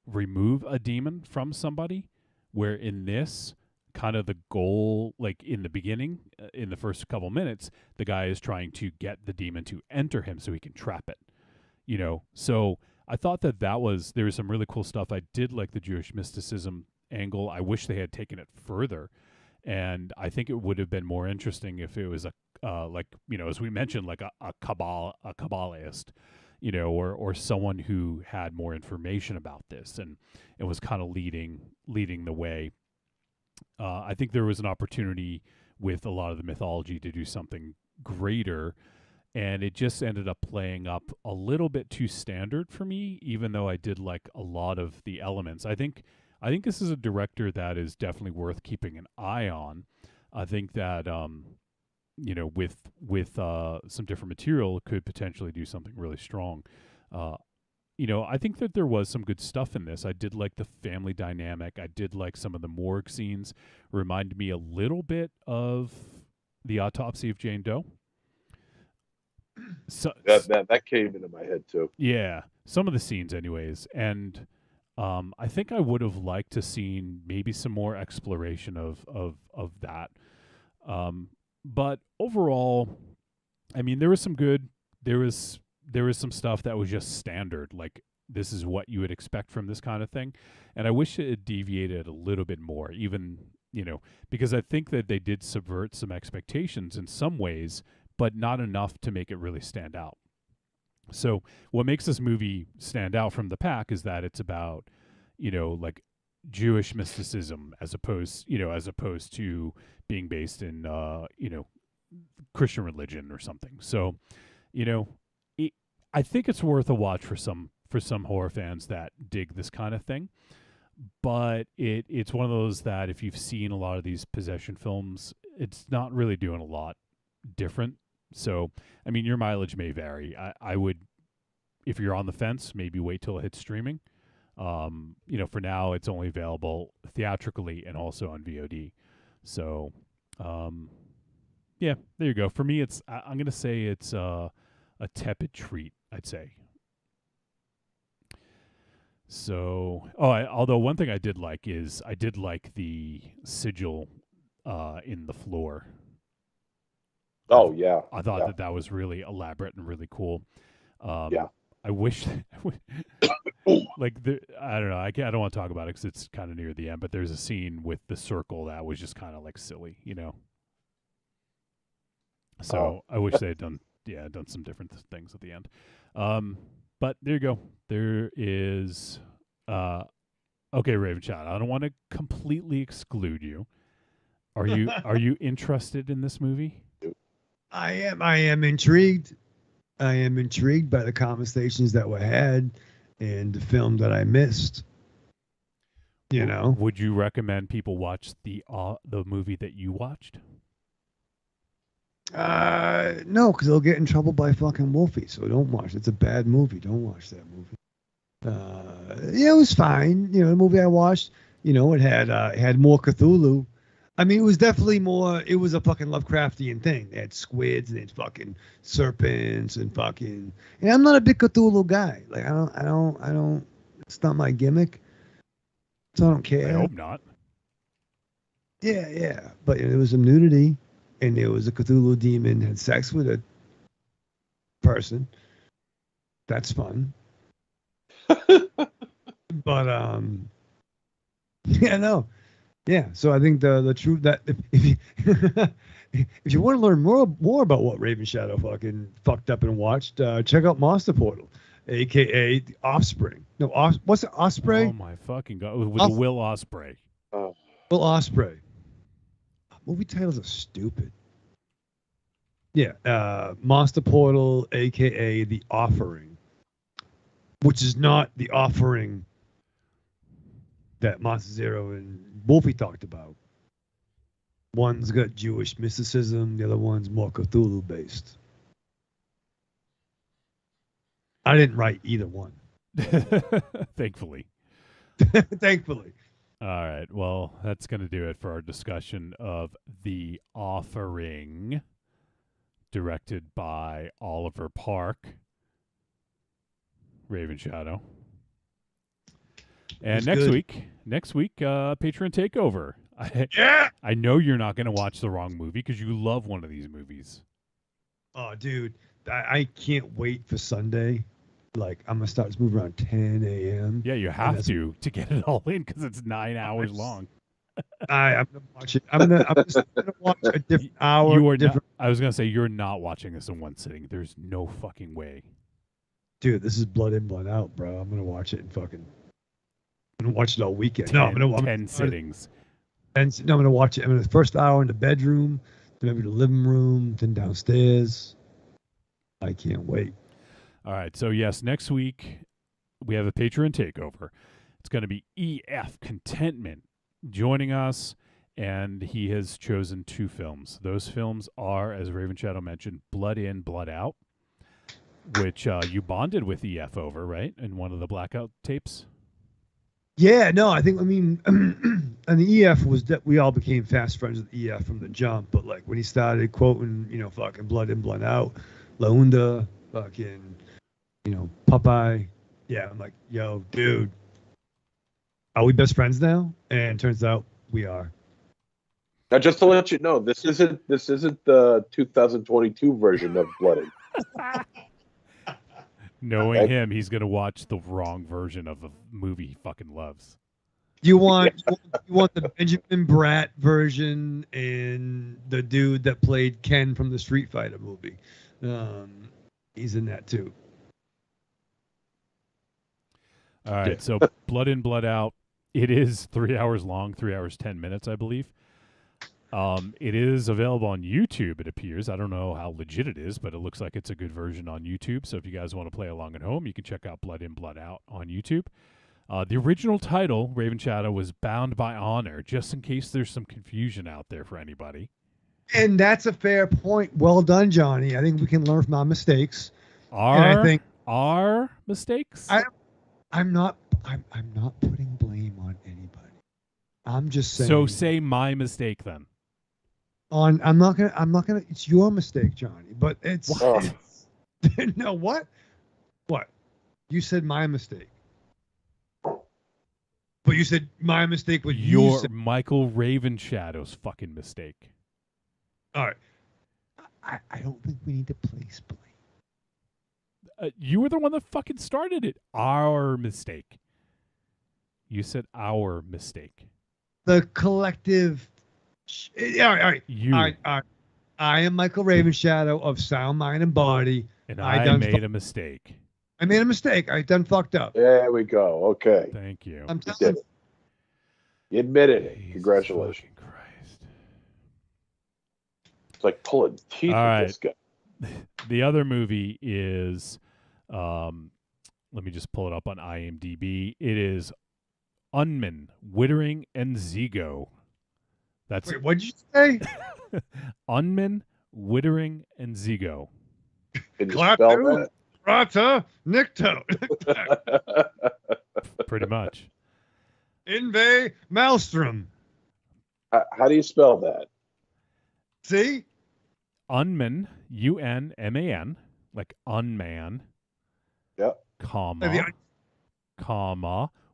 remove a demon from somebody, where in this, kind of the goal, like in the beginning, in the first couple minutes, the guy is trying to get the demon to enter him so he can trap it. So I thought that there was some really cool stuff. I did like the Jewish mysticism angle. I wish they had taken it further, and I think it would have been more interesting if it was as we mentioned, like a Kabbalist, or someone who had more information about this and was kind of leading the way. I think there was an opportunity with a lot of the mythology to do something greater, and it just ended up playing up a little bit too standard for me, even though I did like a lot of the elements. I think this is a director that is definitely worth keeping an eye on. I think that with some different material, could potentially do something really strong. I think that there was some good stuff in this. I did like the family dynamic. I did like some of the morgue scenes. Reminded me a little bit of The Autopsy of Jane Doe. So that came into my head too. Yeah, some of the scenes, anyways, and I think I would have liked to seen maybe some more exploration of that. But overall, I mean, there was some good. There was some stuff that was just standard, like this is what you would expect from this kind of thing. And I wish it had deviated a little bit more, even, because I think that they did subvert some expectations in some ways, but not enough to make it really stand out. So what makes this movie stand out from the pack is that it's about, like Jewish mysticism as opposed to being based in, Christian religion or something. So, I think it's worth a watch for some horror fans that dig this kind of thing. But it's one of those that if you've seen a lot of these possession films, it's not really doing a lot different. So, I mean, your mileage may vary. I would, if you're on the fence, maybe wait till it hits streaming. For now, it's only available theatrically and also on VOD. So, yeah, there you go. For me, I'm going to say it's a tepid treat, I'd say. So, although one thing I did like is I did like the sigil in the floor. Oh yeah, I thought that was really elaborate and really cool. Yeah, I wish, like, I don't know. I don't want to talk about it because it's kind of near the end. But there's a scene with the circle that was just kind of like silly, So I wish they had done some different things at the end. But there you go. There is, okay, Raven Shot. I don't want to completely exclude you. Are you interested in this movie? I am intrigued. I am intrigued by the conversations that were had and the film that I missed. Would you recommend people watch the movie that you watched? No, because they'll get in trouble by fucking Wolfie. So don't watch. It's a bad movie. Don't watch that movie. It was fine. The movie I watched, it had more Cthulhu. I mean, it was definitely more. It was a fucking Lovecraftian thing. They had squids and they had fucking serpents and fucking. And I'm not a big Cthulhu guy. Like I don't. It's not my gimmick. So I don't care. I hope not. Yeah. But there was some nudity, and there was a Cthulhu demon had sex with a person. That's fun. But yeah, no. Yeah, so I think the truth that if you if you want to learn more about what Raven Shadow fucking fucked up and watched, check out Monster Portal, aka The Offspring. No, what's it? Osprey? Oh my fucking god! With Will Ospreay. Oh. Will Ospreay. Movie titles are stupid. Yeah, Monster Portal, aka The Offering, which is not the offering that Monster Zero and Wolfie talked about. One's got Jewish mysticism, the other one's more Cthulhu based. I didn't write either one. Thankfully. Thankfully. All right. Well, that's going to do it for our discussion of The Offering, directed by Oliver Park, Raven Shadow. And next week, Patreon Takeover. I know you're not going to watch the wrong movie because you love one of these movies. Oh, dude, I can't wait for Sunday. Like, I'm gonna start this movie around 10 a.m. Yeah, you have to get it all in because it's 9 hours long. I'm gonna watch it. I'm just gonna watch a different hour. You are different. I was gonna say you're not watching this in one sitting. There's no fucking way. Dude, this is blood in, blood out, bro. I'm gonna watch it and fucking. I'm gonna watch it all weekend. 10 sittings. No, I'm gonna watch it. I'm in the first hour in the bedroom, then maybe the living room, then downstairs. I can't wait. All right. So, yes, next week we have a Patreon takeover. It's going to be EF Contentment joining us, and he has chosen 2 films. Those films are, as Raven Shadow mentioned, Blood In, Blood Out, which you bonded with EF over, right? In one of the Blackout tapes? Yeah, no, I mean, and the EF was that we all became fast friends with EF from the jump, but like when he started quoting, fucking Blood In, Blood Out, Launda, fucking, Popeye. Yeah, I'm like, yo, dude, are we best friends now? And turns out we are. Now, just to let you know, this isn't the 2022 version of Blooded. Knowing him, he's going to watch the wrong version of a movie he fucking loves. You want the Benjamin Bratt version and the dude that played Ken from the Street Fighter movie. He's in that too. All right, so Blood In, Blood Out. It is 3 hours long, 3 hours 10 minutes, I believe. It is available on YouTube, it appears. I don't know how legit it is, but it looks like it's a good version on YouTube. So if you guys want to play along at home, you can check out Blood In, Blood Out on YouTube. The original title, Raven Shadow, was Bound by Honor, just in case there's some confusion out there for anybody. And that's a fair point. Well done, Johnny. I think we can learn from our mistakes. Our mistakes? I'm not putting blame on anybody. I'm just saying. So say my mistake then. I'm not gonna. It's your mistake, Johnny. But it's no what? What? You said my mistake. But you said my mistake was your Michael Raven Shadow's fucking mistake. All right. I don't think we need to place blame. You were the one that fucking started it. Our mistake. You said our mistake. The collective. All right. I am Michael Raven Shadow of Sound, Mind, and Body. And I made a mistake. I made a mistake. I done fucked up. There we go. Okay. Thank you. I'm telling you. You admitted it. Congratulations. Christ. It's like pulling teeth with this guy. The other movie is, let me just pull it up on IMDb. It is Unman, Wittering, and Zigo. That's Wait, what'd you say? Unman, Wittering, and Zigo. Can you spell that? Rata, Nicto. Pretty much. Inve Maelstrom. How do you spell that? See? Unman, UNMAN, like unman. Yep. Comma,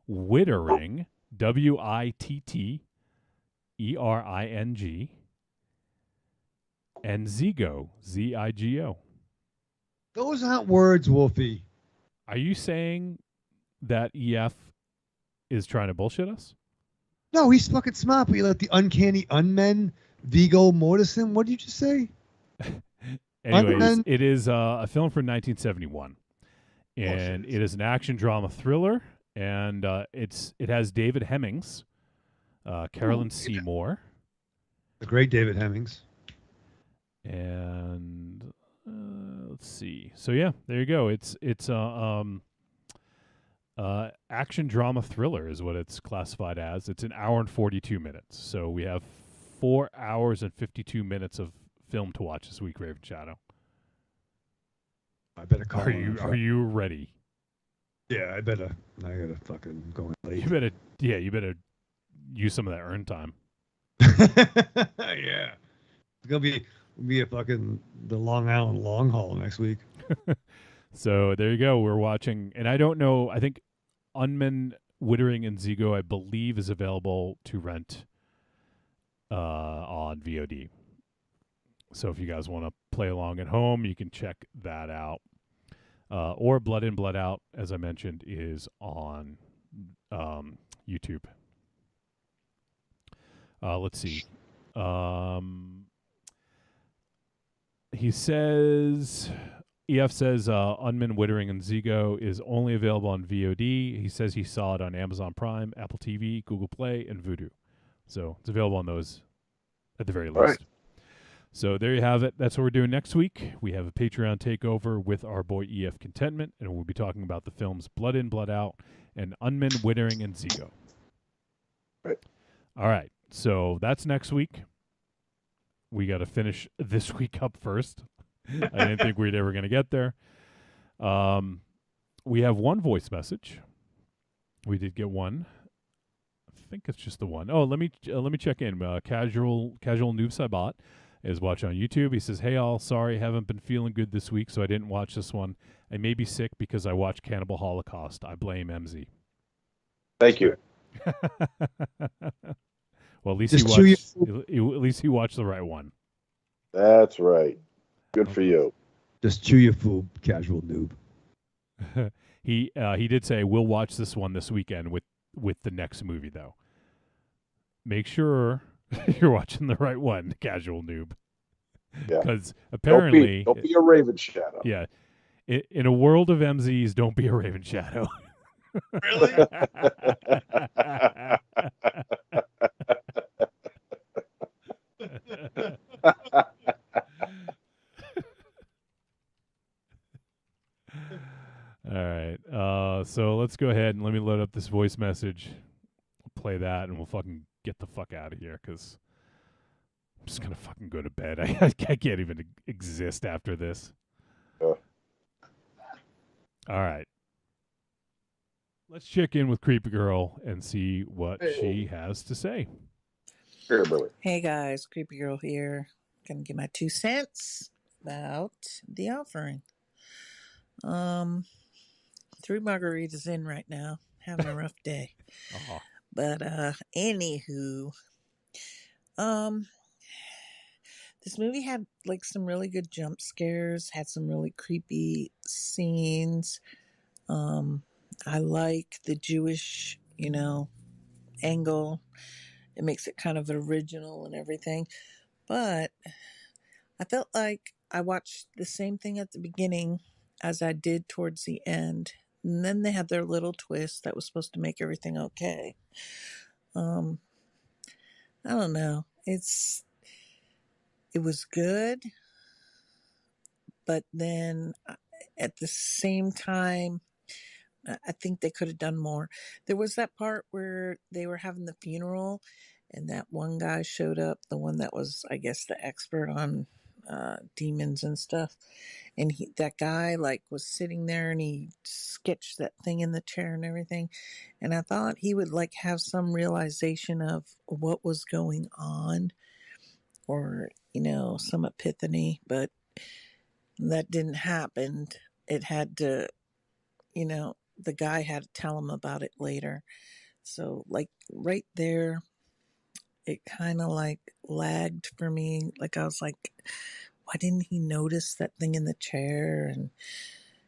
Wittering, WITTERING, and Zigo, ZIGO. Those aren't words, Wolfie. Are you saying that EF is trying to bullshit us? No, he's fucking smart, but you let the uncanny unmen, Vigo Mortensen. What did you just say? Anyways, it is a film from 1971. And it is an action drama thriller. And it has David Hemmings, Carolyn Seymour. The great David Hemmings. And let's see. So yeah, there you go. It's action drama thriller is what it's classified as. It's an hour and 42 minutes. So we have 4 hours and 52 minutes of film to watch this week, Raven Shadow. I better call. Are you ready? Yeah, I gotta fucking go in late. You better use some of that earn time. Yeah, it's gonna be a fucking the Long Island long haul next week. So there you go. We're watching, and I don't know. I think Unman, Wittering, and Zigo, I believe, is available to rent on VOD. So if you guys want to play along at home, you can check that out. Or Blood In, Blood Out, as I mentioned, is on YouTube. Let's see. He says, EF says, Unman, Wittering, and Zigo is only available on VOD. He says he saw it on Amazon Prime, Apple TV, Google Play, and Vudu. So it's available on those at the very least. Right. So there you have it. That's what we're doing next week. We have a Patreon takeover with our boy EF Contentment, and we'll be talking about the films Blood In, Blood Out, and Unman, Wittering, and Zigo. Right. All right. So that's next week. We got to finish this week up first. I didn't think we'd ever going to get there. We have one voice message. We did get one. I think it's just the one. Oh, let me check in. Casual Noob Sabat is watching on YouTube. He says, "Hey all, sorry, haven't been feeling good this week, so I didn't watch this one. I may be sick because I watched Cannibal Holocaust. I blame MZ." Thank you. Well, at least he watched the right one. That's right. Good for you. Just chew your food, casual noob. He did say we'll watch this one this weekend with the next movie though. Make sure you're watching the right one, casual noob. Yeah. Because apparently don't be a Raven Shadow. Yeah. In a world of MZs, don't be a Raven Shadow. Really? All right. So let's go ahead and let me load up this voice message. We'll play that, and we'll fucking get the fuck out of here because I'm just gonna fucking go to bed. I can't even exist after this. All right. Let's check in with Creepy Girl and see what she has to say. Here, Billy. Hey guys, Creepy Girl here. Gonna give my 2 cents about The Offering. 3 margaritas in right now. Having a rough day. Uh-huh. But anywho, this movie had like some really good jump scares, had some really creepy scenes. I like the Jewish, angle. It makes it kind of original and everything. But I felt like I watched the same thing at the beginning as I did towards the end. And then they had their little twist that was supposed to make everything okay. I don't know. It was good. But then at the same time, I think they could have done more. There was that part where they were having the funeral and that one guy showed up, the one that was, I guess, the expert on demons and stuff. And that guy was sitting there and he sketched that thing in the chair and everything. And I thought he would have some realization of what was going on or, some epiphany, but that didn't happen. It had to, the guy had to tell him about it later. So right there, it kind of lagged for me. I was like, why didn't he notice that thing in the chair? And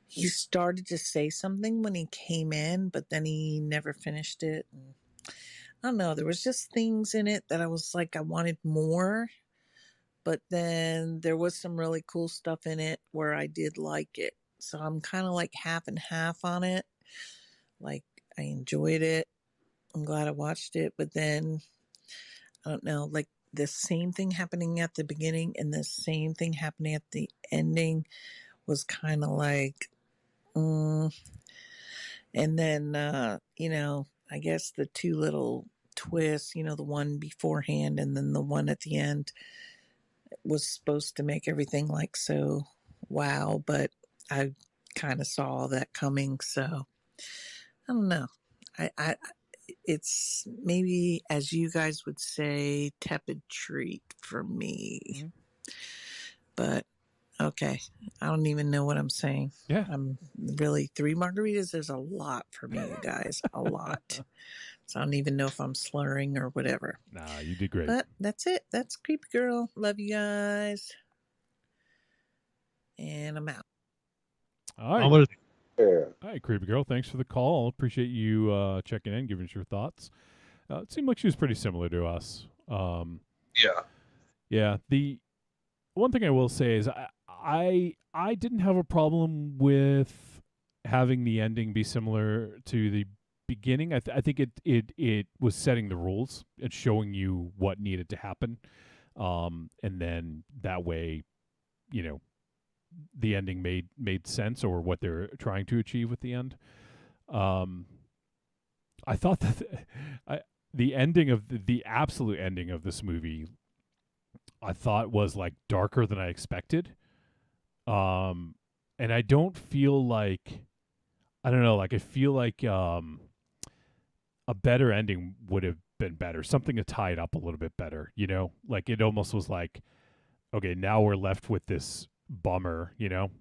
he started to say something when he came in, but then he never finished it. And I don't know. There was just things in it that I was like, I wanted more. But then there was some really cool stuff in it where I did like it. So I'm kind of half and half on it. I enjoyed it. I'm glad I watched it. But then, I don't know, the same thing happening at the beginning and the same thing happening at the ending was kind of And then, I guess the 2 little twists, the one beforehand and then the one at the end was supposed to make everything so wow. But I kind of saw all that coming, so I don't know. I it's maybe, as you guys would say, tepid treat for me. But okay, I don't even know what I'm saying. Yeah. I'm really 3 margaritas is a lot for me, you guys, a lot. So I don't even know if I'm slurring or whatever. Nah, you did great. But that's it. That's Creepy Girl. Love you guys. And I'm out. All right. what Yeah. All right, Creepy Girl. Thanks for the call. Appreciate you checking in, giving us your thoughts. It seemed like she was pretty similar to us. Yeah. Yeah. The one thing I will say is I didn't have a problem with having the ending be similar to the beginning. I think it was setting the rules and showing you what needed to happen, and then that way, you know, the ending made sense, or what they're trying to achieve with the end. I thought that the ending of the absolute ending of this movie, I thought was like darker than I expected. And I don't feel like, I don't know, like I feel like a better ending would have been better. Something to tie it up a little bit better, you know? Like it almost was like, okay, now we're left with this bummer, you know?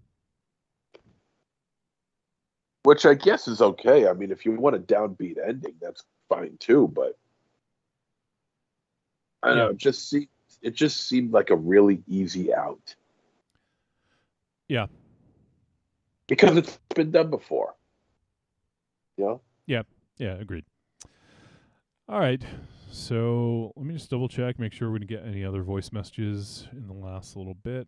Which I guess is okay. I mean, if you want a downbeat ending, that's fine too. But I don't know. It just seemed like a really easy out. Yeah. Because it's been done before. You know? Yeah. Yeah. Agreed. All right. So let me just double check, make sure we didn't get any other voice messages in the last little bit.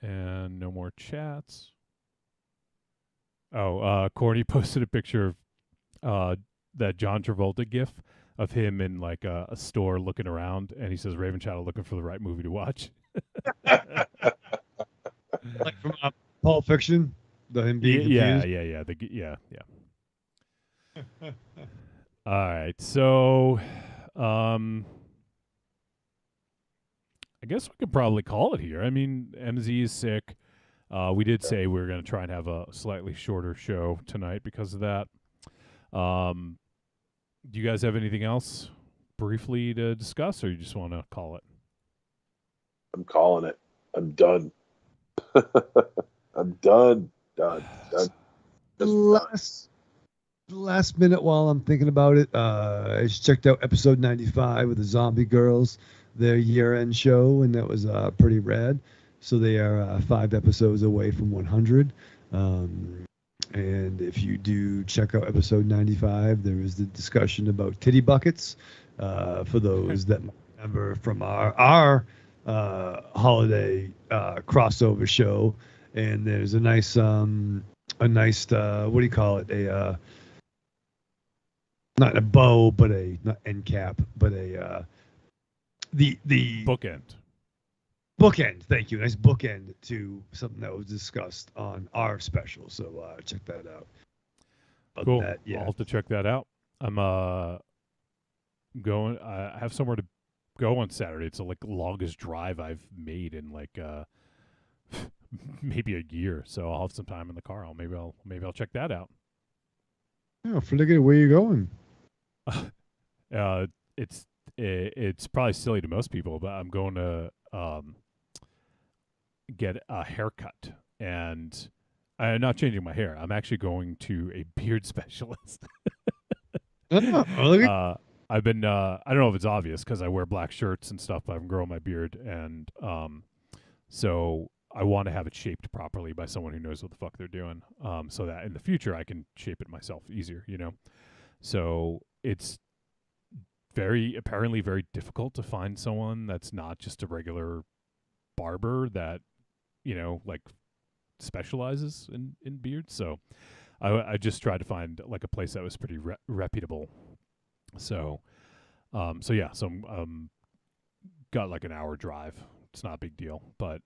And no more chats. Oh, Corny posted a picture of that John Travolta gif of him in like a store looking around, and he says Raven Shadow looking for the right movie to watch. Like from Pulp Fiction, him being confused. Yeah. All right, so I guess we could probably call it here. I mean, MZ is sick. We did say we were going to try and have a slightly shorter show tonight because of that. Do you guys have anything else briefly to discuss, or you just want to call it? I'm calling it. I'm done. I'm done. Done. Last minute while I'm thinking about it, I just checked out episode 95 with the Zombie Girls, their year-end show, and that was pretty rad. So they are 5 episodes away from 100. And if you do check out episode 95, there is the discussion about titty buckets for those that might remember from our holiday crossover show. And there's a nice what do you call it? Not a bow, but not end cap, but the bookend. Thank you. Nice bookend to something that was discussed on our special. So check that out. Cool. I'll have to check that out. I'm going. I have somewhere to go on Saturday. It's the longest drive I've made in maybe a year. So I'll have some time in the car. Maybe I'll check that out. Yeah, forget where you going. It's probably silly to most people, but I'm going to get a haircut, and I'm not changing my hair. I'm actually going to a beard specialist. I've been I don't know if it's obvious because I wear black shirts and stuff, but I've been growing my beard, and so I want to have it shaped properly by someone who knows what the fuck they're doing, so that in the future I can shape it myself easier, you know. So it's apparently very difficult to find someone that's not just a regular barber that, you know, like specializes in beards. So I just tried to find like a place that was pretty reputable. So yeah, so got like an hour drive. It's not a big deal, but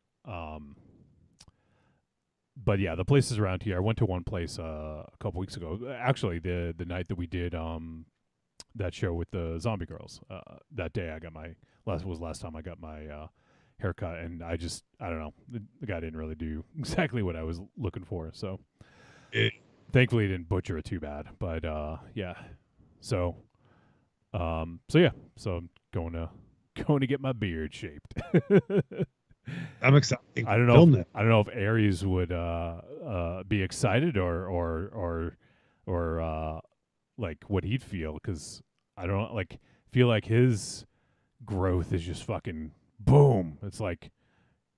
yeah, the places around here. I went to one place a couple weeks ago. Actually, the night that we did that show with the Zombie Girls. That day I got last time I got my haircut, and I don't know. The guy didn't really do exactly what I was looking for. So thankfully, he didn't butcher it too bad. But yeah. So I'm going to get my beard shaped. I'm excited. I don't know. I don't know if Aries would be excited or like what he'd feel, because I don't like feel like his growth is just fucking boom. It's like,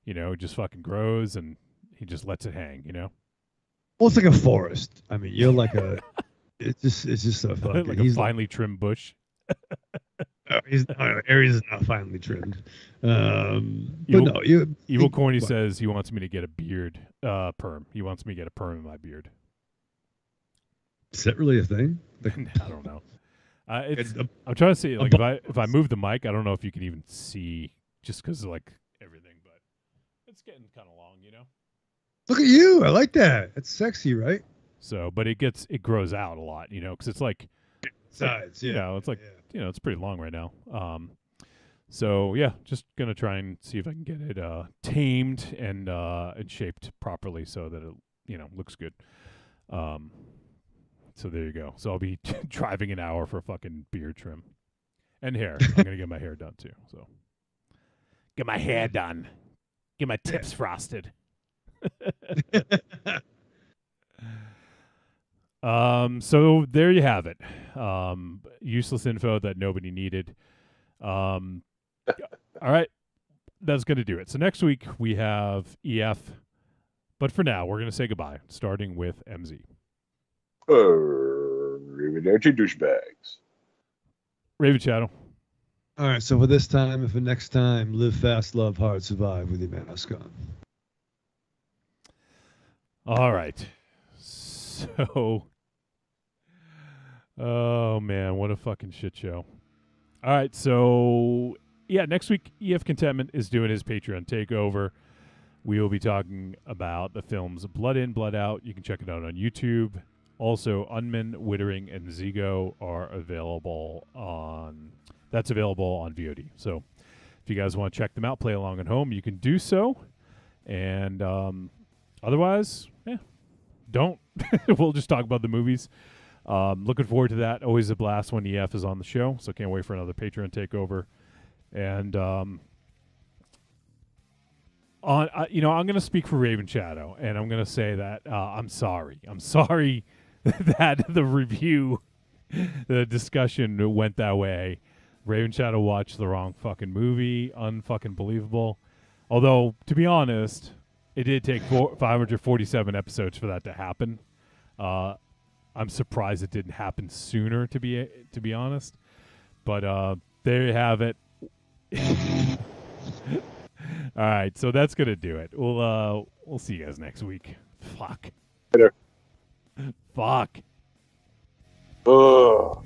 it just fucking grows and he just lets it hang. Well, it's like a forest. I mean, you're like a. It's just a fucking. Like a finely trimmed bush. Aries is not finely trimmed. Evil Corny says he wants me to get a beard perm. He wants me to get a perm in my beard. Is that really a thing? I don't know. I'm trying to see, like, if I move the mic, I don't know if you can even see, just because of like everything, but it's getting kind of long, Look at you! I like that. It's sexy, right? So, but it grows out a lot, because it's like sides, it's pretty long right now. So yeah, just gonna try and see if I can get it tamed and shaped properly so that it looks good. So there you go. So I'll be driving an hour for fucking beard trim and hair. I'm gonna get my hair done too. So get my hair done, get my tips frosted. So there you have it. Useless info that nobody needed. All right, that's going to do it. So next week we have EF, but for now we're going to say goodbye, starting with MZ. Arrivederci, douchebags. Raven Shadow. All right, so for this time and for next time, live fast, love hard, survive with your mask on. All right. So, oh man, what a fucking shit show. All right, so yeah, next week EF Contentment is doing his Patreon takeover. We will be talking about the films Blood In, Blood Out. You can check it out on YouTube. Also, Unman, Wittering, and Zigo are available on VOD. So if you guys want to check them out, play along at home, you can do so. And otherwise, don't. We'll just talk about the movies. Looking forward to that. Always a blast when EF is on the show, so can't wait for another Patreon takeover. And I'm going to speak for Raven Shadow, and I'm going to say that I'm sorry. I'm sorry that the review, the discussion went that way. Raven Shadow watched the wrong fucking movie. Unfucking believable. Although, to be honest, it did take 547 episodes for that to happen. I'm surprised it didn't happen sooner, to be honest. But there you have it. All right, so that's gonna do it. We'll see you guys next week. Fuck. Later. Fuck. Ugh.